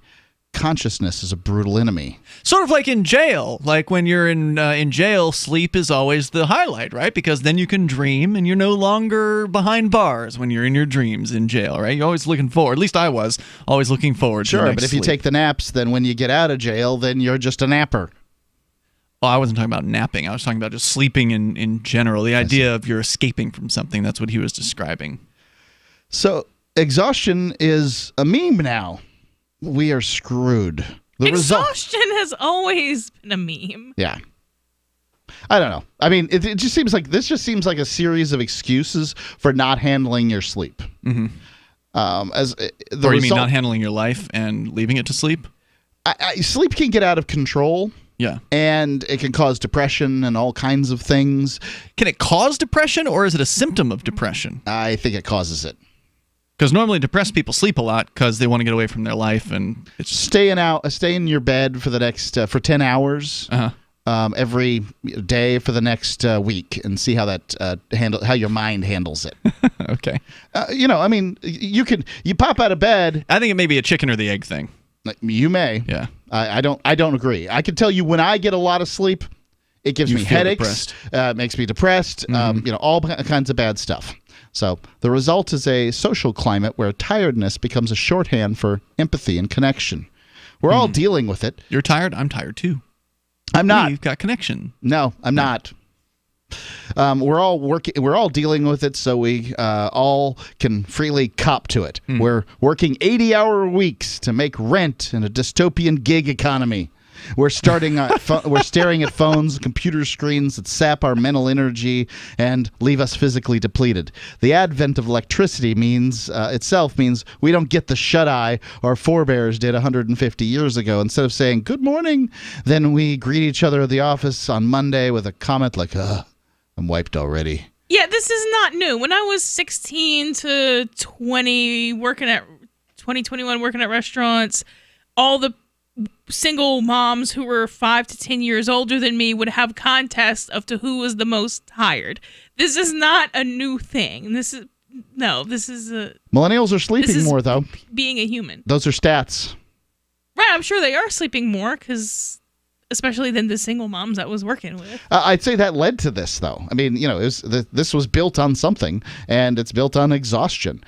[SPEAKER 10] consciousness is a brutal enemy.
[SPEAKER 8] Sort of like in jail. Like when you're in jail, sleep is always the highlight, right? Because then you can dream and you're no longer behind bars when you're in your dreams in jail, right? You're always looking forward. At least I was always looking forward to the
[SPEAKER 10] Sure,
[SPEAKER 8] next
[SPEAKER 10] but if you
[SPEAKER 8] sleep.
[SPEAKER 10] take the naps, then when you get out of jail, then you're just a napper.
[SPEAKER 8] Well, I wasn't talking about napping. I was talking about just sleeping in general. The idea of you're escaping from something. That's what he was describing.
[SPEAKER 10] So exhaustion is a meme now. We are screwed.
[SPEAKER 9] Exhaustion has always been a meme.
[SPEAKER 10] Yeah. I don't know. I mean, it just seems like a series of excuses for not handling your sleep.
[SPEAKER 8] Mm-hmm. Or you mean not handling your life and leaving it to sleep?
[SPEAKER 10] Sleep can get out of control.
[SPEAKER 8] Yeah.
[SPEAKER 10] And it can cause depression and all kinds of things.
[SPEAKER 8] Can it cause depression, or is it a symptom of depression?
[SPEAKER 10] I think it causes it.
[SPEAKER 8] Because normally depressed people sleep a lot because they want to get away from their life, and it's
[SPEAKER 10] stay in your bed for the next for 10 hours every day for the next week, and see how that how your mind handles it.
[SPEAKER 8] Okay.
[SPEAKER 10] I mean, you pop out of bed.
[SPEAKER 8] I think it may be a chicken or the egg thing.
[SPEAKER 10] You may.
[SPEAKER 8] Yeah.
[SPEAKER 10] I don't agree. I can tell you when I get a lot of sleep, it gives me headaches, makes me depressed, all kinds of bad stuff. So the result is a social climate where tiredness becomes a shorthand for empathy and connection. We're all dealing with it.
[SPEAKER 8] You're tired? I'm tired too.
[SPEAKER 10] I'm not.
[SPEAKER 8] You've got connection.
[SPEAKER 10] No, I'm not. We're all dealing with it, so we all can freely cop to it. We're working 80-hour weeks to make rent in a dystopian gig economy. We're staring at phones, computer screens that sap our mental energy and leave us physically depleted. The advent of electricity means we don't get the shut-eye our forebears did 150 years ago. Instead of saying good morning, then we greet each other at the office on Monday with a comment like, I'm wiped already.
[SPEAKER 9] Yeah, this is not new. When I was 16 to 21 working at restaurants, all the single moms who were 5 to 10 years older than me would have contests of to who was the most tired. This is not a new thing. This is
[SPEAKER 10] Millennials are sleeping more, though.
[SPEAKER 9] Being a human.
[SPEAKER 10] Those are stats.
[SPEAKER 9] Right, I'm sure they are sleeping more, especially than the single moms I was working with.
[SPEAKER 10] I'd say that led to this, though. I mean, this was built on something, and it's built on exhaustion.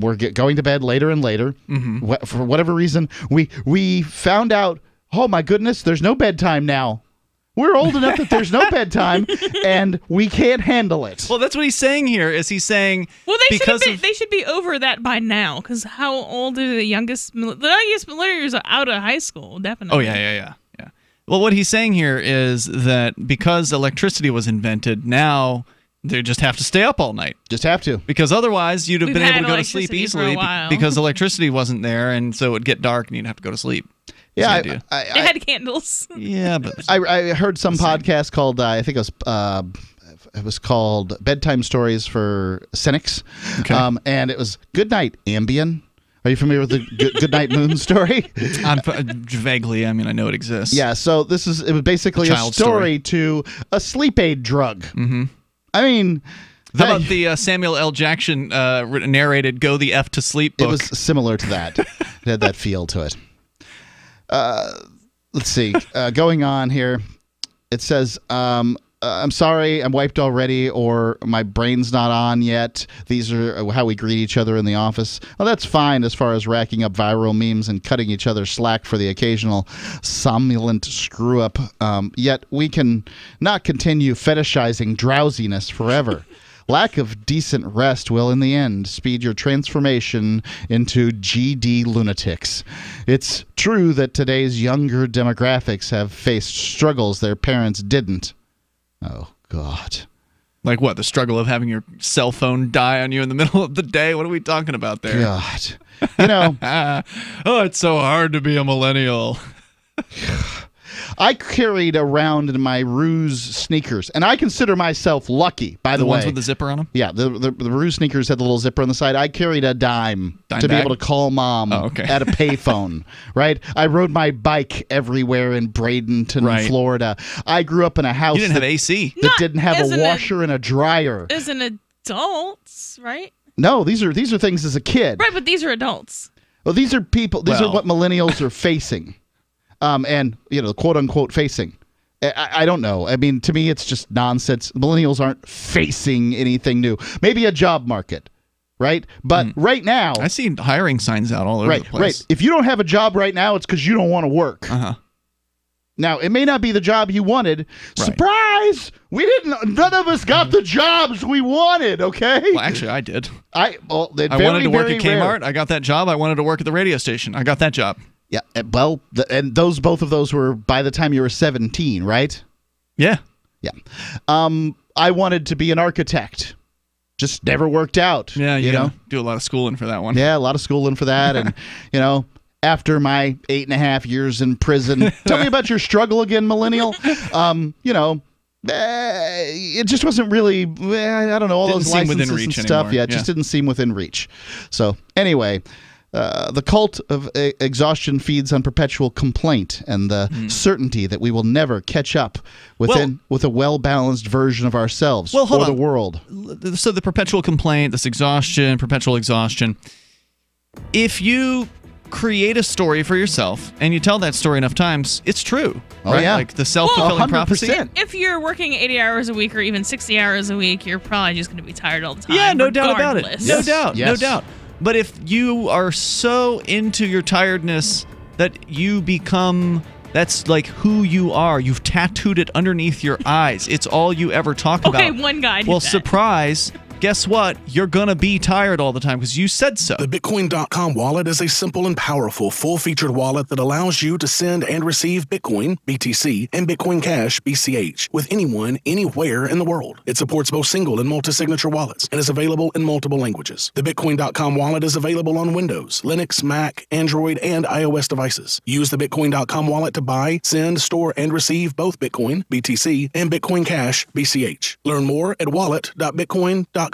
[SPEAKER 10] We're going to bed later and later. Mm-hmm. For whatever reason, we found out, oh my goodness, there's no bedtime now. We're old enough that there's no bedtime, and we can't handle it.
[SPEAKER 8] Well, that's what he's saying here. Is he's saying
[SPEAKER 9] they should be over that by now? Because how old are the youngest millennials are out of high school? Definitely.
[SPEAKER 8] Oh yeah. Well, what he's saying here is that because electricity was invented, now they just have to stay up all night.
[SPEAKER 10] Just have to.
[SPEAKER 8] Because otherwise, you'd have been able to go to sleep
[SPEAKER 9] electricity for
[SPEAKER 8] easily
[SPEAKER 9] a while.
[SPEAKER 8] because electricity wasn't there, and so it would get dark and you'd have to go to sleep.
[SPEAKER 10] Yeah,
[SPEAKER 9] they had candles.
[SPEAKER 8] Yeah, but
[SPEAKER 10] I heard some podcast called I think it was called Bedtime Stories for Cynics, and it was Good Night Ambien. Are you familiar with the Good Night Moon story?
[SPEAKER 8] Vaguely. I mean, I know it exists.
[SPEAKER 10] Yeah, so it was basically a story to a sleep aid drug.
[SPEAKER 8] Mm-hmm.
[SPEAKER 10] I mean...
[SPEAKER 8] How about the Samuel L. Jackson narrated Go the F to Sleep book?
[SPEAKER 10] It was similar to that. It had that feel to it. Let's see. Going on here, it says... I'm sorry, I'm wiped already, or my brain's not on yet. These are how we greet each other in the office. Well, that's fine as far as racking up viral memes and cutting each other slack for the occasional somnolent screw-up. Yet we can not continue fetishizing drowsiness forever. Lack of decent rest will, in the end, speed your transformation into GD lunatics. It's true that today's younger demographics have faced struggles their parents didn't. Oh, God.
[SPEAKER 8] Like what? The struggle of having your cell phone die on you in the middle of the day? What are we talking about there?
[SPEAKER 10] God. You know.
[SPEAKER 8] Oh, it's so hard to be a millennial.
[SPEAKER 10] I carried around in my Ruse sneakers, and I consider myself lucky, by the way.
[SPEAKER 8] The ones with the zipper on them?
[SPEAKER 10] Yeah, the Ruse sneakers had the little zipper on the side. I carried a dime to be able to call Mom at a payphone, right? I rode my bike everywhere in Bradenton, Florida. I grew up in a house
[SPEAKER 8] that have AC.
[SPEAKER 10] That didn't have a washer and a dryer.
[SPEAKER 9] As an adult, right?
[SPEAKER 10] No, these are things as a kid.
[SPEAKER 9] Right, but these are adults.
[SPEAKER 10] Well, these are people. These are what millennials are facing, and quote unquote facing. I don't know. I mean, to me, it's just nonsense. Millennials aren't facing anything new. Maybe a job market, right? But right now,
[SPEAKER 8] I see hiring signs out all over the place.
[SPEAKER 10] Right. If you don't have a job right now, it's because you don't want to work. Now, it may not be the job you wanted. Right. Surprise! None of us got the jobs we wanted, okay?
[SPEAKER 8] Well, actually, I did.
[SPEAKER 10] I
[SPEAKER 8] wanted to work at Kmart. I got that job. I wanted to work at the radio station. I got that job.
[SPEAKER 10] Yeah, well, and both of those were by the time you were 17, right?
[SPEAKER 8] Yeah.
[SPEAKER 10] Yeah. I wanted to be an architect. Just never worked out.
[SPEAKER 8] Yeah, you know? Do a lot of schooling for that one.
[SPEAKER 10] Yeah, a lot of schooling for that. And, after my 8.5 years in prison, tell me about your struggle again, millennial. It just wasn't really, I don't know, all those licenses and stuff. Yeah, it just didn't seem within reach. So anyway, the cult of exhaustion feeds on perpetual complaint and the certainty that we will never catch up with a well-balanced version of ourselves or the world.
[SPEAKER 8] So the perpetual complaint, this exhaustion, perpetual exhaustion. If you create a story for yourself and you tell that story enough times, it's true. Right?
[SPEAKER 10] Yeah.
[SPEAKER 8] Like the self-fulfilling prophecy.
[SPEAKER 9] If you're working 80 hours a week or even 60 hours a week, you're probably just going to be tired all the time.
[SPEAKER 8] Yeah, no doubt about it.
[SPEAKER 9] Regardless.
[SPEAKER 8] No doubt. But if you are so into your tiredness that you become, that's like who you are. You've tattooed it underneath your eyes. It's all you ever talk about.
[SPEAKER 9] Okay, one guy did that.
[SPEAKER 8] Surprise. Guess what? You're going to be tired all the time because you said so.
[SPEAKER 3] The Bitcoin.com wallet is a simple and powerful full-featured wallet that allows you to send and receive Bitcoin, BTC, and Bitcoin Cash, BCH, with anyone, anywhere in the world. It supports both single and multi-signature wallets and is available in multiple languages. The Bitcoin.com wallet is available on Windows, Linux, Mac, Android, and iOS devices. Use the Bitcoin.com wallet to buy, send, store, and receive both Bitcoin, BTC, and Bitcoin Cash, BCH. Learn more at wallet.bitcoin.com.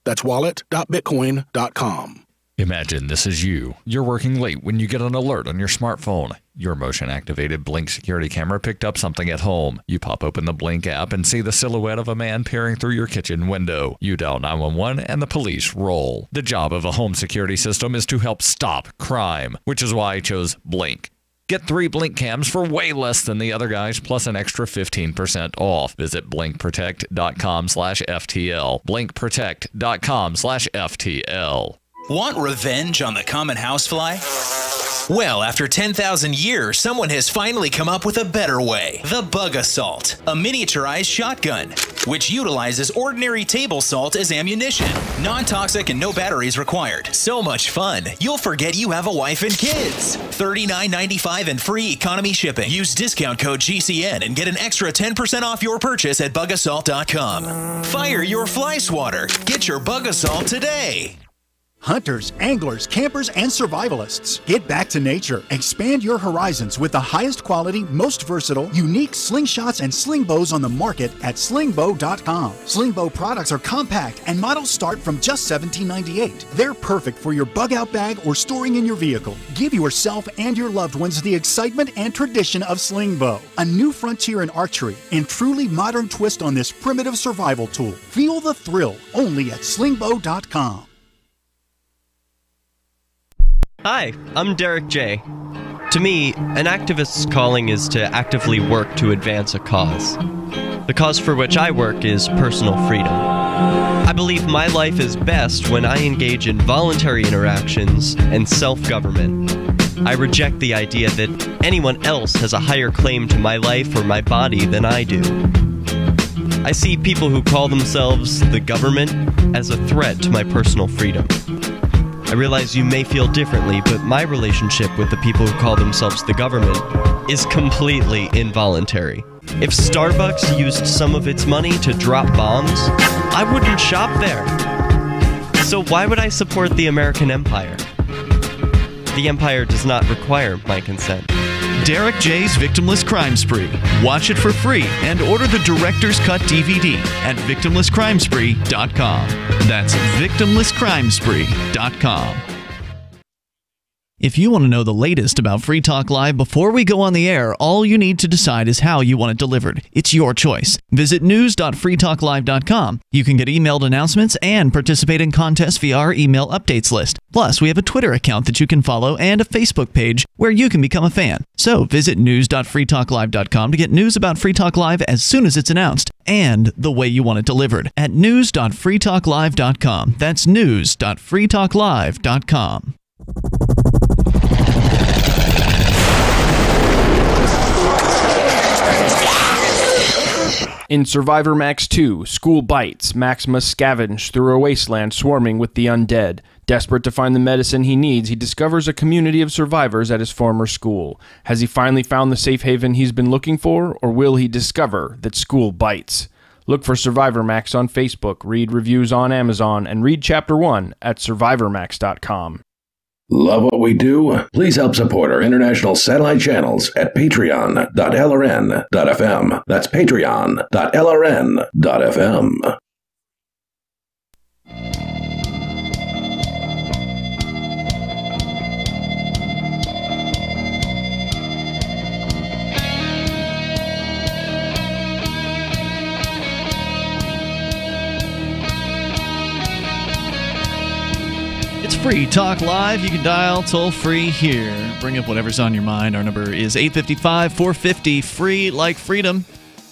[SPEAKER 3] That's wallet.bitcoin.com.
[SPEAKER 2] Imagine this is you. You're working late when you get an alert on your smartphone. Your motion-activated Blink security camera picked up something at home. You pop open the Blink app and see the silhouette of a man peering through your kitchen window. You dial 911 and the police roll. The job of a home security system is to help stop crime, which is why I chose Blink. Get 3 Blink cams for way less than the other guys, plus an extra 15% off. Visit blinkprotect.com/FTL. blinkprotect.com/FTL.
[SPEAKER 4] Want revenge on the common housefly? Well, after 10,000 years, someone has finally come up with a better way. The Bug Assault, a miniaturized shotgun, which utilizes ordinary table salt as ammunition. Non-toxic and no batteries required. So much fun, you'll forget you have a wife and kids. $39.95 and free economy shipping. Use discount code GCN and get an extra 10% off your purchase at bugassault.com. Fire your fly swatter. Get your Bug Assault today.
[SPEAKER 6] Hunters, anglers, campers, and survivalists. Get back to nature. Expand your horizons with the highest quality, most versatile, unique slingshots and sling bows on the market at slingbow.com. Slingbow products are compact and models start from just $17.98. They're perfect for your bug out bag or storing in your vehicle. Give yourself and your loved ones the excitement and tradition of Slingbow, a new frontier in archery and truly modern twist on this primitive survival tool. Feel the thrill only at slingbow.com.
[SPEAKER 22] Hi, I'm Derek J. To me, an activist's calling is to actively work to advance a cause. The cause for which I work is personal freedom. I believe my life is best when I engage in voluntary interactions and self-government. I reject the idea that anyone else has a higher claim to my life or my body than I do. I see people who call themselves the government as a threat to my personal freedom. I realize you may feel differently, but my relationship with the people who call themselves the government is completely involuntary. If Starbucks used some of its money to drop bombs, I wouldn't shop there. So why would I support the American empire? The empire does not require my consent.
[SPEAKER 8] Derek J's Victimless Crime Spree. Watch it for free and order the Director's Cut DVD at victimlesscrimespree.com. That's victimlesscrimespree.com. If you want to know the latest about Free Talk Live before we go on the air, all you need to decide is how you want it delivered. It's your choice. Visit news.freetalklive.com. You can get emailed announcements and participate in contests via our email updates list. Plus, we have a Twitter account that you can follow and a Facebook page where you can become a fan. So visit news.freetalklive.com to get news about Free Talk Live as soon as it's announced and the way you want it delivered at news.freetalklive.com. That's news.freetalklive.com.
[SPEAKER 5] In Survivor Max 2, School Bites, Max must scavenge through a wasteland swarming with the undead. Desperate to find the medicine he needs, he discovers a community of survivors at his former school. Has he finally found the safe haven he's been looking for, or will he discover that school bites? Look for Survivor Max on Facebook, read reviews on Amazon, and read Chapter 1 at survivormax.com.
[SPEAKER 7] Love what we do? Please help support our international satellite channels at patreon.lrn.fm. That's patreon.lrn.fm.
[SPEAKER 8] It's Free Talk Live. You can dial toll-free here. Bring up whatever's on your mind. Our number is 855-450-FREE like freedom.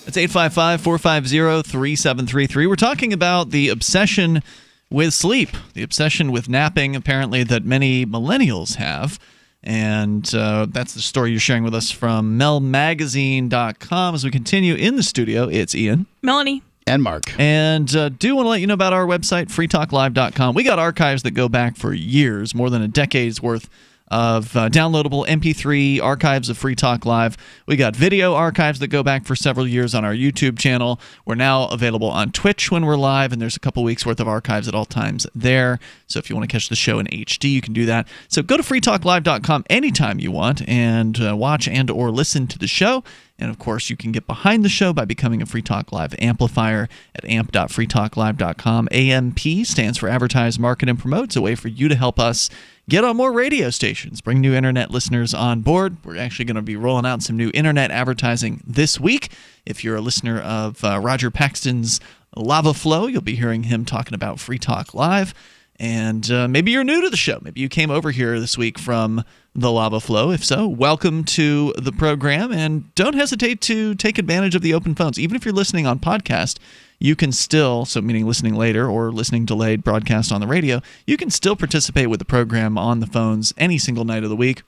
[SPEAKER 8] That's 855-450-3733. We're talking about the obsession with sleep, the obsession with napping, apparently, that many millennials have. And that's the story you're sharing with us from melmagazine.com. As we continue in the studio, it's Ian.
[SPEAKER 9] Melanie.
[SPEAKER 10] And Mark.
[SPEAKER 8] And do want to let you know about our website, freetalklive.com. We got archives that go back for years, more than a decade's worth of downloadable MP3 archives of Free Talk Live. We got video archives that go back for several years on our YouTube channel. We're now available on Twitch when we're live, and there's a couple weeks worth of archives at all times there. So if you want to catch the show in HD, you can do that. So go to freetalklive.com anytime you want and watch and or listen to the show. And, of course, you can get behind the show by becoming a Free Talk Live amplifier at amp.freetalklive.com. AMP stands for Advertise, Market, and Promote. It's a way for you to help us get on more radio stations, bring new internet listeners on board. We're actually going to be rolling out some new internet advertising this week. If you're a listener of Roger Paxton's Lava Flow, you'll be hearing him talking about Free Talk Live. And maybe you're new to the show. Maybe you came over here this week from the Lava Flow. If so, welcome to the program. And don't hesitate to take advantage of the open phones. Even if you're listening on podcast, you can still, so meaning listening later or listening delayed broadcast on the radio, you can still participate with the program on the phones any single night of the week.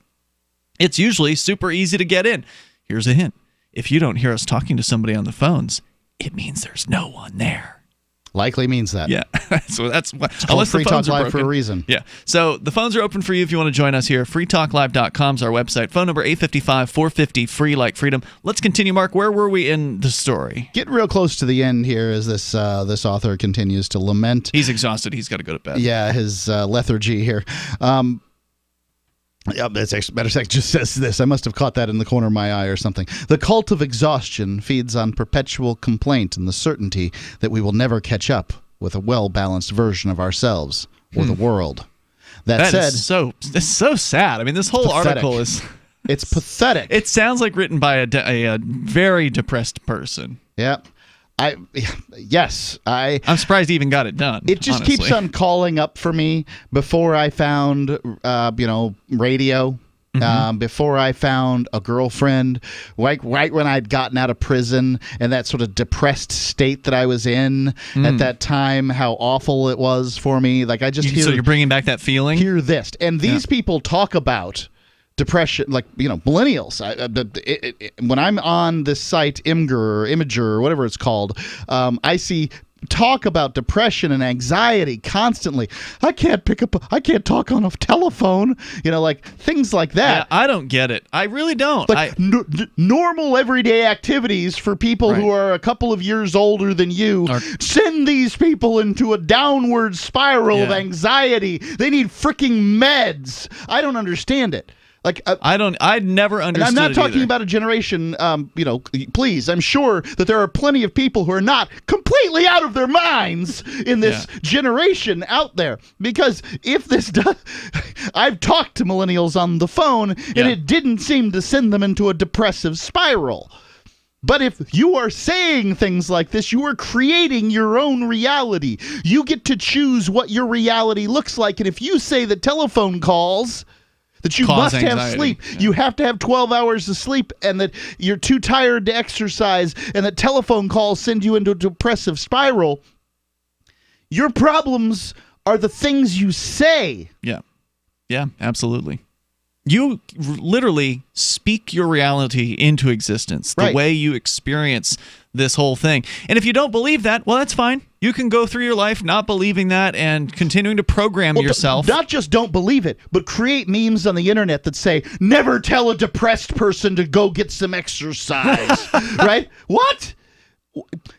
[SPEAKER 8] It's usually super easy to get in. Here's a hint. If you don't hear us talking to somebody on the phones, it means there's no one there.
[SPEAKER 10] Likely means that.
[SPEAKER 8] Yeah. So that's what.
[SPEAKER 10] Unless Free Talk Live for a reason.
[SPEAKER 8] Yeah. So the phones are open for you if you want to join us here. freetalklive.com is our website. Phone number 855-450-FREE like freedom. Let's continue, Mark. Where were we in the story?
[SPEAKER 10] Getting real close to the end here as this author continues to lament.
[SPEAKER 8] He's exhausted. He's got to go to bed.
[SPEAKER 10] Yeah, his lethargy here. Yeah, that's actually, matter of fact, just says this. I must have caught that in the corner of my eye or something. The cult of exhaustion feeds on perpetual complaint and the certainty that we will never catch up with a well-balanced version of ourselves or the world. That said,
[SPEAKER 8] is it's so sad. I mean, this whole article is...
[SPEAKER 10] It's pathetic.
[SPEAKER 8] It sounds like written by a very depressed person.
[SPEAKER 10] Yeah. I'm
[SPEAKER 8] surprised he even got it done.
[SPEAKER 10] It just keeps on calling up for me. Before I found, radio, before I found a girlfriend, right when I'd gotten out of prison and that sort of depressed state that I was in at that time, how awful it was for me. Like I just
[SPEAKER 8] so you're bringing back that feeling.
[SPEAKER 10] Hear this, and these people talk about depression, like millennials. When I'm on this site Imager or whatever it's called, I see talk about depression and anxiety constantly. I can't talk on a telephone, like things like that.
[SPEAKER 8] Yeah, I don't get it. I really don't.
[SPEAKER 10] Like normal everyday activities for people who are a couple of years older than you send these people into a downward spiral of anxiety. They need freaking meds. I don't understand it. Like
[SPEAKER 8] I'd never understood.
[SPEAKER 10] And I'm not talking about a generation. Please, I'm sure that there are plenty of people who are not completely out of their minds in this generation out there. Because if this does, I've talked to millennials on the phone, and it didn't seem to send them into a depressive spiral. But if you are saying things like this, you are creating your own reality. You get to choose what your reality looks like. And if you say that telephone calls, that you must have sleep, you have to have 12 hours of sleep, and that you're too tired to exercise, and that telephone calls send you into a depressive spiral, your problems are the things you say.
[SPEAKER 8] Yeah. Yeah, absolutely. You literally speak your reality into existence, the way you experience this whole thing. And if you don't believe that, well, that's fine. You can go through your life not believing that and continuing to program yourself.
[SPEAKER 10] Not just don't believe it, but create memes on the internet that say, never tell a depressed person to go get some exercise. Right? What?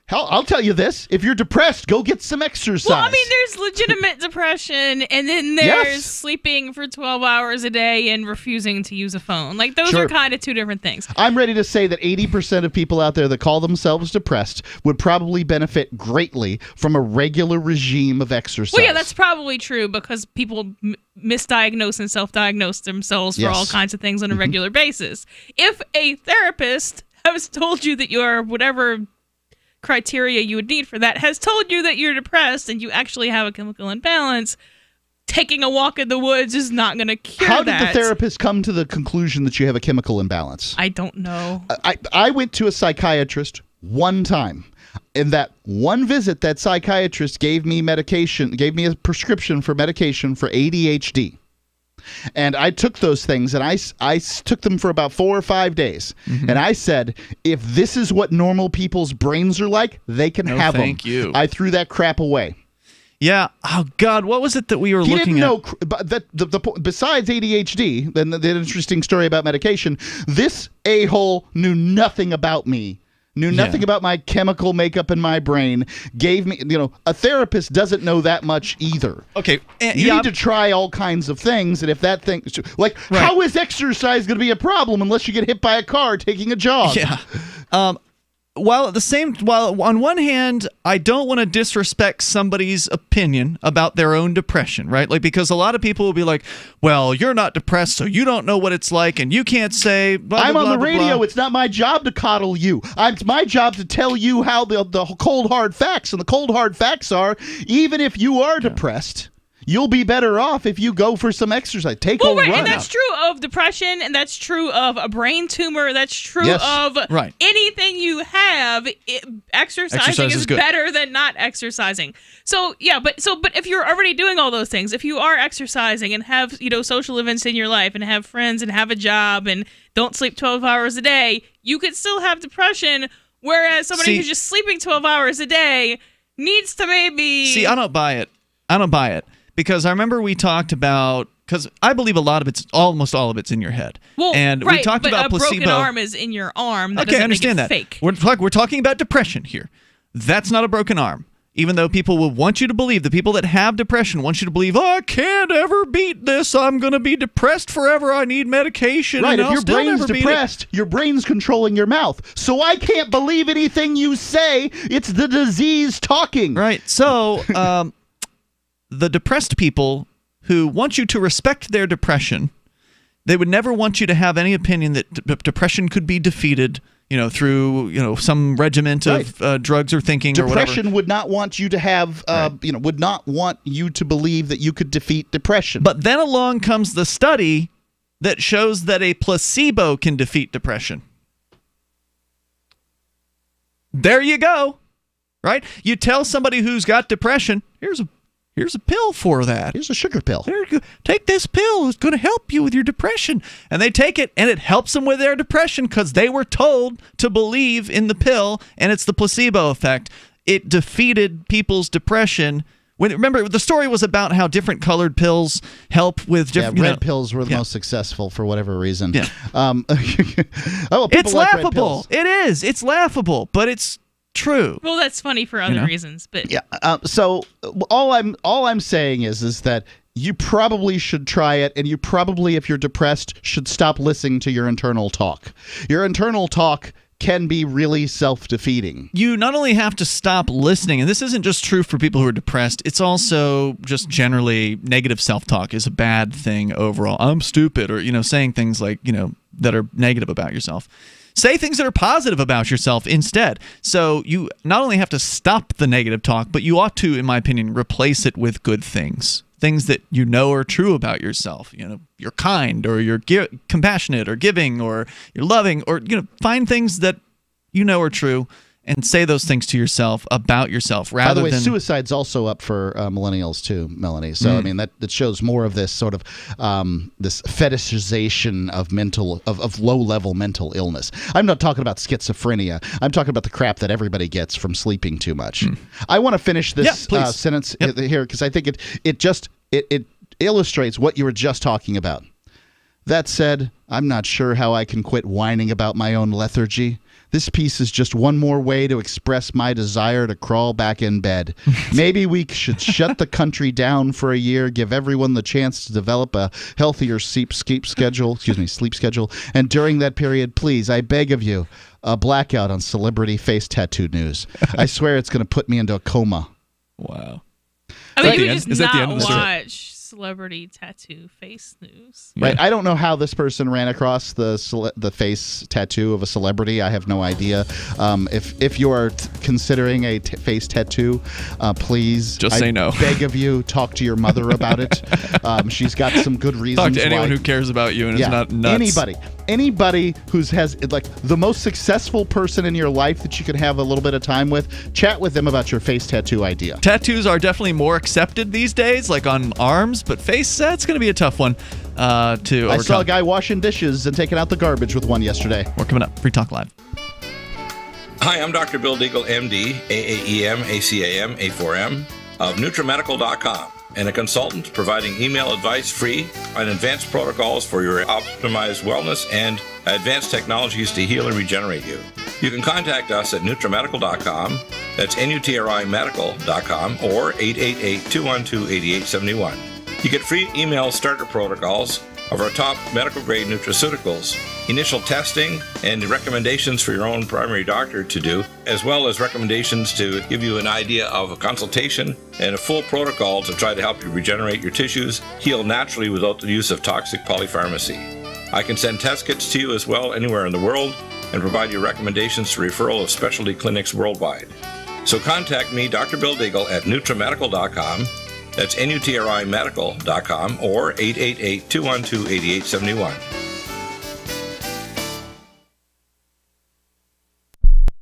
[SPEAKER 10] Hell, I'll tell you this. If you're depressed, go get some exercise.
[SPEAKER 9] Well, I mean, there's legitimate depression, and then there's sleeping for 12 hours a day and refusing to use a phone. Like, those are kind of two different things.
[SPEAKER 10] I'm ready to say that 80% of people out there that call themselves depressed would probably benefit greatly from a regular regime of exercise.
[SPEAKER 9] Well, yeah, that's probably true because people misdiagnose and self-diagnose themselves for all kinds of things on a regular basis. If a therapist has told you that you're whatever criteria you would need for that has told you that you're depressed and you actually have a chemical imbalance, taking a walk in the woods is not going to cure that.
[SPEAKER 10] How did the therapist come to the conclusion that you have a chemical imbalance?
[SPEAKER 9] I don't know.
[SPEAKER 10] I went to a psychiatrist one time. In that one visit, that psychiatrist gave me a prescription for medication for ADHD. And I took those things, and I took them for about 4 or 5 days. And I said, if this is what normal people's brains are like, they can have them.
[SPEAKER 8] Thank you.
[SPEAKER 10] I threw that crap away.
[SPEAKER 8] Yeah. Oh, God. What was it that we were looking at?
[SPEAKER 10] He didn't know. Besides ADHD, then the interesting story about medication, this a-hole knew nothing about me. Knew nothing about my chemical makeup in my brain, gave me, a therapist doesn't know that much either.
[SPEAKER 8] Okay.
[SPEAKER 10] You need to try all kinds of things, and if that thing, how is exercise going to be a problem unless you get hit by a car taking a jog?
[SPEAKER 8] Yeah. While on one hand, I don't want to disrespect somebody's opinion about their own depression, right? Like, because a lot of people will be like, well, you're not depressed, so you don't know what it's like, and you can't say blah,
[SPEAKER 10] I'm
[SPEAKER 8] blah,
[SPEAKER 10] on the
[SPEAKER 8] blah,
[SPEAKER 10] radio.
[SPEAKER 8] blah.
[SPEAKER 10] It's not my job to coddle you. It's my job to tell you how the cold, hard facts. And the cold, hard facts are, even if you are depressed, you'll be better off if you go for some exercise. Take a run.
[SPEAKER 9] And that's true of depression, and that's true of a brain tumor. That's true of anything you have. Exercising is better than not exercising. So but if you're already doing all those things, if you are exercising and have social events in your life and have friends and have a job and don't sleep 12 hours a day, you could still have depression. Whereas somebody who's just sleeping 12 hours a day needs to maybe.
[SPEAKER 8] See, I don't buy it. Because I remember we talked about, because I believe almost all of it's in your head.
[SPEAKER 9] Well,
[SPEAKER 8] and we talked about placebo.
[SPEAKER 9] A broken arm is in your arm. That
[SPEAKER 8] I understand that.
[SPEAKER 9] Fake.
[SPEAKER 8] We're talking about depression here. That's not a broken arm. Even though people will want you to believe, the people that have depression want you to believe, I can't ever beat this. I'm going to be depressed forever. I need medication.
[SPEAKER 10] Right,
[SPEAKER 8] and
[SPEAKER 10] if your brain's depressed, your brain's controlling your mouth. So I can't believe anything you say. It's the disease talking.
[SPEAKER 8] Right, so the depressed people who want you to respect their depression, they would never want you to have any opinion that depression could be defeated, through some regiment of drugs or thinking
[SPEAKER 10] depression
[SPEAKER 8] or whatever.
[SPEAKER 10] Depression would not want you to have, would not want you to believe that you could defeat depression.
[SPEAKER 8] But then along comes the study that shows that a placebo can defeat depression. There you go. Right? You tell somebody who's got depression, here's a pill for that.
[SPEAKER 10] Here's a sugar pill.
[SPEAKER 8] There you go. Take this pill. It's going to help you with your depression. And they take it, and it helps them with their depression because they were told to believe in the pill, and it's the placebo effect. It defeated people's depression. Remember, the story was about how different colored pills help with different...
[SPEAKER 10] red pills were the most successful for whatever reason.
[SPEAKER 8] Yeah.
[SPEAKER 10] It's
[SPEAKER 8] laughable. It is. It's laughable, but it's true.
[SPEAKER 9] Well, that's funny for other reasons, but
[SPEAKER 10] so all I'm saying is that you probably should try it, and you probably, if you're depressed, should stop listening to your internal talk. Your internal talk can be really self-defeating.
[SPEAKER 8] You not only have to stop listening, and this isn't just true for people who are depressed, it's also just generally negative self-talk is a bad thing overall. I'm stupid, or saying things like that are negative about yourself. Say things that are positive about yourself instead. So you not only have to stop the negative talk, but you ought to, in my opinion, replace it with good things. Things that you know are true about yourself. You're kind, or you're compassionate, or giving, or you're loving, or find things that you know are true and say those things to yourself about yourself. Rather
[SPEAKER 10] By the way,
[SPEAKER 8] than
[SPEAKER 10] suicide's also up for millennials too, Melanie. So I mean that shows more of this sort of this fetishization of low-level mental illness. I'm not talking about schizophrenia. I'm talking about the crap that everybody gets from sleeping too much. I want to finish this sentence here because I think it illustrates what you were just talking about. That said, I'm not sure how I can quit whining about my own lethargy. This piece is just one more way to express my desire to crawl back in bed. Maybe we should shut the country down for a year, give everyone the chance to develop a healthier sleep schedule. And during that period, please, I beg of you, a blackout on celebrity face tattoo news. I swear it's going to put me into a coma.
[SPEAKER 8] Wow.
[SPEAKER 9] I mean, you could just not watch celebrity tattoo face news.
[SPEAKER 10] Right. I don't know how this person ran across the face tattoo of a celebrity. I have no idea. If you are considering a face tattoo, please
[SPEAKER 8] just say no.
[SPEAKER 10] Beg of you, talk to your mother about it. She's got some good reasons.
[SPEAKER 8] Talk to anyone who cares about you and is not nuts.
[SPEAKER 10] Anybody has like the most successful person in your life that you could have a little bit of time with. Chat with them about your face tattoo idea.
[SPEAKER 8] Tattoos are definitely more accepted these days, like on arms, but face, that's going to be a tough one to overcome.
[SPEAKER 10] I saw a guy washing dishes and taking out the garbage with one yesterday.
[SPEAKER 8] We're coming up. Free Talk Live.
[SPEAKER 12] Hi, I'm Dr. Bill Deagle, MD, AAEM, ACAM, A4M of NutriMedical.com, and a consultant providing email advice free on advanced protocols for your optimized wellness and advanced technologies to heal and regenerate you. You can contact us at NutriMedical.com, that's NutriMedical.com, or 888-212-8871. You get free email starter protocols of our top medical-grade nutraceuticals, initial testing, and recommendations for your own primary doctor to do, as well as recommendations to give you an idea of a consultation and a full protocol to try to help you regenerate your tissues, heal naturally without the use of toxic polypharmacy. I can send test kits to you as well anywhere in the world and provide you recommendations to referral of specialty clinics worldwide. So contact me, Dr. Bill Deagle, at NutriMedical.com. That's NutriMedical.com, or 888-212-8871.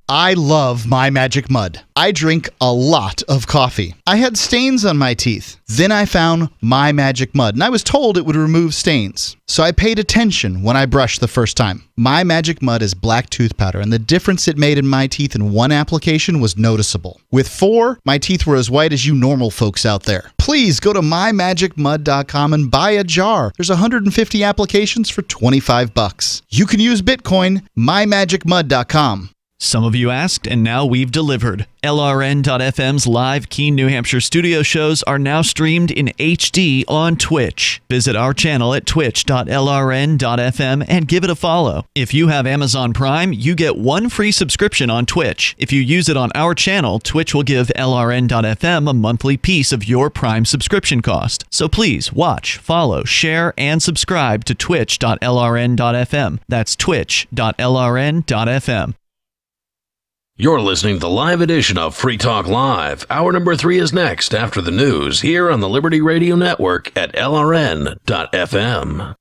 [SPEAKER 10] I love My Magic Mud. I drink a lot of coffee. I had stains on my teeth. Then I found My Magic Mud, and I was told it would remove stains. So I paid attention when I brushed the first time. My Magic Mud is black tooth powder, and the difference it made in my teeth in one application was noticeable. With 4, my teeth were as white as you normal folks out there. Please go to mymagicmud.com and buy a jar. There's 150 applications for $25. You can use Bitcoin, mymagicmud.com.
[SPEAKER 8] Some of you asked, and now we've delivered. LRN.FM's live Keene, New Hampshire studio shows are now streamed in HD on Twitch. Visit our channel at twitch.lrn.fm and give it a follow. If you have Amazon Prime, you get 1 free subscription on Twitch. If you use it on our channel, Twitch will give LRN.FM a monthly piece of your Prime subscription cost. So please watch, follow, share, and subscribe to twitch.lrn.fm. That's twitch.lrn.fm.
[SPEAKER 7] You're listening to the live edition of Free Talk Live. Hour number 3 is next after the news here on the Liberty Radio Network at LRN.FM.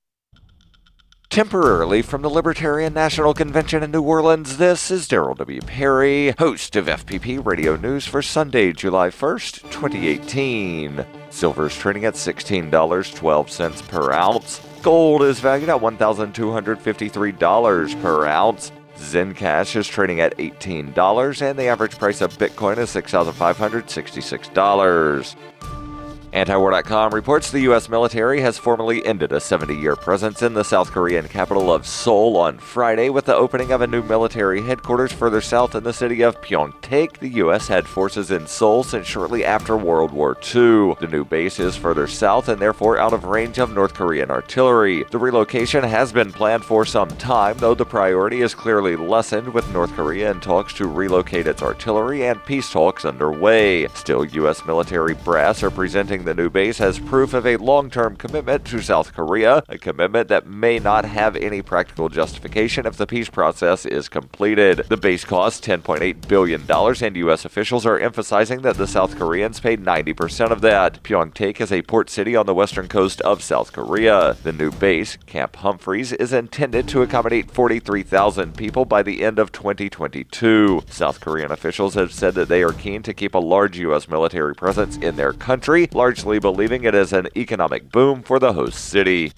[SPEAKER 14] Temporarily from the Libertarian National Convention in New Orleans, this is Daryl W. Perry, host of FPP Radio News for Sunday, July 1st, 2018. Silver is trading at $16.12 per ounce. Gold is valued at $1,253 per ounce. Zencash is trading at $18, and the average price of Bitcoin is $6,566. Antiwar.com reports the U.S. military has formally ended a 70-year presence in the South Korean capital of Seoul on Friday with the opening of a new military headquarters further south in the city of Pyeongtaek. The U.S. had forces in Seoul since shortly after World War II. The new base is further south and therefore out of range of North Korean artillery. The relocation has been planned for some time, though the priority is clearly lessened with North Korea in talks to relocate its artillery and peace talks underway. Still, U.S. military brass are presenting describing the new base as proof of a long-term commitment to South Korea, a commitment that may not have any practical justification if the peace process is completed. The base costs $10.8 billion, and U.S. officials are emphasizing that the South Koreans paid 90% of that. Pyeongtaek is a port city on the western coast of South Korea. The new base, Camp Humphreys, is intended to accommodate 43,000 people by the end of 2022. South Korean officials have said that they are keen to keep a large U.S. military presence in their country, largely believing it is an economic boom for the host city.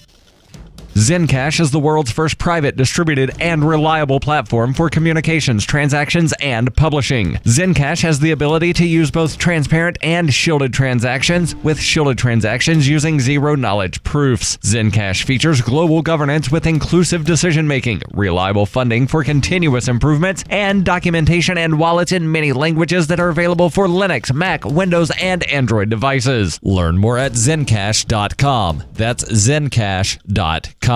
[SPEAKER 2] Zencash is the world's first private, distributed, and reliable platform for communications, transactions, and publishing. Zencash has the ability to use both transparent and shielded transactions, with shielded transactions using zero-knowledge proofs. Zencash features global governance with inclusive decision-making, reliable funding for continuous improvements, and documentation and wallets in many languages that are available for Linux, Mac, Windows, and Android devices. Learn more at zencash.com. That's zencash.com.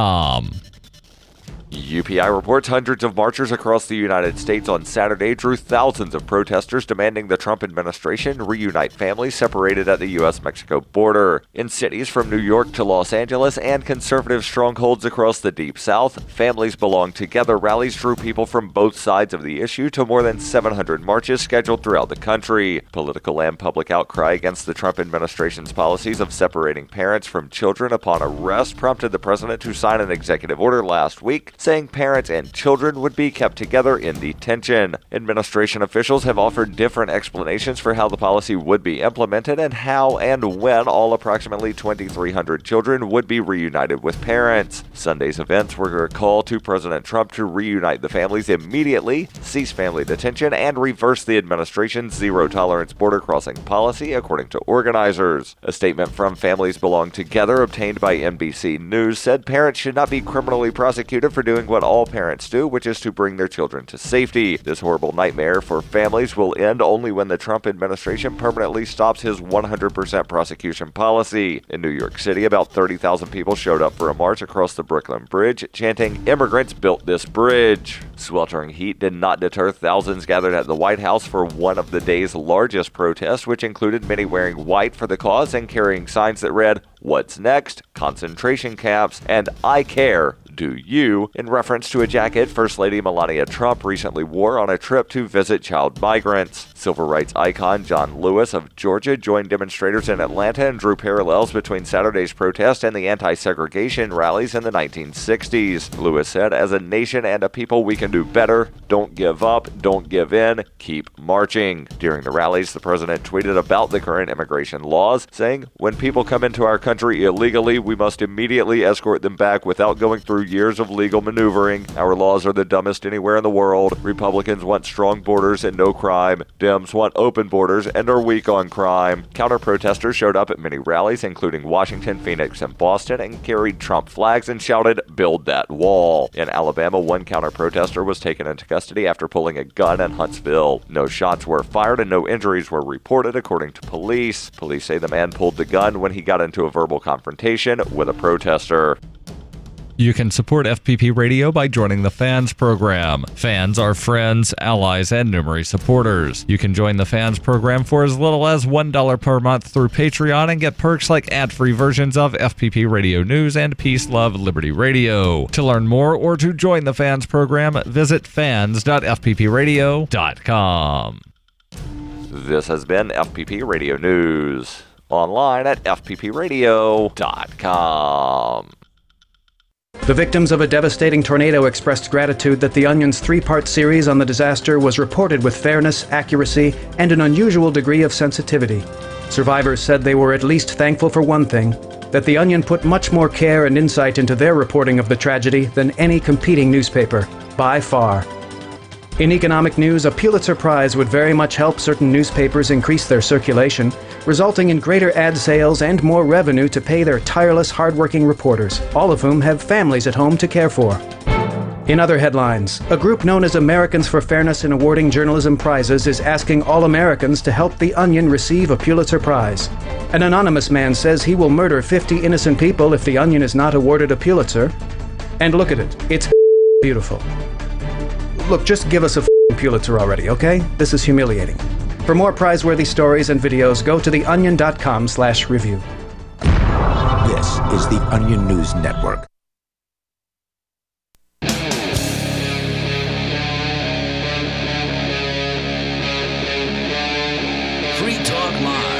[SPEAKER 14] UPI reports hundreds of marchers across the United States on Saturday drew thousands of protesters demanding the Trump administration reunite families separated at the U.S.-Mexico border. In cities from New York to Los Angeles and conservative strongholds across the Deep South, Families Belong Together rallies drew people from both sides of the issue to more than 700 marches scheduled throughout the country. Political and public outcry against the Trump administration's policies of separating parents from children upon arrest prompted the president to sign an executive order last week, saying parents and children would be kept together in detention. Administration officials have offered different explanations for how the policy would be implemented and how and when all approximately 2,300 children would be reunited with parents. Sunday's events were a call to President Trump to reunite the families immediately, cease family detention, and reverse the administration's zero-tolerance border crossing policy, according to organizers. A statement from Families Belong Together obtained by NBC News said parents should not be criminally prosecuted for doing what all parents do, which is to bring their children to safety. This horrible nightmare for families will end only when the Trump administration permanently stops his 100% prosecution policy. In New York City, about 30,000 people showed up for a march across the Brooklyn Bridge, chanting, "Immigrants built this bridge." Sweltering heat did not deter thousands gathered at the White House for one of the day's largest protests, which included many wearing white for the cause and carrying signs that read, "What's next? Concentration camps," and "I care. Do you?" in reference to a jacket First Lady Melania Trump recently wore on a trip to visit child migrants. Civil rights icon John Lewis of Georgia joined demonstrators in Atlanta and drew parallels between Saturday's protest and the anti-segregation rallies in the 1960s. Lewis said, "As a nation and a people, we can do better. Don't give up. Don't give in. Keep marching." During the rallies, the president tweeted about the current immigration laws, saying, "When people come into our country illegally, we must immediately escort them back without going through years of legal maneuvering. Our laws are the dumbest anywhere in the world. Republicans want strong borders and no crime. Dems want open borders and are weak on crime." Counter-protesters showed up at many rallies, including Washington, Phoenix, and Boston, and carried Trump flags and shouted, "Build that wall." In Alabama, one counter-protester was taken into custody after pulling a gun in Huntsville. No shots were fired and no injuries were reported, according to police. Police say the man pulled the gun when he got into a verbal confrontation with a protester.
[SPEAKER 2] You can support FPP Radio by joining the Fans program. Fans are friends, allies, and numerous supporters. You can join the Fans program for as little as $1 per month through Patreon and get perks like ad-free versions of FPP Radio News and Peace, Love, Liberty Radio. To learn more or to join the Fans program, visit fans.fppradio.com.
[SPEAKER 14] This has been FPP Radio News. Online at fppradio.com.
[SPEAKER 15] The victims of a devastating tornado expressed gratitude that The Onion's three-part series on the disaster was reported with fairness, accuracy, and an unusual degree of sensitivity. Survivors said they were at least thankful for one thing, that The Onion put much more care and insight into their reporting of the tragedy than any competing newspaper, by far. In economic news, a Pulitzer Prize would very much help certain newspapers increase their circulation, resulting in greater ad sales and more revenue to pay their tireless, hardworking reporters, all of whom have families at home to care for. In other headlines, a group known as Americans for Fairness in Awarding Journalism Prizes is asking all Americans to help The Onion receive a Pulitzer Prize. An anonymous man says he will murder 50 innocent people if The Onion is not awarded a Pulitzer. And look at it, it's beautiful. Look, just give us a Pulitzer already, okay? This is humiliating. For more prize-worthy stories and videos, go to theonion.com/review.
[SPEAKER 17] This is the Onion News Network.
[SPEAKER 1] Free Talk Live.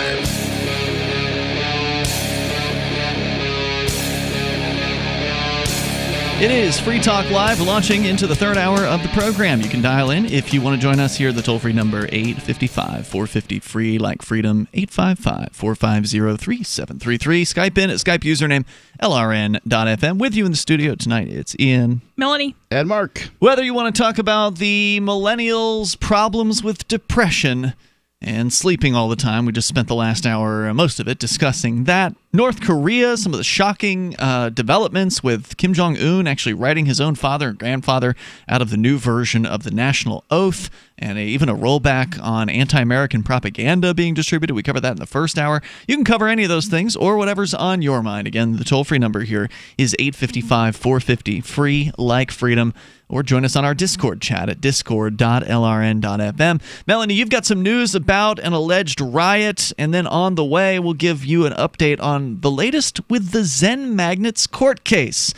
[SPEAKER 8] It is Free Talk Live, launching into the third hour of the program. You can dial in if you want to join us here. The toll-free number, 855-450-FREE, like freedom, 855-450-3733. Skype in at Skype username LRN.FM. With you in the studio tonight, it's Ian.
[SPEAKER 9] Melanie.
[SPEAKER 10] And Mark.
[SPEAKER 8] Whether you want to talk about the millennials' problems with depression and sleeping all the time, we just spent the last hour, most of it, discussing that. North Korea, some of the shocking developments with Kim Jong-un actually writing his own father and grandfather out of the new version of the national oath, and even a rollback on anti-American propaganda being distributed. We covered that in the first hour. You can cover any of those things or whatever's on your mind. Again, the toll-free number here is 855-450-FREE, like freedom, or join us on our Discord chat at discord.lrn.fm. Melanie, you've got some news about an alleged riot, and then on the way, we'll give you an update on the latest with the Zen Magnets court case.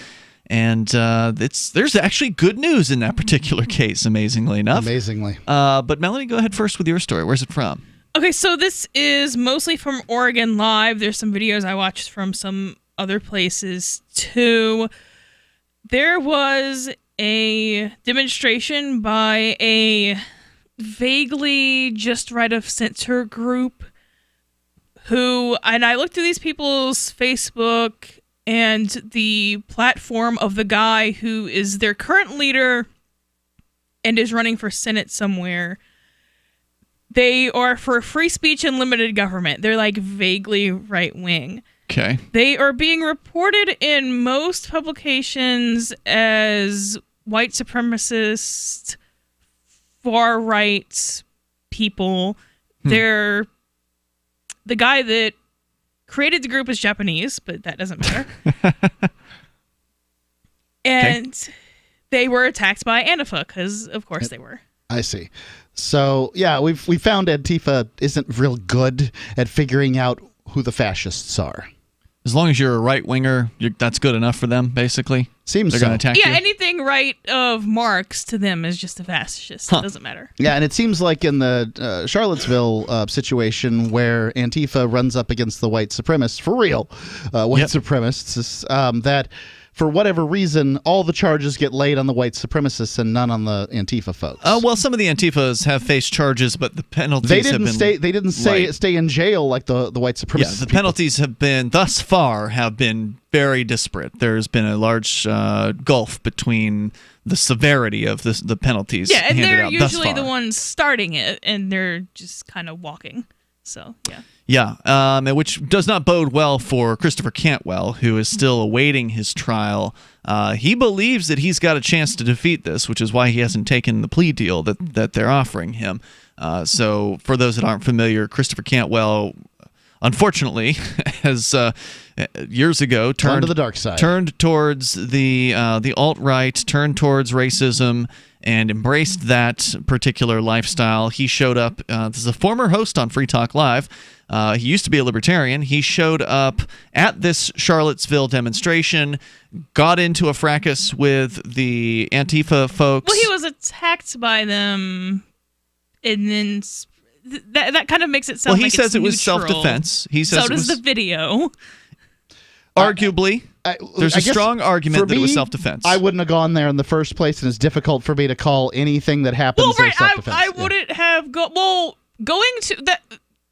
[SPEAKER 8] And there's actually good news in that particular case, amazingly enough.
[SPEAKER 10] Amazingly.
[SPEAKER 8] But Melanie, go ahead first with your story. Where's it from?
[SPEAKER 9] Okay, so this is mostly from Oregon Live. There's some videos I watched from some other places, too. There was a demonstration by a vaguely just right of center group who, and I looked through these people's Facebook and the platform of the guy who is their current leader and is running for Senate somewhere. They are for free speech and limited government. They're like vaguely right wing.
[SPEAKER 8] Okay.
[SPEAKER 9] They are being reported in most publications as white supremacist, far right people. They're the guy that created the group is Japanese, but that doesn't matter. And they were attacked by Antifa because, of course, they were.
[SPEAKER 10] I see. So, yeah, we found Antifa isn't real good at figuring out who the fascists are.
[SPEAKER 8] As long as you're a right-winger, that's good enough for them, basically?
[SPEAKER 10] Seems
[SPEAKER 8] They're
[SPEAKER 10] so.
[SPEAKER 8] going to attack you?
[SPEAKER 9] Yeah, anything right of Marx to them is just a fascist. It doesn't matter.
[SPEAKER 10] Yeah, and it seems like in the Charlottesville situation where Antifa runs up against the white supremacists, for real, white supremacists, that for whatever reason, all the charges get laid on the white supremacists and none on the Antifa folks.
[SPEAKER 8] Well, some of the Antifas have faced charges, but the penalties have been...
[SPEAKER 10] They didn't stay in jail like the white supremacists.
[SPEAKER 8] Yeah, the penalties have been, thus far, have been very disparate. There's been a large gulf between the severity of the penalties handed out thus far.
[SPEAKER 9] Yeah, and they're usually the ones starting it, and they're just kind of walking. So, yeah.
[SPEAKER 8] Yeah, which does not bode well for Christopher Cantwell, who is still awaiting his trial. He believes that he's got a chance to defeat this, which is why he hasn't taken the plea deal that they're offering him. So for those that aren't familiar, Christopher Cantwell, unfortunately, has years ago turned
[SPEAKER 10] to the dark side,
[SPEAKER 8] turned towards the alt-right, turned towards racism, and embraced that particular lifestyle. He showed up, this is a former host on Free Talk Live. He used to be a libertarian. He showed up at this Charlottesville demonstration, got into a fracas with the Antifa folks.
[SPEAKER 9] Well, he was attacked by them, and then that kind of makes it sound like it's
[SPEAKER 8] he says it was
[SPEAKER 9] neutral.
[SPEAKER 8] self-defense. He says
[SPEAKER 9] so does the video.
[SPEAKER 8] Arguably, there's a strong argument that it was self-defense.
[SPEAKER 10] I wouldn't have gone there in the first place, and it's difficult for me to call anything that happens self-defense.
[SPEAKER 9] I wouldn't have going to that.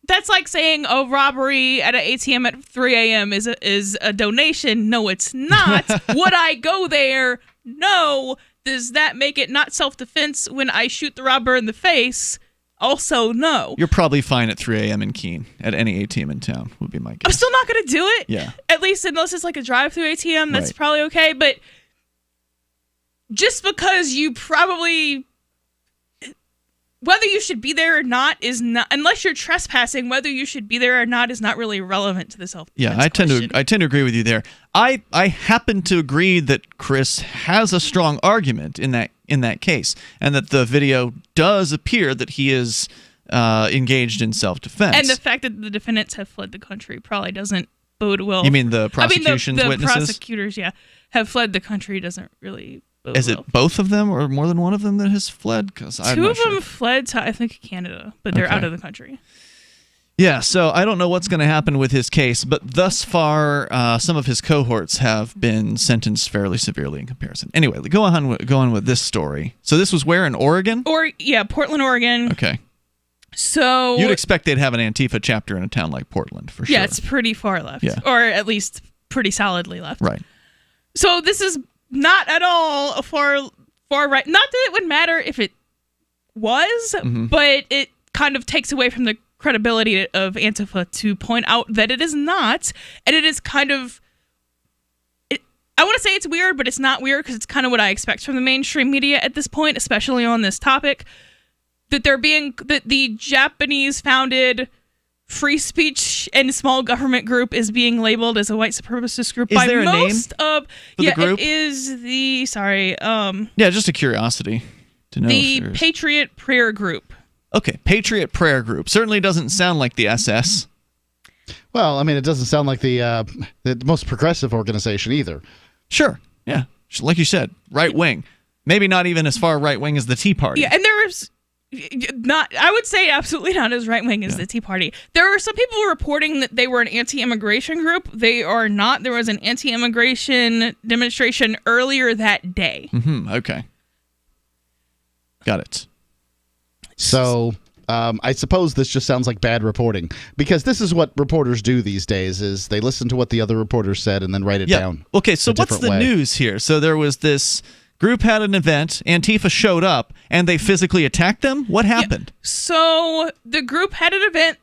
[SPEAKER 9] That's like saying a robbery at an ATM at 3 a.m. is a donation. No, it's not. Would I go there? No. Does that make it not self-defense when I shoot the robber in the face? Also, no.
[SPEAKER 8] You're probably fine at 3 a.m. in Keene at any ATM in town, would be my guess.
[SPEAKER 9] I'm still not going to do it.
[SPEAKER 8] Yeah.
[SPEAKER 9] At least unless it's like a drive-through ATM, that's probably okay. But just because you probably... Whether you should be there or not is not, unless you're trespassing, whether you should be there or not is not really relevant to the self-defense question.
[SPEAKER 8] I tend to agree with you there. I happen to agree that Chris has a strong argument in that case, and that the video does appear that he is engaged in self-defense.
[SPEAKER 9] And the fact that the defendants have fled the country probably doesn't bode well.
[SPEAKER 8] You mean the prosecution's
[SPEAKER 9] the
[SPEAKER 8] witnesses?
[SPEAKER 9] prosecutors, have fled the country doesn't really bode
[SPEAKER 8] Is
[SPEAKER 9] well.
[SPEAKER 8] it both of them or more than one of them that has fled?
[SPEAKER 9] Two of them fled to, I think, Canada, but they're out of the country.
[SPEAKER 8] Yeah, so I don't know what's going to happen with his case, but thus far, some of his cohorts have been sentenced fairly severely in comparison. Anyway, go on with this story. So this was where, in Oregon?
[SPEAKER 9] Portland, Oregon.
[SPEAKER 8] Okay.
[SPEAKER 9] So
[SPEAKER 8] you'd expect they'd have an Antifa chapter in a town like Portland, for sure.
[SPEAKER 9] Yeah, it's pretty far left, or at least pretty solidly left.
[SPEAKER 8] Right.
[SPEAKER 9] So this is not at all a far right. Not that it would matter if it was, but it kind of takes away from the credibility of Antifa to point out that it is not, and it is kind of, I want to say it's weird, but it's not weird because it's kind of what I expect from the mainstream media at this point, especially on this topic, that the Japanese-founded free speech and small government group is being labeled as a white supremacist group by most of
[SPEAKER 8] the group?
[SPEAKER 9] It is the
[SPEAKER 8] just a curiosity to know
[SPEAKER 9] the Patriot Prayer Group.
[SPEAKER 8] Okay, Patriot Prayer Group. Certainly doesn't sound like the SS.
[SPEAKER 10] Well, I mean, it doesn't sound like the most progressive organization either.
[SPEAKER 8] Sure, yeah. Like you said, right wing. Maybe not even as far right wing as the Tea Party.
[SPEAKER 9] Yeah, and there's not, I would say absolutely not as right wing as the Tea Party. There are some people reporting that they were an anti-immigration group. They are not. There was an anti-immigration demonstration earlier that day.
[SPEAKER 8] Okay. Got it.
[SPEAKER 10] So I suppose this just sounds like bad reporting, because this is what reporters do these days, is they listen to what the other reporters said and then write it down.
[SPEAKER 8] Okay, so what's the news here? So there was this group had an event, Antifa showed up, and they physically attacked them? What happened?
[SPEAKER 9] Yeah. So the group had an event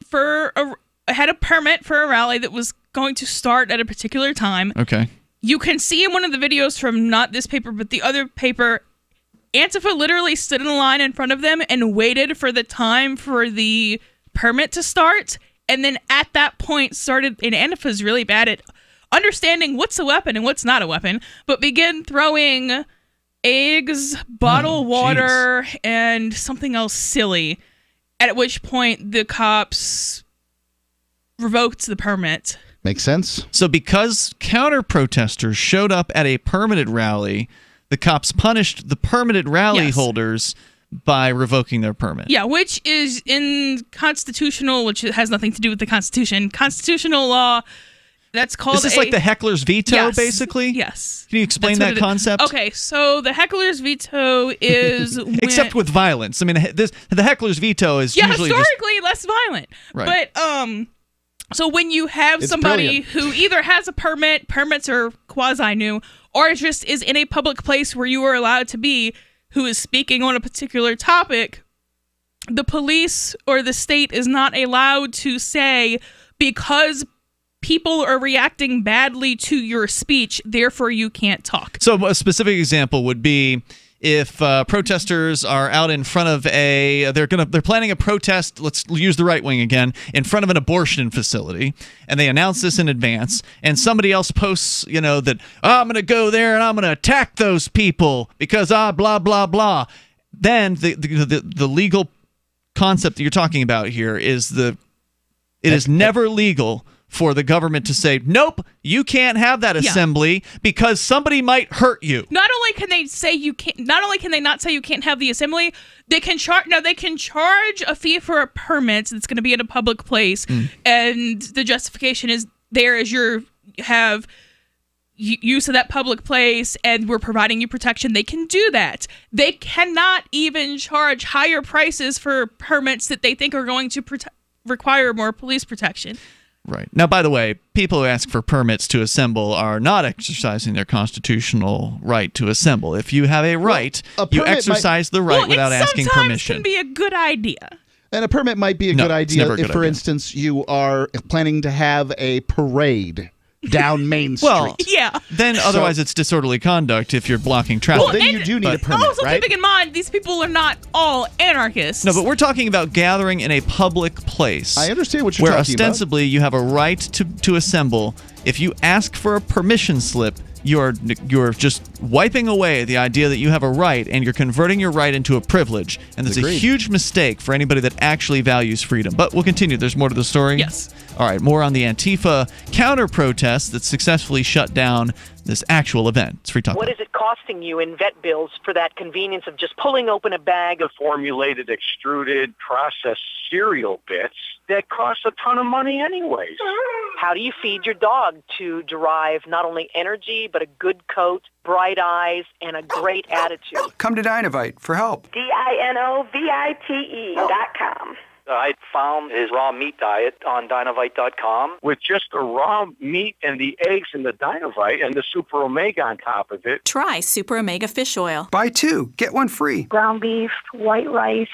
[SPEAKER 9] had a permit for a rally that was going to start at a particular time.
[SPEAKER 8] Okay.
[SPEAKER 9] You can see in one of the videos from not this paper, but the other paper, Antifa literally stood in a line in front of them and waited for the time for the permit to start. And then at that point started, and Antifa's really bad at understanding what's a weapon and what's not a weapon, but began throwing eggs, bottled water, and something else silly. At which point the cops revoked the permit.
[SPEAKER 10] Makes sense.
[SPEAKER 8] So because counter-protesters showed up at a permitted rally, the cops punished the permitted rally holders by revoking their permit.
[SPEAKER 9] Yeah, which is in constitutional, which has nothing to do with the Constitution. Constitutional law, that's called
[SPEAKER 8] Is this like the heckler's veto, basically?
[SPEAKER 9] Yes.
[SPEAKER 8] Can you explain that concept?
[SPEAKER 9] Okay, so the heckler's veto is
[SPEAKER 8] except with violence. I mean, the heckler's veto is usually
[SPEAKER 9] historically less violent.
[SPEAKER 8] Right.
[SPEAKER 9] But so when you have somebody who either has a permit, permits are quasi-new, or just is in a public place where you are allowed to be, who is speaking on a particular topic, the police or the state is not allowed to say, because people are reacting badly to your speech, therefore you can't talk.
[SPEAKER 8] So a specific example would be if protesters are out in front of they're planning a protest, let's use the right wing again, in front of an abortion facility, and they announce this in advance, and somebody else posts, that I'm going to go there and I'm going to attack those people because blah blah blah. Then the legal concept that you're talking about here is it is never legal for the government to say, nope, you can't have that assembly because somebody might hurt you.
[SPEAKER 9] Not only can they say you can't, not only can they not say you can't have the assembly, they can charge. Now they can charge a fee for a permit that's going to be in a public place, and the justification is there as you have use of that public place, and we're providing you protection. They can do that. They cannot even charge higher prices for permits that they think are going to require more police protection.
[SPEAKER 8] Right. Now, by the way, people who ask for permits to assemble are not exercising their constitutional right to assemble. If you have a right, you exercise the right without asking permission.
[SPEAKER 9] Can be a good idea.
[SPEAKER 10] And a permit might be a good idea if, for instance, you are planning to have a parade down Main Street.
[SPEAKER 8] Well, then otherwise it's disorderly conduct if you're blocking traffic.
[SPEAKER 10] Well, then you do need a permit,
[SPEAKER 9] also, keeping in mind, these people are not all anarchists.
[SPEAKER 8] No, but we're talking about gathering in a public place.
[SPEAKER 10] I understand what you're talking about.
[SPEAKER 8] Where ostensibly you have a right to assemble. If you ask for a permission slip, you're just wiping away the idea that you have a right, and you're converting your right into a privilege. And that's a huge mistake for anybody that actually values freedom. But we'll continue. There's more to the story.
[SPEAKER 9] Yes.
[SPEAKER 8] All right, more on the Antifa counter-protest that successfully shut down this actual event. It's Free Talk.
[SPEAKER 13] What is it costing you in vet bills for that convenience of just pulling open a bag of
[SPEAKER 16] formulated, extruded, processed cereal bits that cost a ton of money anyways?
[SPEAKER 13] How do you feed your dog to derive not only energy, but a good coat, bright eyes, and a great attitude?
[SPEAKER 23] Come to Dynovite for help.
[SPEAKER 13] DINOVITE.com.
[SPEAKER 16] I found his raw meat diet on Dynovite.com. With just the raw meat and the eggs and the Dynovite and the Super Omega on top of it.
[SPEAKER 24] Try Super Omega Fish Oil.
[SPEAKER 23] Buy 2, get 1 free.
[SPEAKER 25] Ground beef, white rice,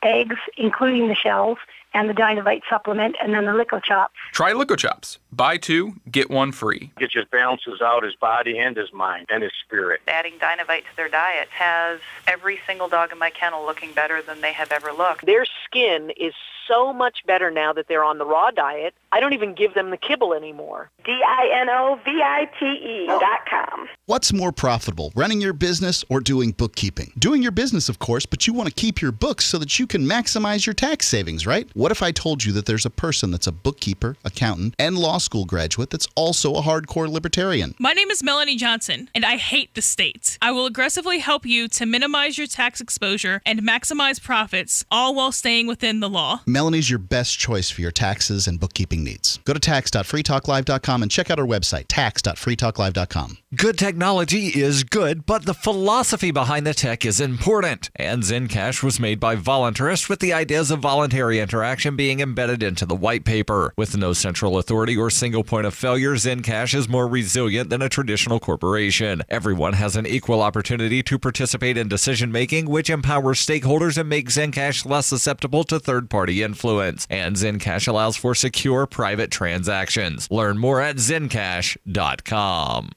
[SPEAKER 25] eggs, including the shells, and the Dynovite supplement, and then the Lico Chops.
[SPEAKER 26] Try Lico Chops. Buy 2, get 1 free.
[SPEAKER 16] It just balances out his body and his mind and his spirit.
[SPEAKER 27] Adding Dynovite to their diet has every single dog in my kennel looking better than they have ever looked.
[SPEAKER 13] Their skin is so much better now that they're on the raw diet. I don't even give them the kibble anymore. DINOVITE.com.
[SPEAKER 28] What's more profitable, running your business or doing bookkeeping? Doing your business, of course, but you want to keep your books so that you can maximize your tax savings, right? What if I told you that there's a person that's a bookkeeper, accountant, and law school graduate that's also a hardcore libertarian?
[SPEAKER 9] My name is Melanie Johnson, and I hate the state. I will aggressively help you to minimize your tax exposure and maximize profits, all while staying within the law.
[SPEAKER 28] Melanie's your best choice for your taxes and bookkeeping needs. Go to tax.freetalklive.com and check out our website, tax.freetalklive.com.
[SPEAKER 2] Good technology is good, but the philosophy behind the tech is important. And Zencash was made by voluntarists with the ideas of voluntary interaction being embedded into the white paper. With no central authority or single point of failure, Zencash is more resilient than a traditional corporation. Everyone has an equal opportunity to participate in decision-making, which empowers stakeholders and makes Zencash less susceptible to third-party influence. And Zencash allows for secure private transactions. Learn more at zencash.com.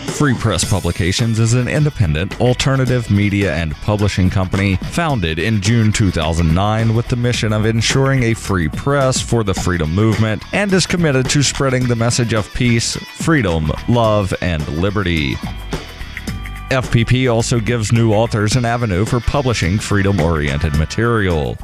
[SPEAKER 2] Free Press Publications is an independent, alternative media and publishing company founded in June 2009 with the mission of ensuring a free press for the freedom movement and is committed to spreading the message of peace, freedom, love, and liberty. FPP also gives new authors an avenue for publishing freedom-oriented material.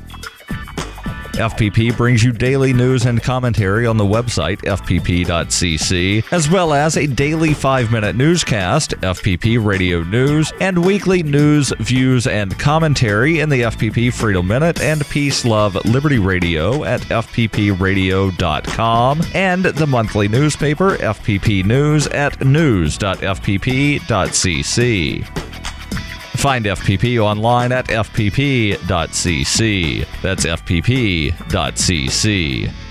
[SPEAKER 2] FPP brings you daily news and commentary on the website fpp.cc, as well as a daily 5-minute newscast, FPP Radio News, and weekly news, views, and commentary in the FPP Freedom Minute and Peace, Love, Liberty Radio at fppradio.com, and the monthly newspaper FPP News at news.fpp.cc. Find FPP online at fpp.cc. That's fpp.cc,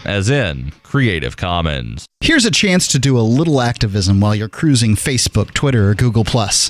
[SPEAKER 2] as in Creative Commons.
[SPEAKER 28] Here's a chance to do a little activism while you're cruising Facebook, Twitter, or Google+.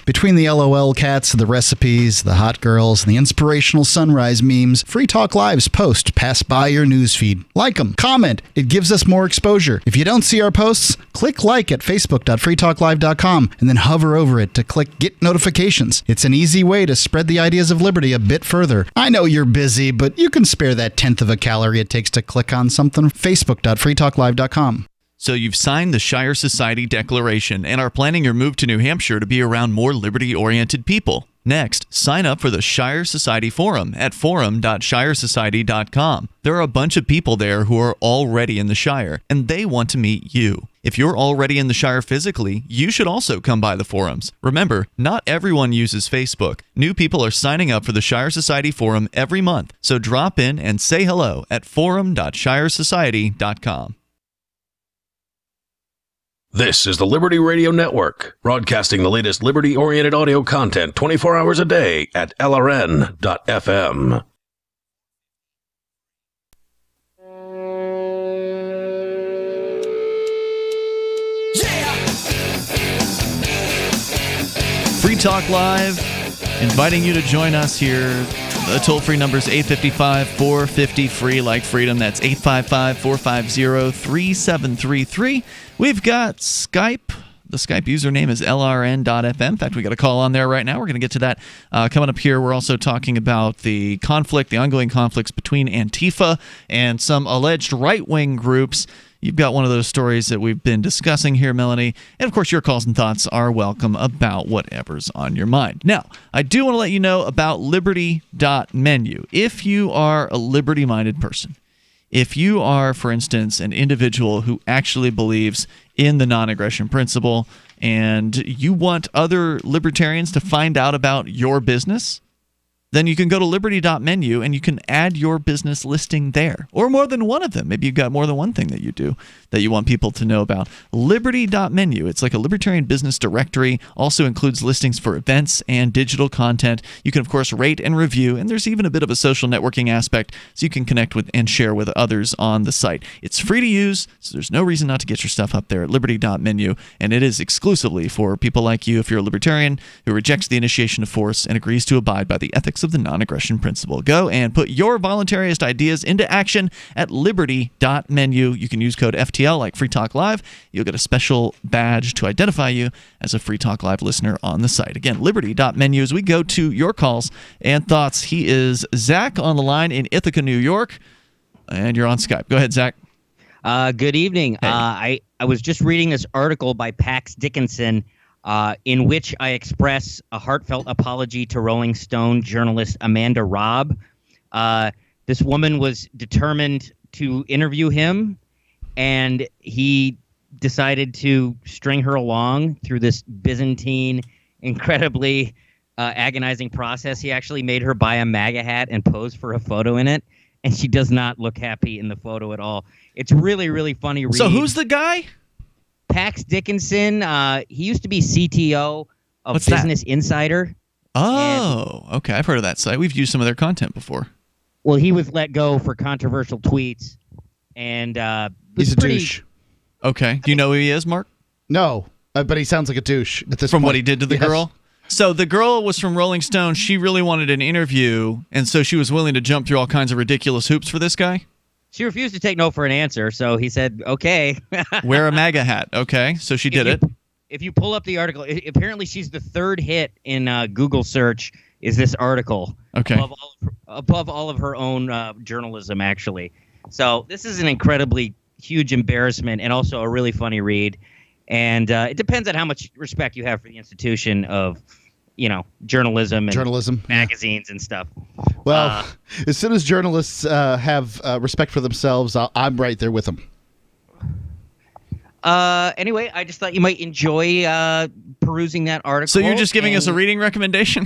[SPEAKER 28] Between the LOL cats, the recipes, the hot girls, and the inspirational sunrise memes, Free Talk Live's posts pass by your newsfeed. Like them, comment. It gives us more exposure. If you don't see our posts, click like at facebook.freetalklive.com and then hover over it to click Get Notifications. It's an easy way to spread the ideas of liberty a bit further. I know you're busy, but you can spare that 1/10 of a calorie it takes to click on something. facebook.freetalklive.com.
[SPEAKER 8] So you've signed the Shire Society Declaration and are planning your move to New Hampshire to be around more liberty-oriented people. Next, sign up for the Shire Society Forum at forum.shiresociety.com. There are a bunch of people there who are already in the Shire, and they want to meet you. If you're already in the Shire physically, you should also come by the forums. Remember, not everyone uses Facebook. New people are signing up for the Shire Society Forum every month, so drop in and say hello at forum.shiresociety.com.
[SPEAKER 7] This is the Liberty Radio Network, broadcasting the latest liberty-oriented audio content 24 hours a day at LRN.FM.
[SPEAKER 8] Free Talk Live, inviting you to join us here. The toll-free number is 855-450-FREE, like freedom. That's 855-450-3733. We've got Skype The Skype username is lrn.fm. In fact, we got a call on there right now. We're going to get to that coming up here. We're also talking about the ongoing conflicts between Antifa and some alleged right-wing groups. You've got one of those stories that we've been discussing here, Melanie. And, of course, your calls and thoughts are welcome about whatever's on your mind. Now, I do want to let you know about Liberty.menu. If you are a liberty-minded person, if you are, for instance, an individual who actually believes in the non-aggression principle and you want other libertarians to find out about your business, then you can go to Liberty.menu and you can add your business listing there, or more than one of them. Maybe you've got more than one thing that you do that you want people to know about. Liberty.menu. It's like a libertarian business directory. Also includes listings for events and digital content. You can, of course, rate and review, and there's even a bit of a social networking aspect so you can connect with and share with others on the site. It's free to use, so there's no reason not to get your stuff up there at Liberty.menu, and it is exclusively for people like you if you're a libertarian who rejects the initiation of force and agrees to abide by the ethics of the non-aggression principle. Go and put your voluntarist ideas into action at Liberty.menu. You can use code FTL like Free Talk Live. You'll get a special badge to identify you as a Free Talk Live listener on the site. Again, Liberty.menu as we go to your calls and thoughts. He is Zach on the line in Ithaca, New York, and you're on Skype. Go ahead, Zach.
[SPEAKER 3] Good evening.
[SPEAKER 8] Hey.
[SPEAKER 3] I was just reading this article by Pax Dickinson in which I express a heartfelt apology to Rolling Stone journalist Amanda Robb. This woman was determined to interview him, and he decided to string her along through this Byzantine, incredibly agonizing process. He actually made her buy a MAGA hat and pose for a photo in it, and she does not look happy in the photo at all. It's really, really funny read.
[SPEAKER 8] So who's the guy?
[SPEAKER 3] Pax Dickinson. He used to be CTO of
[SPEAKER 8] What's
[SPEAKER 3] Business
[SPEAKER 8] that?
[SPEAKER 3] Insider.
[SPEAKER 8] Oh, okay. I've heard of that site. We've used some of their content before.
[SPEAKER 3] Well, he was let go for controversial tweets, and
[SPEAKER 10] he's a douche.
[SPEAKER 8] Okay. Do you know who he is, Mark?
[SPEAKER 10] No, but he sounds like a douche at this
[SPEAKER 8] From
[SPEAKER 10] point.
[SPEAKER 8] what he did to the girl? So the girl was from Rolling Stone. She really wanted an interview, and so she was willing to jump through all kinds of ridiculous hoops for this guy?
[SPEAKER 3] She refused to take no for an answer, so he said, okay.
[SPEAKER 8] Wear a MAGA hat. Okay, so she did it.
[SPEAKER 3] If you pull up the article, apparently she's the third hit in Google search is this article.
[SPEAKER 8] Okay.
[SPEAKER 3] Above all of her own journalism, actually. So this is an incredibly huge embarrassment and also a really funny read. And it depends on how much respect you have for the institution of, journalism and magazines and stuff.
[SPEAKER 10] Well, as soon as journalists have respect for themselves, I'm right there with them.
[SPEAKER 3] Anyway, I just thought you might enjoy perusing that article.
[SPEAKER 8] So you're just giving us a reading recommendation?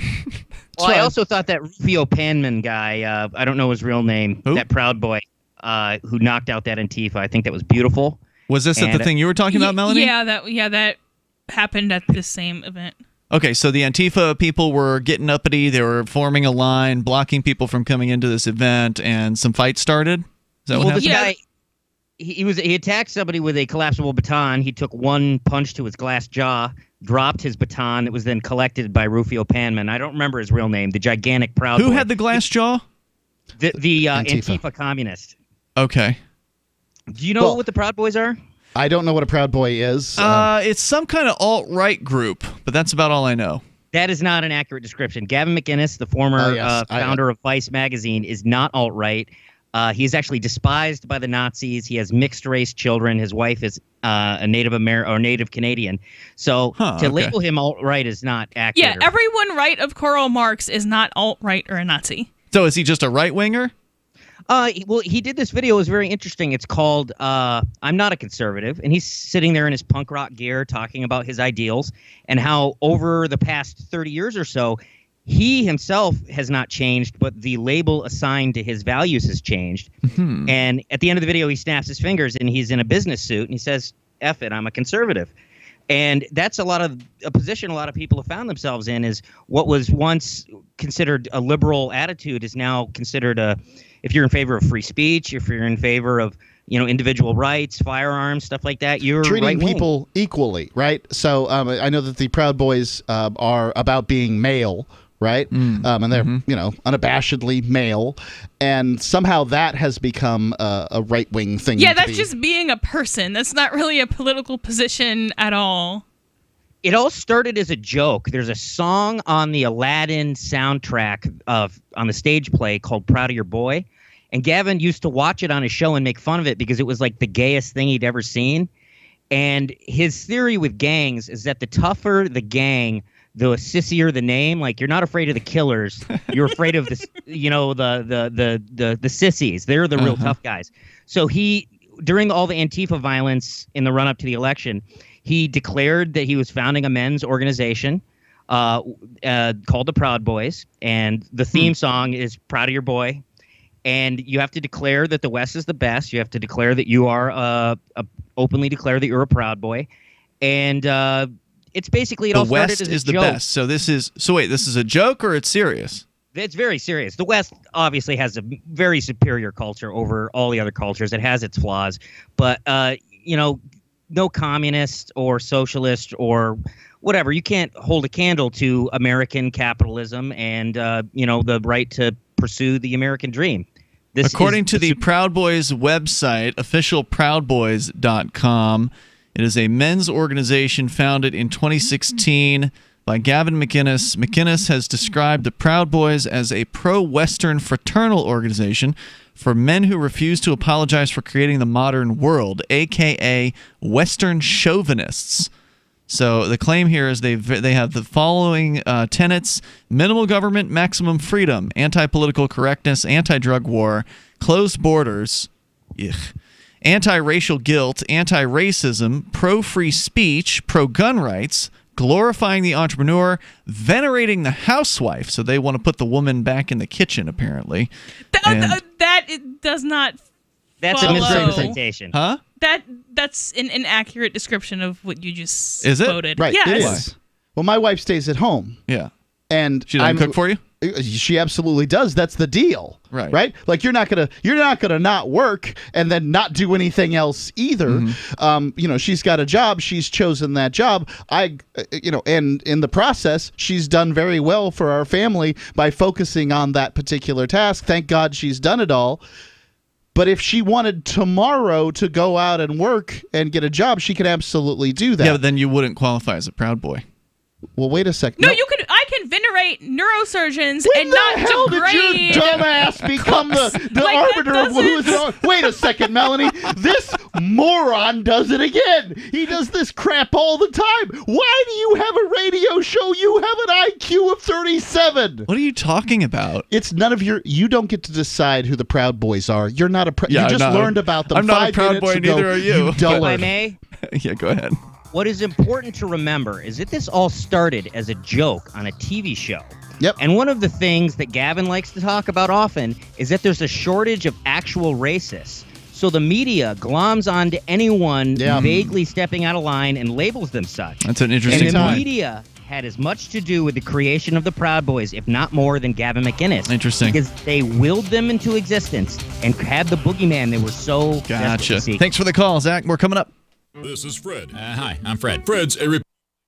[SPEAKER 3] Well, I also thought that Rufio Panman guy, I don't know his real name, that Proud Boy, who knocked out that Antifa, I think that was beautiful.
[SPEAKER 8] Was this at the thing you were talking about, Melanie?
[SPEAKER 9] Yeah, that happened at the same event.
[SPEAKER 8] Okay, so the Antifa people were getting uppity. They were forming a line, blocking people from coming into this event, and some fights started? Is that what happened?
[SPEAKER 3] This guy, he attacked somebody with a collapsible baton. He took one punch to his glass jaw, dropped his baton. It was then collected by Rufio Panman. I don't remember his real name. The gigantic Proud Boy.
[SPEAKER 8] Who had the glass jaw?
[SPEAKER 3] The Antifa communist.
[SPEAKER 8] Okay.
[SPEAKER 3] Do you know what the Proud Boys are?
[SPEAKER 10] I don't know what a Proud Boy is.
[SPEAKER 8] It's some kind of alt-right group, but that's about all I know.
[SPEAKER 3] That is not an accurate description. Gavin McInnes, the former founder of Vice magazine, is not alt-right. He's actually despised by the Nazis. He has mixed-race children. His wife is a Native American or Native Canadian. So to label him alt-right is not accurate.
[SPEAKER 9] Yeah, everyone right of Karl Marx is not alt-right or a Nazi.
[SPEAKER 8] So is he just a right-winger?
[SPEAKER 3] Well, he did this video. It was very interesting. It's called I'm Not a Conservative. And he's sitting there in his punk rock gear talking about his ideals and how over the past 30 years or so, he himself has not changed, but the label assigned to his values has changed. Mm-hmm. And at the end of the video, he snaps his fingers and he's in a business suit and he says, F it, I'm a conservative. And that's a position a lot of people have found themselves in, is what was once considered a liberal attitude is now considered if you're in favor of free speech, if you're in favor of individual rights, firearms, stuff like that, you're
[SPEAKER 10] treating
[SPEAKER 3] right-wing.
[SPEAKER 10] people equally, right? So I know that the Proud Boys are about being male, right? And they're unabashedly male, and somehow that has become a right-wing thing.
[SPEAKER 9] Yeah, that's just being a person. That's not really a political position at all.
[SPEAKER 3] It all started as a joke. There's a song on the Aladdin soundtrack on the stage play called Proud of Your Boy. And Gavin used to watch it on his show and make fun of it because it was like the gayest thing he'd ever seen. And his theory with gangs is that the tougher the gang, the sissier the name. Like, you're not afraid of the killers. You're afraid of the sissies. They're the real tough guys. So during all the Antifa violence in the run-up to the election, he declared that he was founding a men's organization called the Proud Boys, and the theme song is Proud of Your Boy. And you have to declare that the West is the best. You have to declare that you are openly declare that you're a Proud Boy. And it's basically
[SPEAKER 8] the West is the best. So this is a joke or it's serious?
[SPEAKER 3] It's very serious. The West obviously has a very superior culture over all the other cultures. It has its flaws, but no communist or socialist or whatever. You can't hold a candle to American capitalism and the right to pursue the American dream.
[SPEAKER 8] According to the Proud Boys website, officialproudboys.com, it is a men's organization founded in 2016 by Gavin McInnes. McInnes has described the Proud Boys as a pro-Western fraternal organization for men who refuse to apologize for creating the modern world, a.k.a. Western chauvinists. So the claim here is they have the following tenets: minimal government, maximum freedom, anti-political correctness, anti-drug war, closed borders, anti-racial guilt, anti-racism, pro-free speech, pro-gun rights, glorifying the entrepreneur, venerating the housewife. So they want to put the woman back in the kitchen, apparently.
[SPEAKER 9] That does not
[SPEAKER 3] That's
[SPEAKER 9] follow.
[SPEAKER 3] a misrepresentation.
[SPEAKER 8] Huh?
[SPEAKER 9] That's an inaccurate description of what you just
[SPEAKER 8] Is it?
[SPEAKER 9] quoted.
[SPEAKER 10] Right,
[SPEAKER 9] Yes.
[SPEAKER 10] it is. Well, my wife stays at home.
[SPEAKER 8] Yeah.
[SPEAKER 10] And
[SPEAKER 8] she doesn't cook for you?
[SPEAKER 10] She absolutely does. That's the deal. Right? Like, you're not gonna not work and then not do anything else either.
[SPEAKER 8] Mm-hmm.
[SPEAKER 10] She's got a job. She's chosen that job. And in the process, she's done very well for our family by focusing on that particular task. Thank God she's done it all. But if she wanted tomorrow to go out and work and get a job, she could absolutely do that.
[SPEAKER 8] Yeah, but then you wouldn't qualify as a Proud Boy.
[SPEAKER 10] Well, wait a second.
[SPEAKER 9] No, I can venerate neurosurgeons
[SPEAKER 10] When
[SPEAKER 9] and
[SPEAKER 10] the
[SPEAKER 9] not
[SPEAKER 10] hell
[SPEAKER 9] degrade.
[SPEAKER 10] did your dumbass become the
[SPEAKER 9] Like,
[SPEAKER 10] arbiter of who is wrong? Wait a second, Melanie. This moron does it again. He does this crap all the time. Why do you have a radio show? You have an IQ of 37.
[SPEAKER 8] What are you talking about?
[SPEAKER 10] It's none of your. You don't get to decide who the Proud Boys are. You're not a. You just learned about them.
[SPEAKER 8] I'm not
[SPEAKER 10] 5
[SPEAKER 8] a Proud
[SPEAKER 10] minutes
[SPEAKER 8] Boy.
[SPEAKER 10] ago,
[SPEAKER 8] Neither are you.
[SPEAKER 3] If I may.
[SPEAKER 8] Yeah, go ahead.
[SPEAKER 3] What is important to remember is that this all started as a joke on a TV show.
[SPEAKER 10] Yep.
[SPEAKER 3] And one of the things that Gavin likes to talk about often is that there's a shortage of actual racists. So the media gloms onto anyone vaguely stepping out of line and labels them such.
[SPEAKER 8] That's an interesting
[SPEAKER 3] And the
[SPEAKER 8] time.
[SPEAKER 3] media had as much to do with the creation of the Proud Boys, if not more, than Gavin McInnes.
[SPEAKER 8] Interesting.
[SPEAKER 3] Because they willed them into existence and had the boogeyman they were so desperate to see.
[SPEAKER 8] Thanks for the call, Zach. We're coming up.
[SPEAKER 4] This is Fred. Hi, I'm Fred. Fred's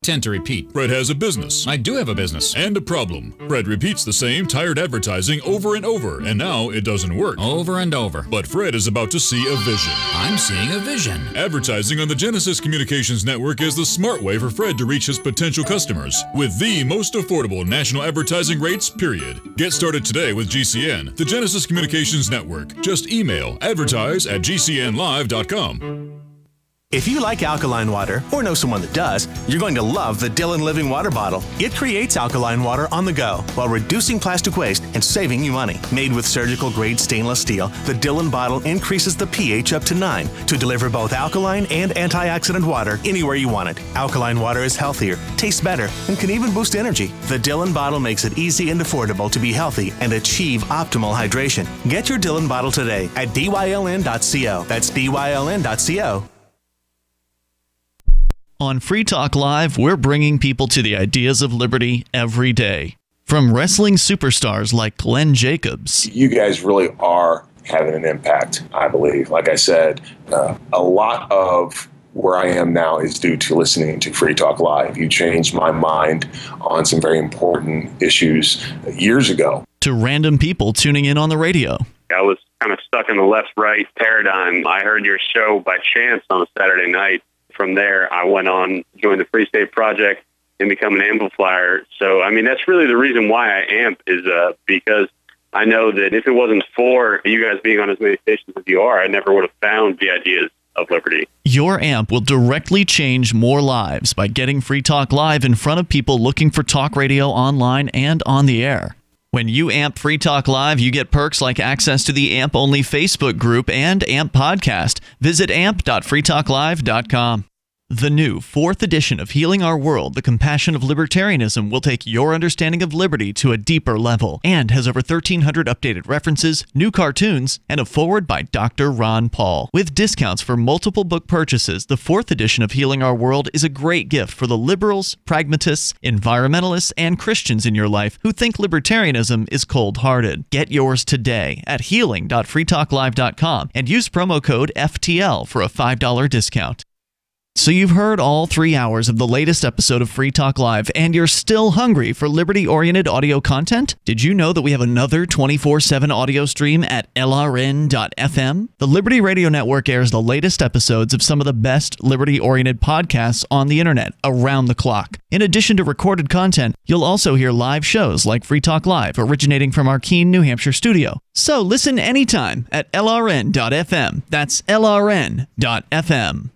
[SPEAKER 4] tend to repeat. Fred has a business. I do have a business. And a problem. Fred repeats the same tired advertising over and over, and now it doesn't work. Over and over. But Fred is about to see a vision. I'm seeing a vision. Advertising on the Genesis Communications Network is the smart way for Fred to reach his potential customers with the most affordable national advertising rates, period. Get started today with GCN, the Genesis Communications Network. Just email advertise@gcnlive.com.
[SPEAKER 6] If you like alkaline water, or know someone that does, you're going to love the Dillon Living Water Bottle. It creates alkaline water on the go while reducing plastic waste and saving you money. Made with surgical-grade stainless steel, the Dillon bottle increases the pH up to 9 to deliver both alkaline and antioxidant water anywhere you want it. Alkaline water is healthier, tastes better, and can even boost energy. The Dillon bottle makes it easy and affordable to be healthy and achieve optimal hydration. Get your Dillon bottle today at byln.co. That's byln.co.
[SPEAKER 8] On Free Talk Live, we're bringing people to the ideas of liberty every day. From wrestling superstars like Glenn Jacobs.
[SPEAKER 11] You guys really are having an impact, I believe. Like I said, a lot of where I am now is due to listening to Free Talk Live. You changed my mind on some very important issues years ago.
[SPEAKER 8] To random people tuning in on the radio.
[SPEAKER 18] I was kind of stuck in the left-right paradigm. I heard your show by chance on a Saturday night.
[SPEAKER 5] from there, I went on, joined the Free State Project, and become an amplifier. So, I mean, that's really the reason why I amp is because I know that if it wasn't for you guys being on as many stations as you are, I never would have found the ideas of liberty.
[SPEAKER 8] Your amp will directly change more lives by getting Free Talk Live in front of people looking for talk radio online and on the air. When you amp Free Talk Live, you get perks like access to the AMP-only Facebook group and AMP podcast. Visit amp.freetalklive.com. The new 4th edition of Healing Our World, The Compassion of Libertarianism, will take your understanding of liberty to a deeper level and has over 1,300 updated references, new cartoons, and a foreword by Dr. Ron Paul. With discounts for multiple book purchases, the 4th edition of Healing Our World is a great gift for the liberals, pragmatists, environmentalists, and Christians in your life who think libertarianism is cold-hearted. Get yours today at healing.freetalklive.com and use promo code FTL for a $5 discount. So you've heard all 3 hours of the latest episode of Free Talk Live, and you're still hungry for liberty-oriented audio content? Did you know that we have another 24/7 audio stream at LRN.FM? The Liberty Radio Network airs the latest episodes of some of the best liberty-oriented podcasts on the internet around the clock. In addition to recorded content, you'll also hear live shows like Free Talk Live, originating from our Keene, New Hampshire studio. So listen anytime at LRN.FM. That's LRN.FM.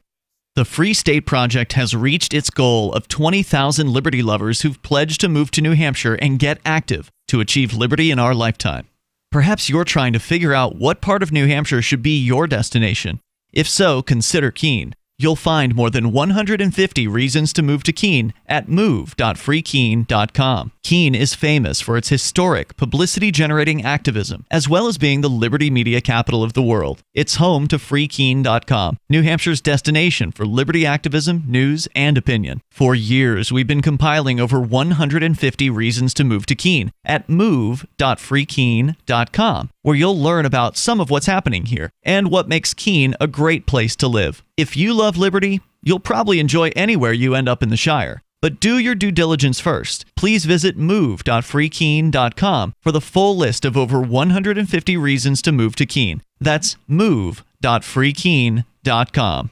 [SPEAKER 8] The Free State Project has reached its goal of 20,000 liberty lovers who've pledged to move to New Hampshire and get active to achieve liberty in our lifetime. Perhaps you're trying to figure out what part of New Hampshire should be your destination. If so, consider Keene. You'll find more than 150 reasons to move to Keene at move.freekeene.com. Keene is famous for its historic, publicity-generating activism, as well as being the liberty media capital of the world. It's home to freekeene.com, New Hampshire's destination for liberty activism, news, and opinion. For years, we've been compiling over 150 reasons to move to Keene at move.freekeene.com, where you'll learn about some of what's happening here and what makes Keene a great place to live. If you love liberty, you'll probably enjoy anywhere you end up in the Shire. But do your due diligence first. Please visit move.freekeene.com for the full list of over 150 reasons to move to Keene. That's move.freekeene.com.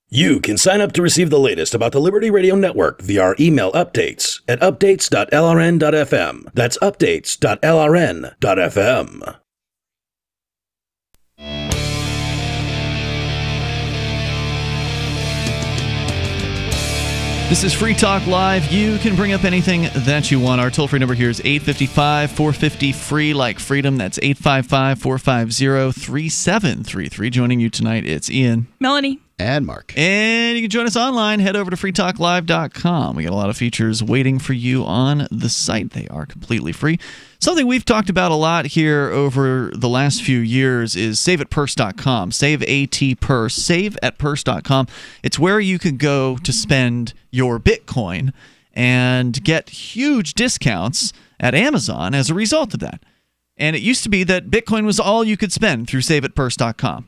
[SPEAKER 7] You can sign up to receive the latest about the Liberty Radio Network via our email updates at updates.lrn.fm. That's updates.lrn.fm.
[SPEAKER 8] This is Free Talk Live. You can bring up anything that you want. Our toll-free number here is 855-450-FREE, like freedom. That's 855-450-3733. Joining you tonight, it's Ian,
[SPEAKER 9] Melanie,
[SPEAKER 10] and Mark.
[SPEAKER 8] And you can join us online. Head over to freetalklive.com. We got a lot of features waiting for you on the site. They are completely free. Something we've talked about a lot here over the last few years is saveatpurse.com. Save AT-Purse. Saveatpurse.com. It's where you can go to spend your Bitcoin and get huge discounts at Amazon as a result of that. And it used to be that Bitcoin was all you could spend through saveatpurse.com.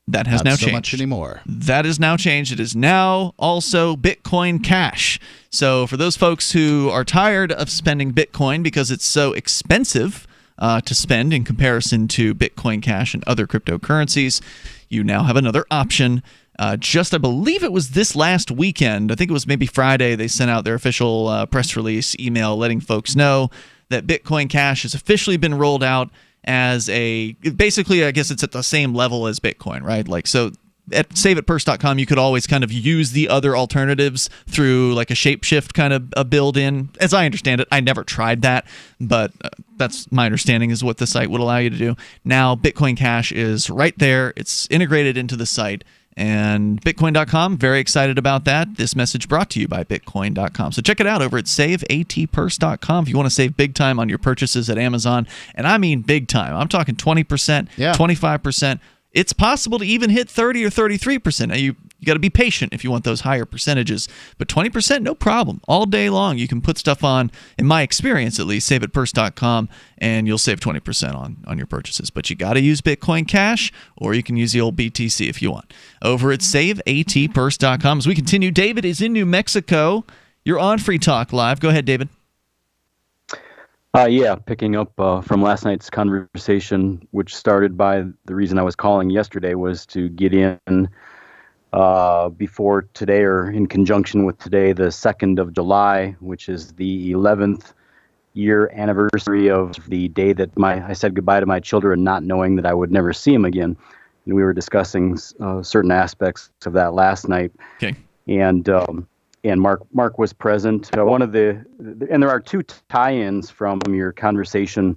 [SPEAKER 8] That has now changed. Not so much
[SPEAKER 10] anymore.
[SPEAKER 8] That is now changed. It is now also Bitcoin Cash. So for those folks who are tired of spending Bitcoin because it's so expensive to spend in comparison to Bitcoin Cash and other cryptocurrencies, you now have another option. I believe it was this last weekend, I think it was maybe Friday, they sent out their official press release email letting folks know that Bitcoin Cash has officially been rolled out as basically, I guess it's at the same level as Bitcoin, right? Like, so at saveatpurse.com, you could always kind of use the other alternatives through like a shapeshift kind of a build-in. As I understand it, I never tried that, but that's my understanding is what the site would allow you to do. Now, Bitcoin Cash is right there. It's integrated into the site. And Bitcoin.com, very excited about that. This message brought to you by Bitcoin.com. So check it out over at SaveATPurse.com if you want to save big time on your purchases at Amazon. And I mean big time. I'm talking 20%, 25%. It's possible to even hit 30 or 33%. Now, you got to be patient if you want those higher percentages. But 20%, no problem. All day long, you can put stuff on, in my experience at least, saveatpurse.com, and you'll save 20% on your purchases. But you got to use Bitcoin Cash, or you can use the old BTC if you want. Over at saveatpurse.com. As we continue, David is in New Mexico. You're on Free Talk Live. Go ahead, David.
[SPEAKER 12] Yeah, picking up from last night's conversation, which started by the reason I was calling yesterday was to get in before today, or in conjunction with today, the 2nd of July, which is the 11th year anniversary of the day that I said goodbye to my children, not knowing that I would never see them again. And we were discussing certain aspects of that last night.
[SPEAKER 8] Okay.
[SPEAKER 12] And Mark was present. One of and there are two tie-ins from your conversation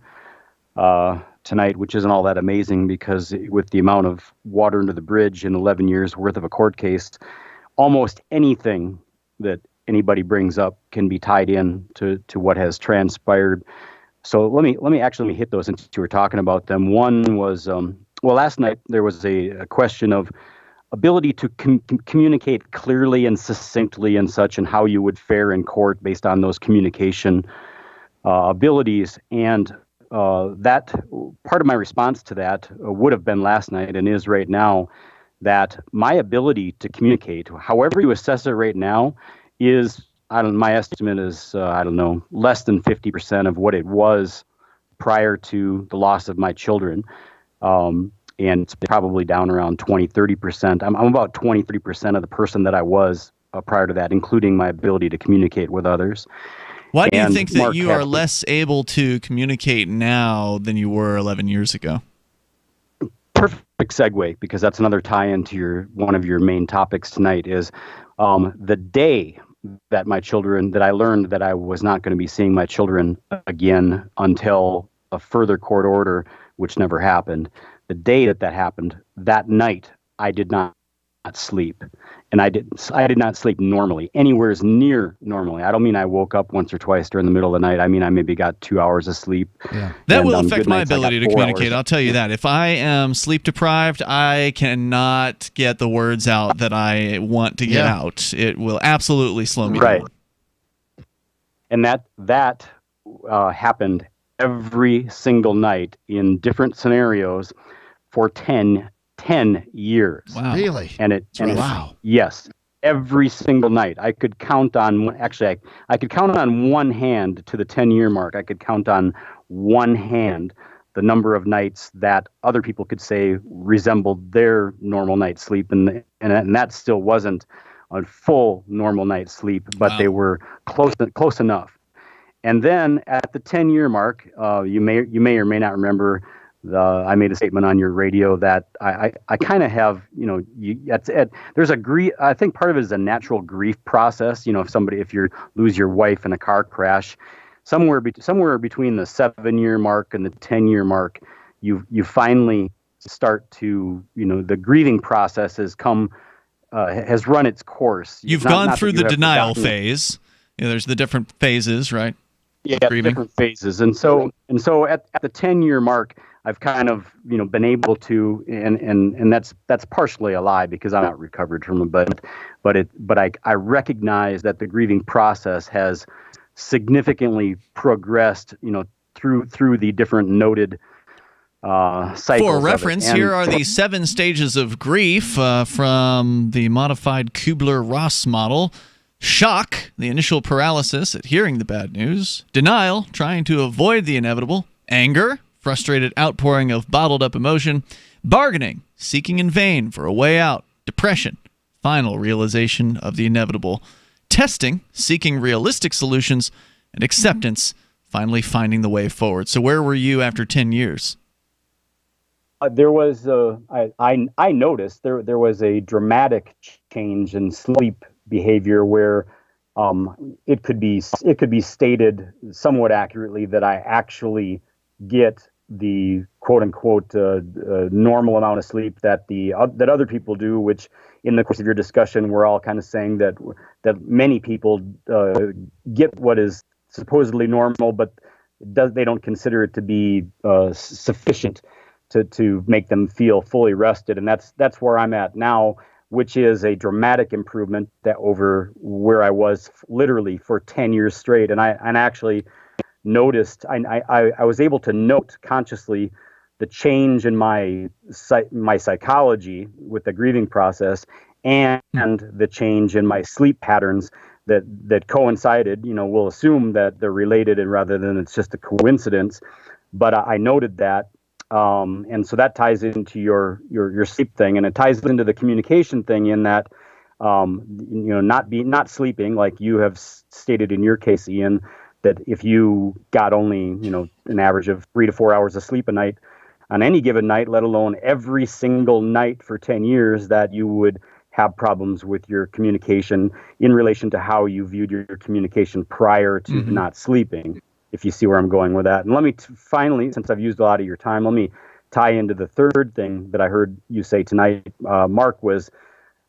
[SPEAKER 12] tonight, which isn't all that amazing, because with the amount of water under the bridge in 11 years worth of a court case, almost anything that anybody brings up can be tied in to what has transpired. So let me actually hit those since you were talking about them. One was, last night there was a question of ability to communicate clearly and succinctly and such, and how you would fare in court based on those communication abilities. And that part of my response to that would have been last night, and is right now, that my ability to communicate, however you assess it right now, is, my estimate is, less than 50% of what it was prior to the loss of my children. And it's probably down around 20-30%. I'm about 23% of the person that I was prior to that, including my ability to communicate with others.
[SPEAKER 8] Why do you think that you are less able to communicate now than you were 11 years ago?
[SPEAKER 12] Perfect segue, because that's another tie-in to one of your main topics tonight, is the day that I learned that I was not going to be seeing my children again until a further court order, which never happened. The day that happened, that night, I did not sleep. And I did not sleep normally, anywhere near normally. I don't mean I woke up once or twice during the middle of the night. I mean I maybe got 2 hours of sleep.
[SPEAKER 8] Yeah. That will affect my ability to communicate. I'll tell you that. If I am sleep deprived, I cannot get the words out that I want to get out. It will absolutely slow me down.
[SPEAKER 12] And that happened every single night in different scenarios for 10 years.
[SPEAKER 10] Wow. Really?
[SPEAKER 12] Wow. Yes. Every single night. I could count on, I could count on one hand to the 10-year mark. I could count on one hand the number of nights that other people could say resembled their normal night's sleep. And that still wasn't a full normal night's sleep, but they were close enough. And then at the 10-year mark, you may or may not remember, I made a statement on your radio that I kind of have, there's a grief. I think part of it is a natural grief process. If you lose your wife in a car crash, somewhere between the 7-year mark and the 10-year mark, you finally start to, the grieving process has run its course.
[SPEAKER 8] You've gone through the denial phase. There's the different phases, right?
[SPEAKER 12] Yeah, different phases. And so at the 10-year mark, I've kind of, been able to, and that's partially a lie because I'm not recovered from it, but I recognize that the grieving process has significantly progressed, through the different noted cycles.
[SPEAKER 8] For reference, here are the 7 stages of grief from the modified Kubler-Ross model. Shock, the initial paralysis at hearing the bad news. Denial, trying to avoid the inevitable. Anger, frustrated outpouring of bottled up emotion. Bargaining, seeking in vain for a way out. Depression, final realization of the inevitable. Testing, seeking realistic solutions. And acceptance, finally finding the way forward. So where were you after 10 years?
[SPEAKER 12] There was, I noticed there was a dramatic change in sleep behavior where it could be stated somewhat accurately that I actually get the quote unquote normal amount of sleep that that other people do, which in the course of your discussion we're all kind of saying that many people get what is supposedly normal, but they don't consider it to be sufficient to make them feel fully rested, and that's where I'm at now, which is a dramatic improvement that over where I was literally for 10 years straight. And I actually noticed, I was able to note consciously the change in my psychology with the grieving process and the change in my sleep patterns that coincided. We'll assume that they're related and rather than it's just a coincidence. But I noted that. And so that ties into your sleep thing, and it ties into the communication thing in that, not sleeping, like you have stated in your case, Ian, that if you got only, an average of 3 to 4 hours of sleep a night on any given night, let alone every single night for 10 years, that you would have problems with your communication in relation to how you viewed your communication prior to not sleeping, if you see where I'm going with that. And let me finally, since I've used a lot of your time, let me tie into the third thing that I heard you say tonight. Mark was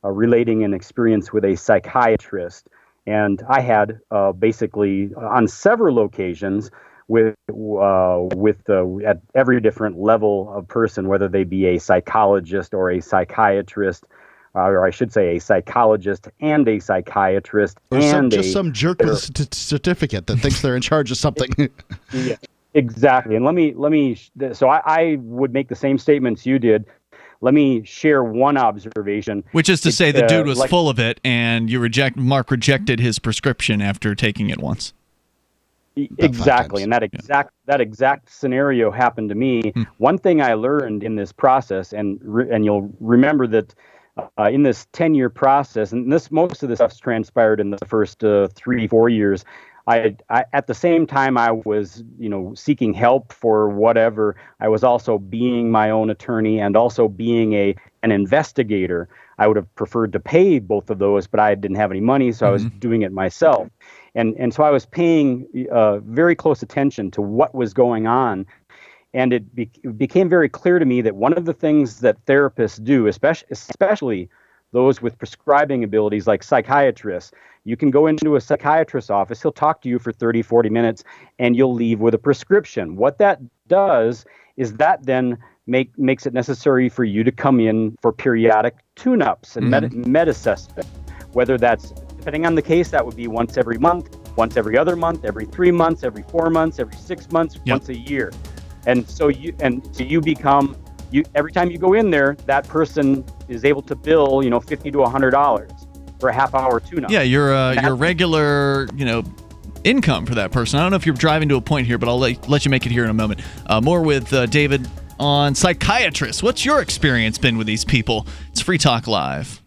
[SPEAKER 12] relating an experience with a psychiatrist. And I had basically on several occasions with at every different level of person, whether they be a psychologist or a psychiatrist, or I should say a psychologist and a psychiatrist,
[SPEAKER 10] or
[SPEAKER 12] and
[SPEAKER 10] some jerk with a certificate that thinks they're in charge of something.
[SPEAKER 12] Yeah, exactly. And let me. So I would make the same statements you did. Let me share one observation.
[SPEAKER 8] Which is to say the dude was full of it, and Mark rejected his prescription after taking it once.
[SPEAKER 12] Exactly, and that exact scenario happened to me. One thing I learned in this process, and you'll remember that in this 10-year process, and most of this stuff's transpired in the first 3-4 years. I at the same time I was, seeking help for whatever, I was also being my own attorney and also being an investigator. I would have preferred to pay both of those, but I didn't have any money, so I was doing it myself. And so I was paying very close attention to what was going on. And it became very clear to me that one of the things that therapists do, especially those with prescribing abilities like psychiatrists, you can go into a psychiatrist's office, he'll talk to you for 30, 40 minutes, and you'll leave with a prescription. What that does is that then makes it necessary for you to come in for periodic tune-ups and med assessment. Whether that's, depending on the case, that would be once every month, once every other month, every 3 months, every 4 months, every 6 months, once a year. And so you become, every time you go in there, that person is able to bill, $50 to $100 for a half-hour tune-up.
[SPEAKER 8] Yeah, your regular, income for that person. I don't know if you're driving to a point here, but I'll let you make it here in a moment. More with David on Psychiatrists. What's your experience been with these people? It's Free Talk Live.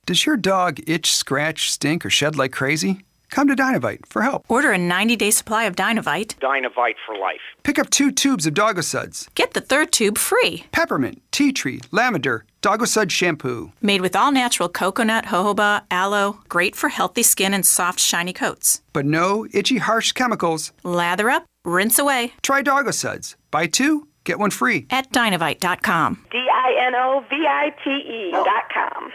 [SPEAKER 23] Does your dog itch, scratch, stink, or shed like crazy? Come to Dynavite for help.
[SPEAKER 24] Order a 90-day supply of Dynavite.
[SPEAKER 16] Dynavite for life.
[SPEAKER 23] Pick up 2 tubes of Doggosuds.
[SPEAKER 24] Get the 3rd tube free.
[SPEAKER 23] Peppermint, tea tree, lavender, Doggosud shampoo.
[SPEAKER 24] Made with all-natural coconut, jojoba, aloe. Great for healthy skin and soft, shiny coats.
[SPEAKER 23] But no itchy, harsh chemicals.
[SPEAKER 24] Lather up, rinse away.
[SPEAKER 23] Try Doggosuds. Buy 2, get 1 free.
[SPEAKER 24] At Dynavite.com.
[SPEAKER 25] DINOVITE.com.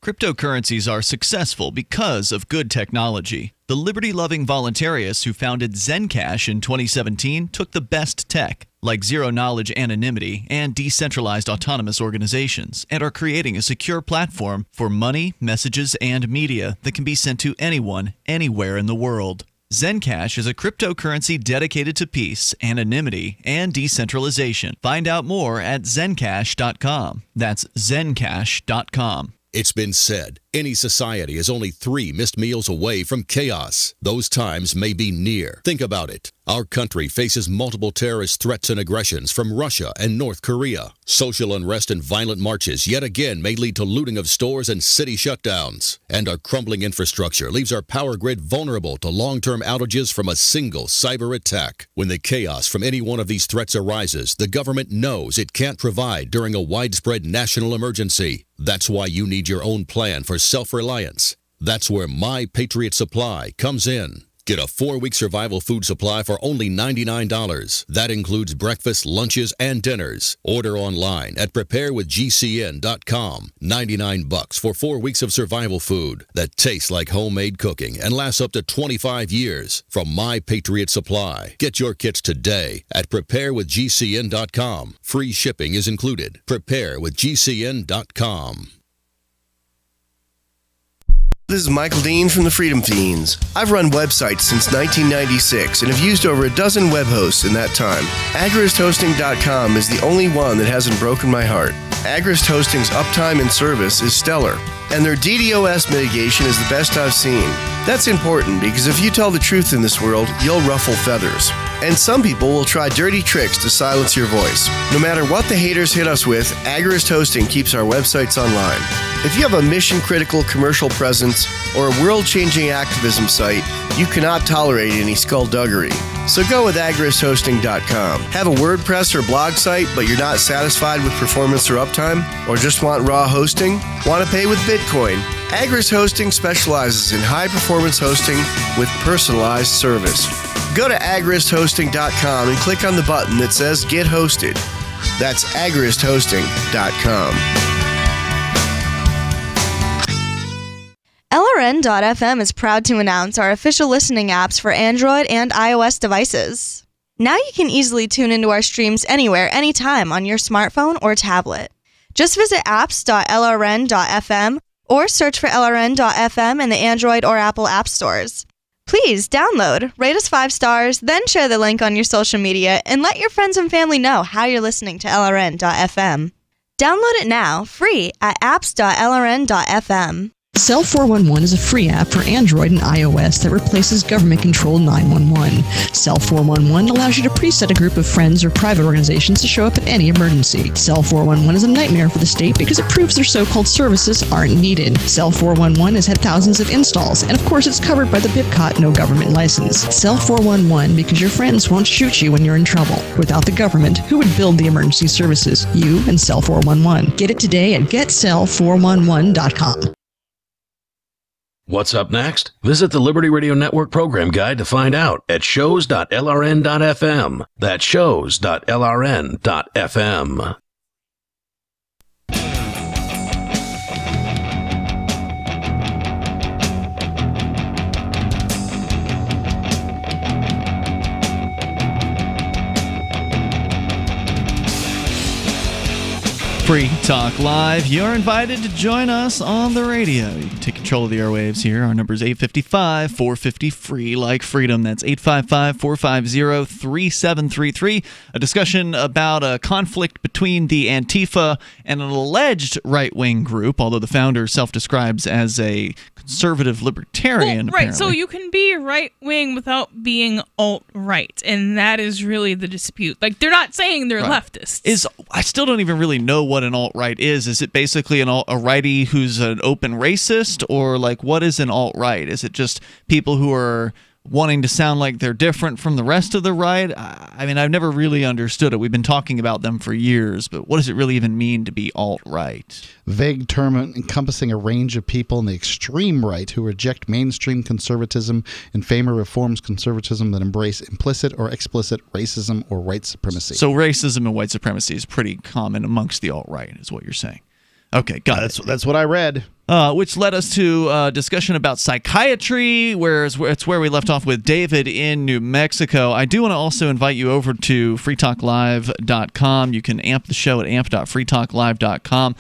[SPEAKER 2] Cryptocurrencies are successful because of good technology. The liberty-loving voluntarists who founded Zencash in 2017 took the best tech, like zero-knowledge anonymity and decentralized autonomous organizations, and are creating a secure platform for money, messages, and media that can be sent to anyone, anywhere in the world. Zencash is a cryptocurrency dedicated to peace, anonymity, and decentralization. Find out more at zencash.com. That's zencash.com.
[SPEAKER 14] It's been said, any society is only 3 missed meals away from chaos. Those times may be near. Think about it. Our country faces multiple terrorist threats and aggressions from Russia and North Korea. Social unrest and violent marches yet again may lead to looting of stores and city shutdowns. And our crumbling infrastructure leaves our power grid vulnerable to long-term outages from a single cyber attack. When the chaos from any one of these threats arises, the government knows it can't provide during a widespread national emergency. That's why you need your own plan for self-reliance. That's where My Patriot Supply comes in. Get a 4-week survival food supply for only $99. That includes breakfast, lunches, and dinners. Order online at preparewithgcn.com. $99 for 4 weeks of survival food that tastes like homemade cooking and lasts up to 25 years from My Patriot Supply. Get your kits today at preparewithgcn.com. Free shipping is included. Preparewithgcn.com.
[SPEAKER 15] This is Michael Dean from the Freedom Fiends. I've run websites since 1996 and have used over a dozen web hosts in that time. AgristHosting.com is the only one that hasn't broken my heart. Agrist Hosting's uptime and service is stellar, and their DDoS mitigation is the best I've seen. That's important because if you tell the truth in this world, you'll ruffle feathers. And some people will try dirty tricks to silence your voice. No matter what the haters hit us with, Agorist Hosting keeps our websites online. If you have a mission-critical commercial presence or a world-changing activism site, you cannot tolerate any skullduggery. So go with agoristhosting.com. Have a WordPress or blog site, but you're not satisfied with performance or uptime? Or just want raw hosting? Want to pay with Bitcoin? Agorist Hosting specializes in high-performance hosting with personalized service. Go to agoristhosting.com and click on the button that says Get Hosted. That's agoristhosting.com.
[SPEAKER 1] LRN.FM is proud to announce our official listening apps for Android and iOS devices. Now you can easily tune into our streams anywhere, anytime on your smartphone or tablet. Just visit apps.lrn.fm or search for LRN.FM in the Android or Apple app stores. Please download, rate us 5 stars, then share the link on your social media and let your friends and family know how you're listening to LRN.FM. Download it now, free at apps.lrn.fm.
[SPEAKER 17] Cell 411 is a free app for Android and iOS that replaces government-controlled 911. Cell 411 allows you to preset a group of friends or private organizations to show up at any emergency. Cell 411 is a nightmare for the state because it proves their so-called services aren't needed. Cell 411 has had thousands of installs, and of course it's covered by the BIPCOT no government license. Cell 411 because your friends won't shoot you when you're in trouble. Without the government, who would build the emergency services? You and Cell 411. Get it today at getcell411.com.
[SPEAKER 7] What's up next? Visit the Liberty Radio Network program guide to find out at shows.lrn.fm. That's shows.lrn.fm.
[SPEAKER 8] Free Talk Live. You're invited to join us on the radio. You can take control of the airwaves here. Our number is 855-450-FREE, like freedom. That's 855-450-3733. A discussion about a conflict between the Antifa and an alleged right-wing group, although the founder self-describes as a conservative libertarian.
[SPEAKER 9] Well, right, so you can be right-wing without being alt-right, and that is really the dispute. Like, they're not saying they're leftists.
[SPEAKER 8] I still don't even really know what an alt-right is. Is it basically a righty who's an open racist, or like what is an alt-right? Is it just people who are wanting to sound like they're different from the rest of the right? I mean, I've never really understood it. We've been talking about them for years, but what does it really even mean to be alt-right?
[SPEAKER 10] Vague term encompassing a range of people in the extreme right who reject mainstream conservatism and favor reforms conservatism that embrace implicit or explicit racism or white supremacy.
[SPEAKER 8] So racism and white supremacy is pretty common amongst the alt-right, is what you're saying. Okay, got it.
[SPEAKER 10] That's what I read.
[SPEAKER 8] Which led us to a discussion about psychiatry, it's where we left off with David in New Mexico. I do want to also invite you over to freetalklive.com. You can amp the show at amp.freetalklive.com.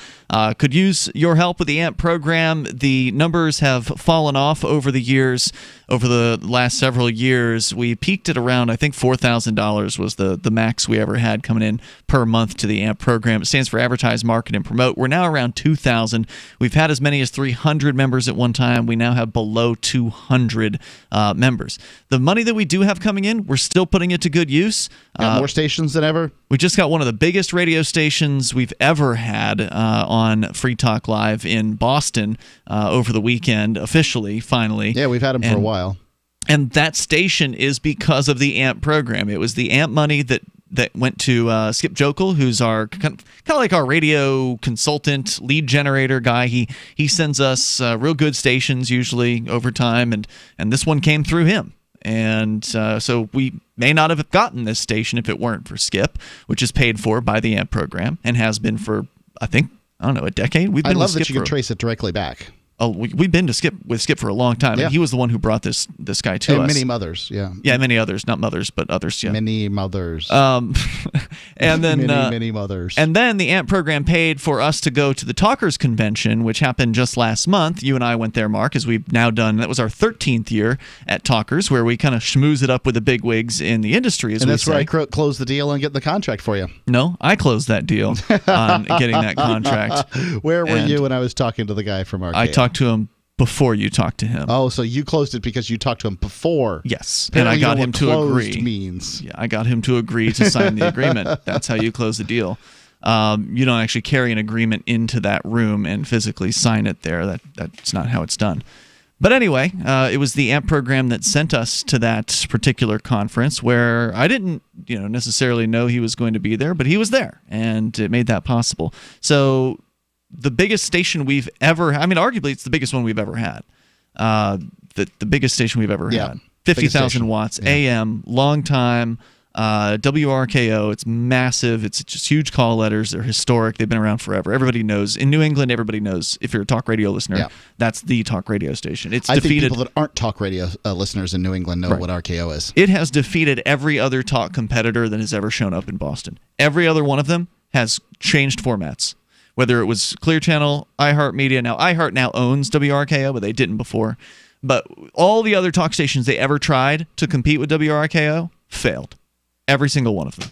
[SPEAKER 8] Could use your help with the AMP program. The numbers have fallen off over the years. Over the last several years, we peaked at around, I think, $4,000 was the max we ever had coming in per month to the AMP program. It stands for Advertise, Market, and Promote. We're now around 2,000. We've had as many as 300 members at one time. We now have below 200 members. The money that we do have coming in, we're still putting it to good use.
[SPEAKER 10] More stations than ever.
[SPEAKER 8] We just got one of the biggest radio stations we've ever had on Free Talk Live in Boston over the weekend, officially, finally.
[SPEAKER 10] Yeah, we've had them for a while.
[SPEAKER 8] And that station is because of the AMP program. It was the AMP money that went to Skip Jokel, who's our kind of like our radio consultant, lead generator guy. He sends us real good stations usually over time, and this one came through him. And so we may not have gotten this station if it weren't for Skip, which is paid for by the AMP program and has been for, I don't know, a decade. We've been
[SPEAKER 10] I love
[SPEAKER 8] with
[SPEAKER 10] that
[SPEAKER 8] Skip
[SPEAKER 10] you can trace it directly back.
[SPEAKER 8] Oh, we've been to with Skip for a long time,
[SPEAKER 10] Yeah.
[SPEAKER 8] and he was the one who brought this guy to us.
[SPEAKER 10] And many mothers, yeah.
[SPEAKER 8] Yeah, many others, not mothers, but others, yeah.
[SPEAKER 10] Many mothers.
[SPEAKER 8] And then
[SPEAKER 10] many mothers.
[SPEAKER 8] And then the AMP program paid for us to go to the Talkers Convention, which happened just last month. You and I went there, Mark, as we've now done. That was our 13th year at Talkers, where we kind of schmooze it up with the bigwigs in the industry, as
[SPEAKER 10] and
[SPEAKER 8] we
[SPEAKER 10] that's
[SPEAKER 8] say.
[SPEAKER 10] where I closed the deal and get the contract for you.
[SPEAKER 8] No, I closed that deal on getting that contract.
[SPEAKER 10] Where were you when I was talking to the guy from Arcade?
[SPEAKER 8] I talked to him before you talked to him.
[SPEAKER 10] Oh, so you closed it because you talked to him before.
[SPEAKER 8] Yes,
[SPEAKER 10] Apparently
[SPEAKER 8] and I got him to
[SPEAKER 10] closed
[SPEAKER 8] agree.
[SPEAKER 10] Means.
[SPEAKER 8] Yeah, I got him to agree to sign the agreement. That's how you close the deal. You don't actually carry an agreement into that room and physically sign it there. That's not how it's done. But anyway, it was the AMP program that sent us to that particular conference where I didn't, necessarily know he was going to be there, but he was there, and it made that possible. So the biggest station we've ever had, arguably it's the biggest one we've ever had. The biggest station we've ever had. 50,000 watts, AM, long time, WRKO. It's massive. It's just huge call letters. They're historic. They've been around forever. Everybody knows. In New England, everybody knows. If you're a talk radio listener, that's the talk radio station. I think
[SPEAKER 10] people that aren't talk radio listeners in New England know what RKO is.
[SPEAKER 8] It has defeated every other talk competitor that has ever shown up in Boston. Every other one of them has changed formats. Whether it was Clear Channel, iHeartMedia. Now, iHeart now owns WRKO, but they didn't before. But all the other talk stations they ever tried to compete with WRKO failed. Every single one of them.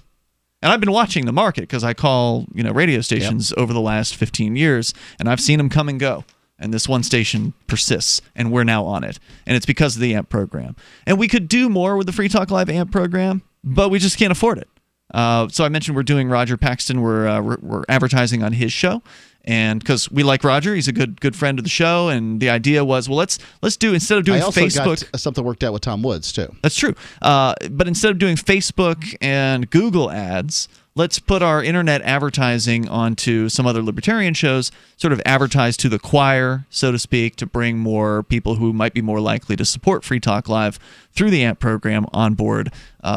[SPEAKER 8] And I've been watching the market because I call radio stations over the last 15 years, and I've seen them come and go. And this one station persists, and we're now on it. And it's because of the AMP program. And we could do more with the Free Talk Live AMP program, but we just can't afford it. So I mentioned we're doing Roger Paxton. We're advertising on his show, and because we like Roger, he's a good friend of the show. And the idea was, well, let's do, instead of doing Facebook,
[SPEAKER 10] I also got something worked out with Tom Woods too.
[SPEAKER 8] That's true. But instead of doing Facebook and Google ads, let's put our internet advertising onto some other libertarian shows, sort of advertise to the choir, so to speak, to bring more people who might be more likely to support Free Talk Live through the AMP program on board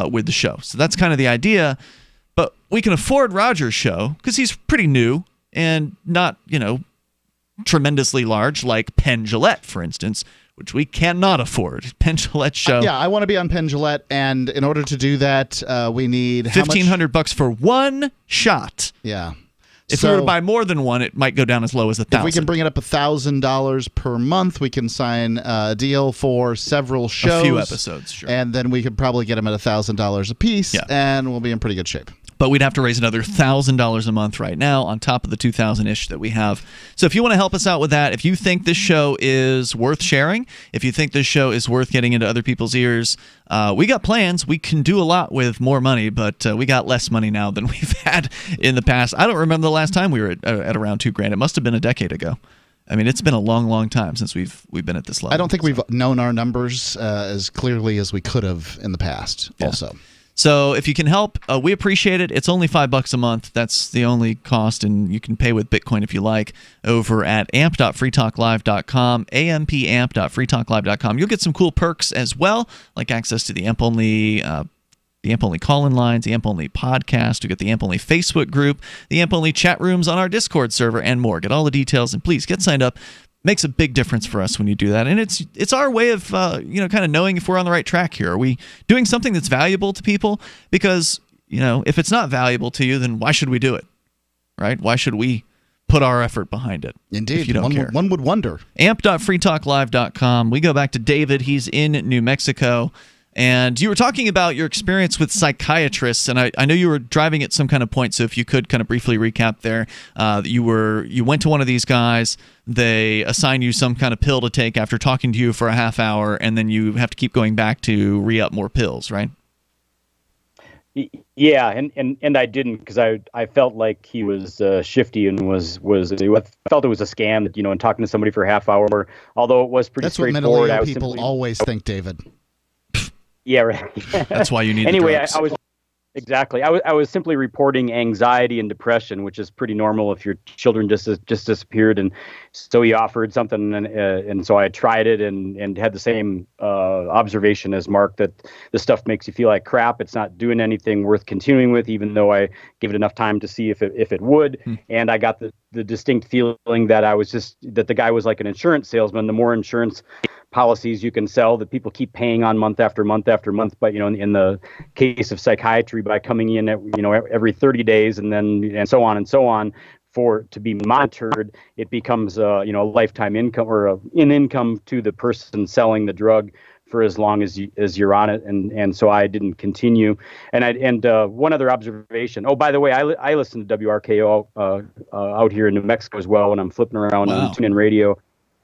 [SPEAKER 8] with the show. So that's kind of the idea. But we can afford Roger's show because he's pretty new and not, tremendously large like Penn Jillette, for instance, which we cannot afford. Penn Jillette's show.
[SPEAKER 10] Yeah, I want to be on Penn Jillette, and in order to do that, we need
[SPEAKER 8] $1,500 for one shot.
[SPEAKER 10] Yeah.
[SPEAKER 8] If we were to buy more than one, it might go down as low as $1,000.
[SPEAKER 10] If we can bring it up $1,000 per month, we can sign a deal for several shows.
[SPEAKER 8] A few episodes, sure.
[SPEAKER 10] And then we could probably get them at $1,000 a piece, and we'll be in pretty good shape.
[SPEAKER 8] But we'd have to raise another $1,000 a month right now on top of the $2,000-ish that we have. So if you want to help us out with that, if you think this show is worth sharing, if you think this show is worth getting into other people's ears, we got plans. We can do a lot with more money, but we got less money now than we've had in the past. I don't remember the last time we were at around $2,000. It must have been a decade ago. It's been a long, long time since we've been at this level.
[SPEAKER 10] I don't think we've known our numbers as clearly as we could have in the past. Also.
[SPEAKER 8] So if you can help, we appreciate it. It's only $5 a month. That's the only cost, and you can pay with Bitcoin if you like over at amp.freetalklive.com, ampamp.freetalklive.com. You'll get some cool perks as well, like access to the AMP-only call-in lines, the AMP-only podcast. You get the AMP-only Facebook group, the AMP-only chat rooms on our Discord server, and more. Get all the details, and please get signed up. Makes a big difference for us when you do that, and it's our way of kind of knowing if we're on the right track here. Are we doing something that's valuable to people? Because if it's not valuable to you, then why should we do it, right? Why should we put our effort behind it?
[SPEAKER 10] Indeed,
[SPEAKER 8] if you don't care.
[SPEAKER 10] One would wonder.
[SPEAKER 8] amp.freetalklive.com. We go back to David. He's in New Mexico. And you were talking about your experience with psychiatrists, and I know you were driving at some kind of point, so if you could kind of briefly recap there. You went to one of these guys, they assign you some kind of pill to take after talking to you for a half hour, and then you have to keep going back to re-up more pills, right?
[SPEAKER 12] Yeah, and I didn't, because I felt like he was shifty and I felt it was a scam that, and talking to somebody for a half hour, although it was pretty straightforward.
[SPEAKER 10] That's what mentally ill people always think, David.
[SPEAKER 12] Yeah, right.
[SPEAKER 8] That's why you need
[SPEAKER 12] anyway,
[SPEAKER 8] the drugs.
[SPEAKER 12] I was simply reporting anxiety and depression, which is pretty normal if your children just disappeared, and so he offered something, and so I tried it and had the same observation as Mark, that the stuff makes you feel like crap. It's not doing anything worth continuing with, even though I give it enough time to see if it would. And I got the distinct feeling that that the guy was like an insurance salesman. The more insurance policies you can sell that people keep paying on month after month after month, but in the case of psychiatry, by coming in at every 30 days and so on to be monitored, it becomes a lifetime income or an income to the person selling the drug for as long as you're on it, and so I didn't continue. And one other observation. Oh, by the way, I listen to WRKO out here in New Mexico as well when I'm flipping around on TuneIn Radio.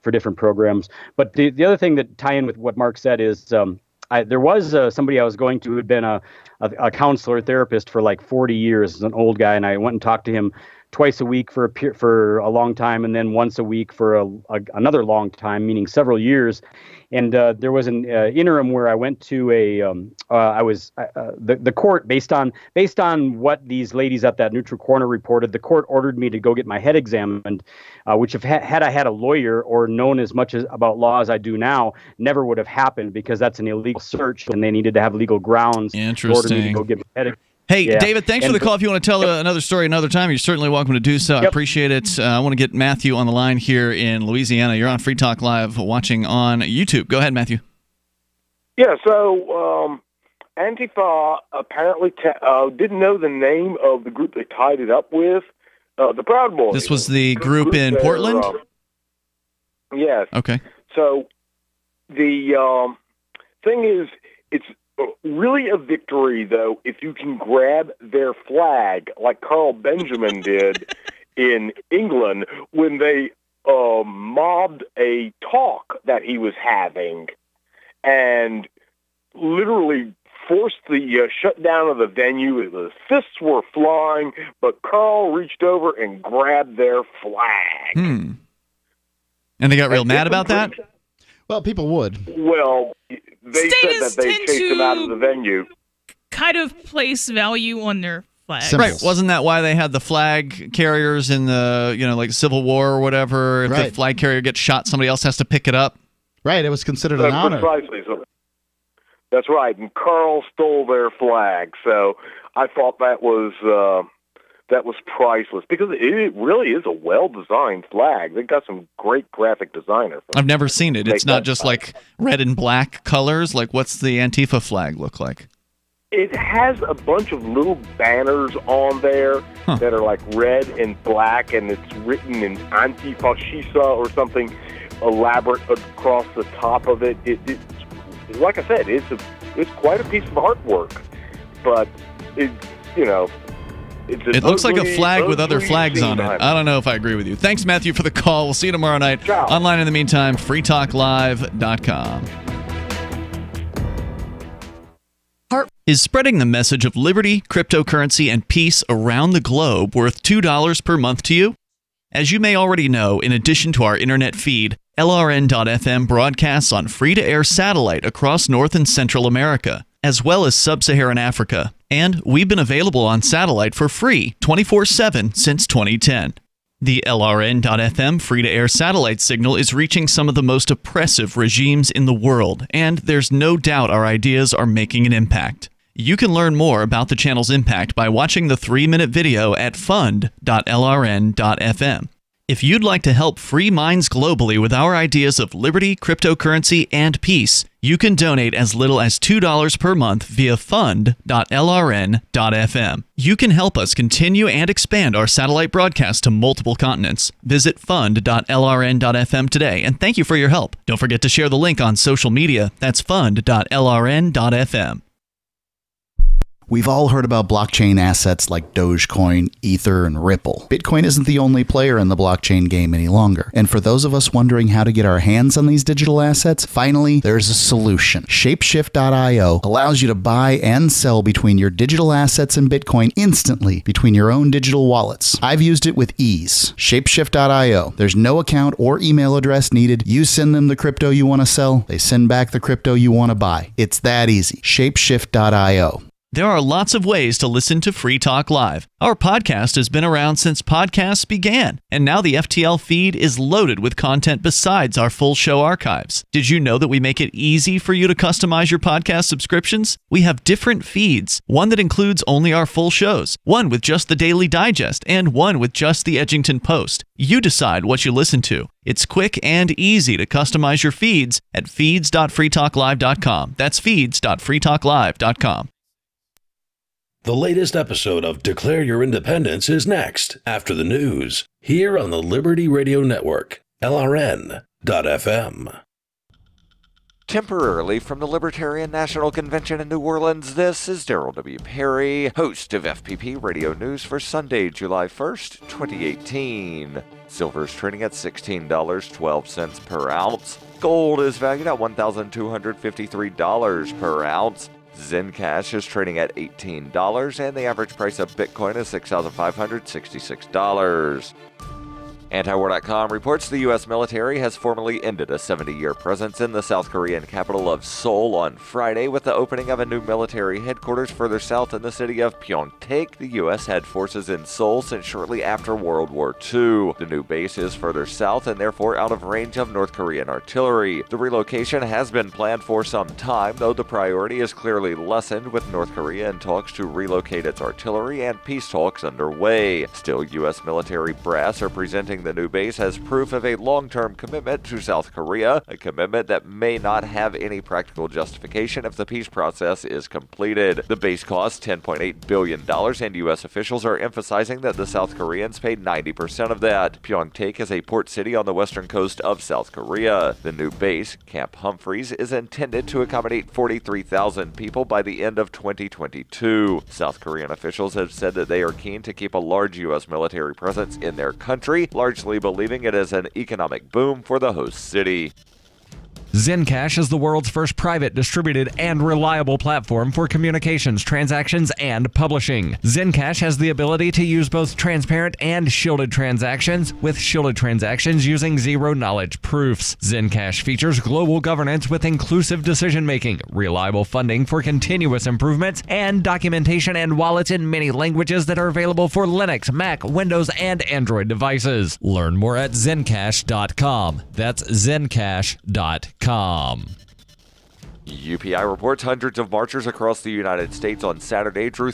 [SPEAKER 12] different programs. But the other thing that tie in with what Mark said is there was somebody I was going to who had been a counselor therapist for like 40 years, an old guy, and I went and talked to him twice a week for a long time, and then once a week for another long time, meaning several years. And there was an interim where I went to the court based on what these ladies at that neutral corner reported. The court ordered me to go get my head examined, which had I had a lawyer or known as much about law as I do now, never would have happened, because that's an illegal search and they needed to have legal grounds in order for me to go get my head examined.
[SPEAKER 8] Hey, yeah. David, thanks for the call. If you want to tell another story another time, you're certainly welcome to do so. I appreciate it. I want to get Matthew on the line here in Louisiana. You're on Free Talk Live watching on YouTube. Go ahead, Matthew.
[SPEAKER 13] Yeah, so Antifa apparently didn't know the name of the group they tied it up with, the Proud Boys.
[SPEAKER 8] This was the group in Portland?
[SPEAKER 13] Yes.
[SPEAKER 8] Okay.
[SPEAKER 13] So the thing is, it's really a victory, though, if you can grab their flag like Carl Benjamin did in England when they mobbed a talk that he was having and literally forced the shutdown of the venue. The fists were flying, but Carl reached over and grabbed their flag.
[SPEAKER 8] And they got real mad about that?
[SPEAKER 10] Well, people would.
[SPEAKER 13] Well, they said that they chased him out of the venue.
[SPEAKER 9] Kind of place value on their flag.
[SPEAKER 8] Right. Wasn't that why they had the flag carriers in the, like Civil War or whatever? If the flag carrier gets shot, somebody else has to pick it up?
[SPEAKER 10] Right. It was considered an honor.
[SPEAKER 13] Precisely. So, that's right. And Carl stole their flag. So I thought that was priceless, because it really is a well-designed flag. They've got some great graphic designer.
[SPEAKER 8] I've never seen it. It's not just like red and black colors. Like, what's the Antifa flag look like?
[SPEAKER 13] It has a bunch of little banners on there that are like red and black, and it's written in Antifa or something elaborate across the top of it. It's like I said, it's quite a piece of artwork, but
[SPEAKER 8] it looks like a flag with other flags on it. I don't know if I agree with you. Thanks, Matthew, for the call. We'll see you tomorrow night.
[SPEAKER 13] Ciao.
[SPEAKER 8] Online in the meantime, freetalklive.com. Is spreading the message of liberty, cryptocurrency, and peace around the globe worth $2 per month to you? As you may already know, in addition to our internet feed, LRN.FM broadcasts on free-to-air satellite across North and Central America, as well as Sub-Saharan Africa. And we've been available on satellite for free 24/7 since 2010. The LRN.FM free-to-air satellite signal is reaching some of the most oppressive regimes in the world, and there's no doubt our ideas are making an impact. You can learn more about the channel's impact by watching the 3-minute video at fund.lrn.fm. If you'd like to help free minds globally with our ideas of liberty, cryptocurrency, and peace, you can donate as little as $2 per month via fund.lrn.fm. You can help us continue and expand our satellite broadcast to multiple continents. Visit fund.lrn.fm today, and thank you for your help. Don't forget to share the link on social media. That's fund.lrn.fm.
[SPEAKER 28] We've all heard about blockchain assets like Dogecoin, Ether, and Ripple. Bitcoin isn't the only player in the blockchain game any longer. And for those of us wondering how to get our hands on these digital assets, finally, there's a solution. Shapeshift.io allows you to buy and sell between your digital assets and Bitcoin instantly between your own digital wallets. I've used it with ease. Shapeshift.io. There's no account or email address needed. You send them the crypto you want to sell. They send back the crypto you want to buy. It's that easy. Shapeshift.io.
[SPEAKER 8] There are lots of ways to listen to Free Talk Live. Our podcast has been around since podcasts began, and now the FTL feed is loaded with content besides our full show archives. Did you know that we make it easy for you to customize your podcast subscriptions? We have different feeds, one that includes only our full shows, one with just the Daily Digest, and one with just the Edgington Post. You decide what you listen to. It's quick and easy to customize your feeds at feeds.freetalklive.com. That's feeds.freetalklive.com.
[SPEAKER 7] The latest episode of Declare Your Independence is next, after the news, here on the Liberty Radio Network, LRN.FM.
[SPEAKER 3] Temporarily from the Libertarian National Convention in New Orleans, this is Daryl W. Perry, host of FPP Radio News for Sunday, July 1st, 2018. Silver is trading at $16.12 per ounce. Gold is valued at $1,253 per ounce. Zencash is trading at $18, and the average price of Bitcoin is $6,566. Antiwar.com reports the U.S. military has formally ended a 70-year presence in the South Korean capital of Seoul on Friday with the opening of a new military headquarters further south in the city of Pyeongtaek. The U.S. had forces in Seoul since shortly after World War II. The new base is further south and therefore out of range of North Korean artillery. The relocation has been planned for some time, though the priority is clearly lessened with North Korea in talks to relocate its artillery and peace talks underway. Still, U.S. military brass are presenting the new base as proof of a long-term commitment to South Korea, a commitment that may not have any practical justification if the peace process is completed. The base costs $10.8 billion, and U.S. officials are emphasizing that the South Koreans paid 90% of that. Pyeongtaek is a port city on the western coast of South Korea. The new base, Camp Humphreys, is intended to accommodate 43,000 people by the end of 2022. South Korean officials have said that they are keen to keep a large U.S. military presence in their country, largely believing it is an economic boom for the host city.
[SPEAKER 2] Zencash is the world's first private, distributed, and reliable platform for communications, transactions, and publishing. Zencash has the ability to use both transparent and shielded transactions, with shielded transactions using zero-knowledge proofs. Zencash features global governance with inclusive decision-making, reliable funding for continuous improvements, and documentation and wallets in many languages that are available for Linux, Mac, Windows, and Android devices. Learn more at zencash.com. That's zencash.com.
[SPEAKER 3] UPI reports hundreds of marchers across the United States on Saturday drew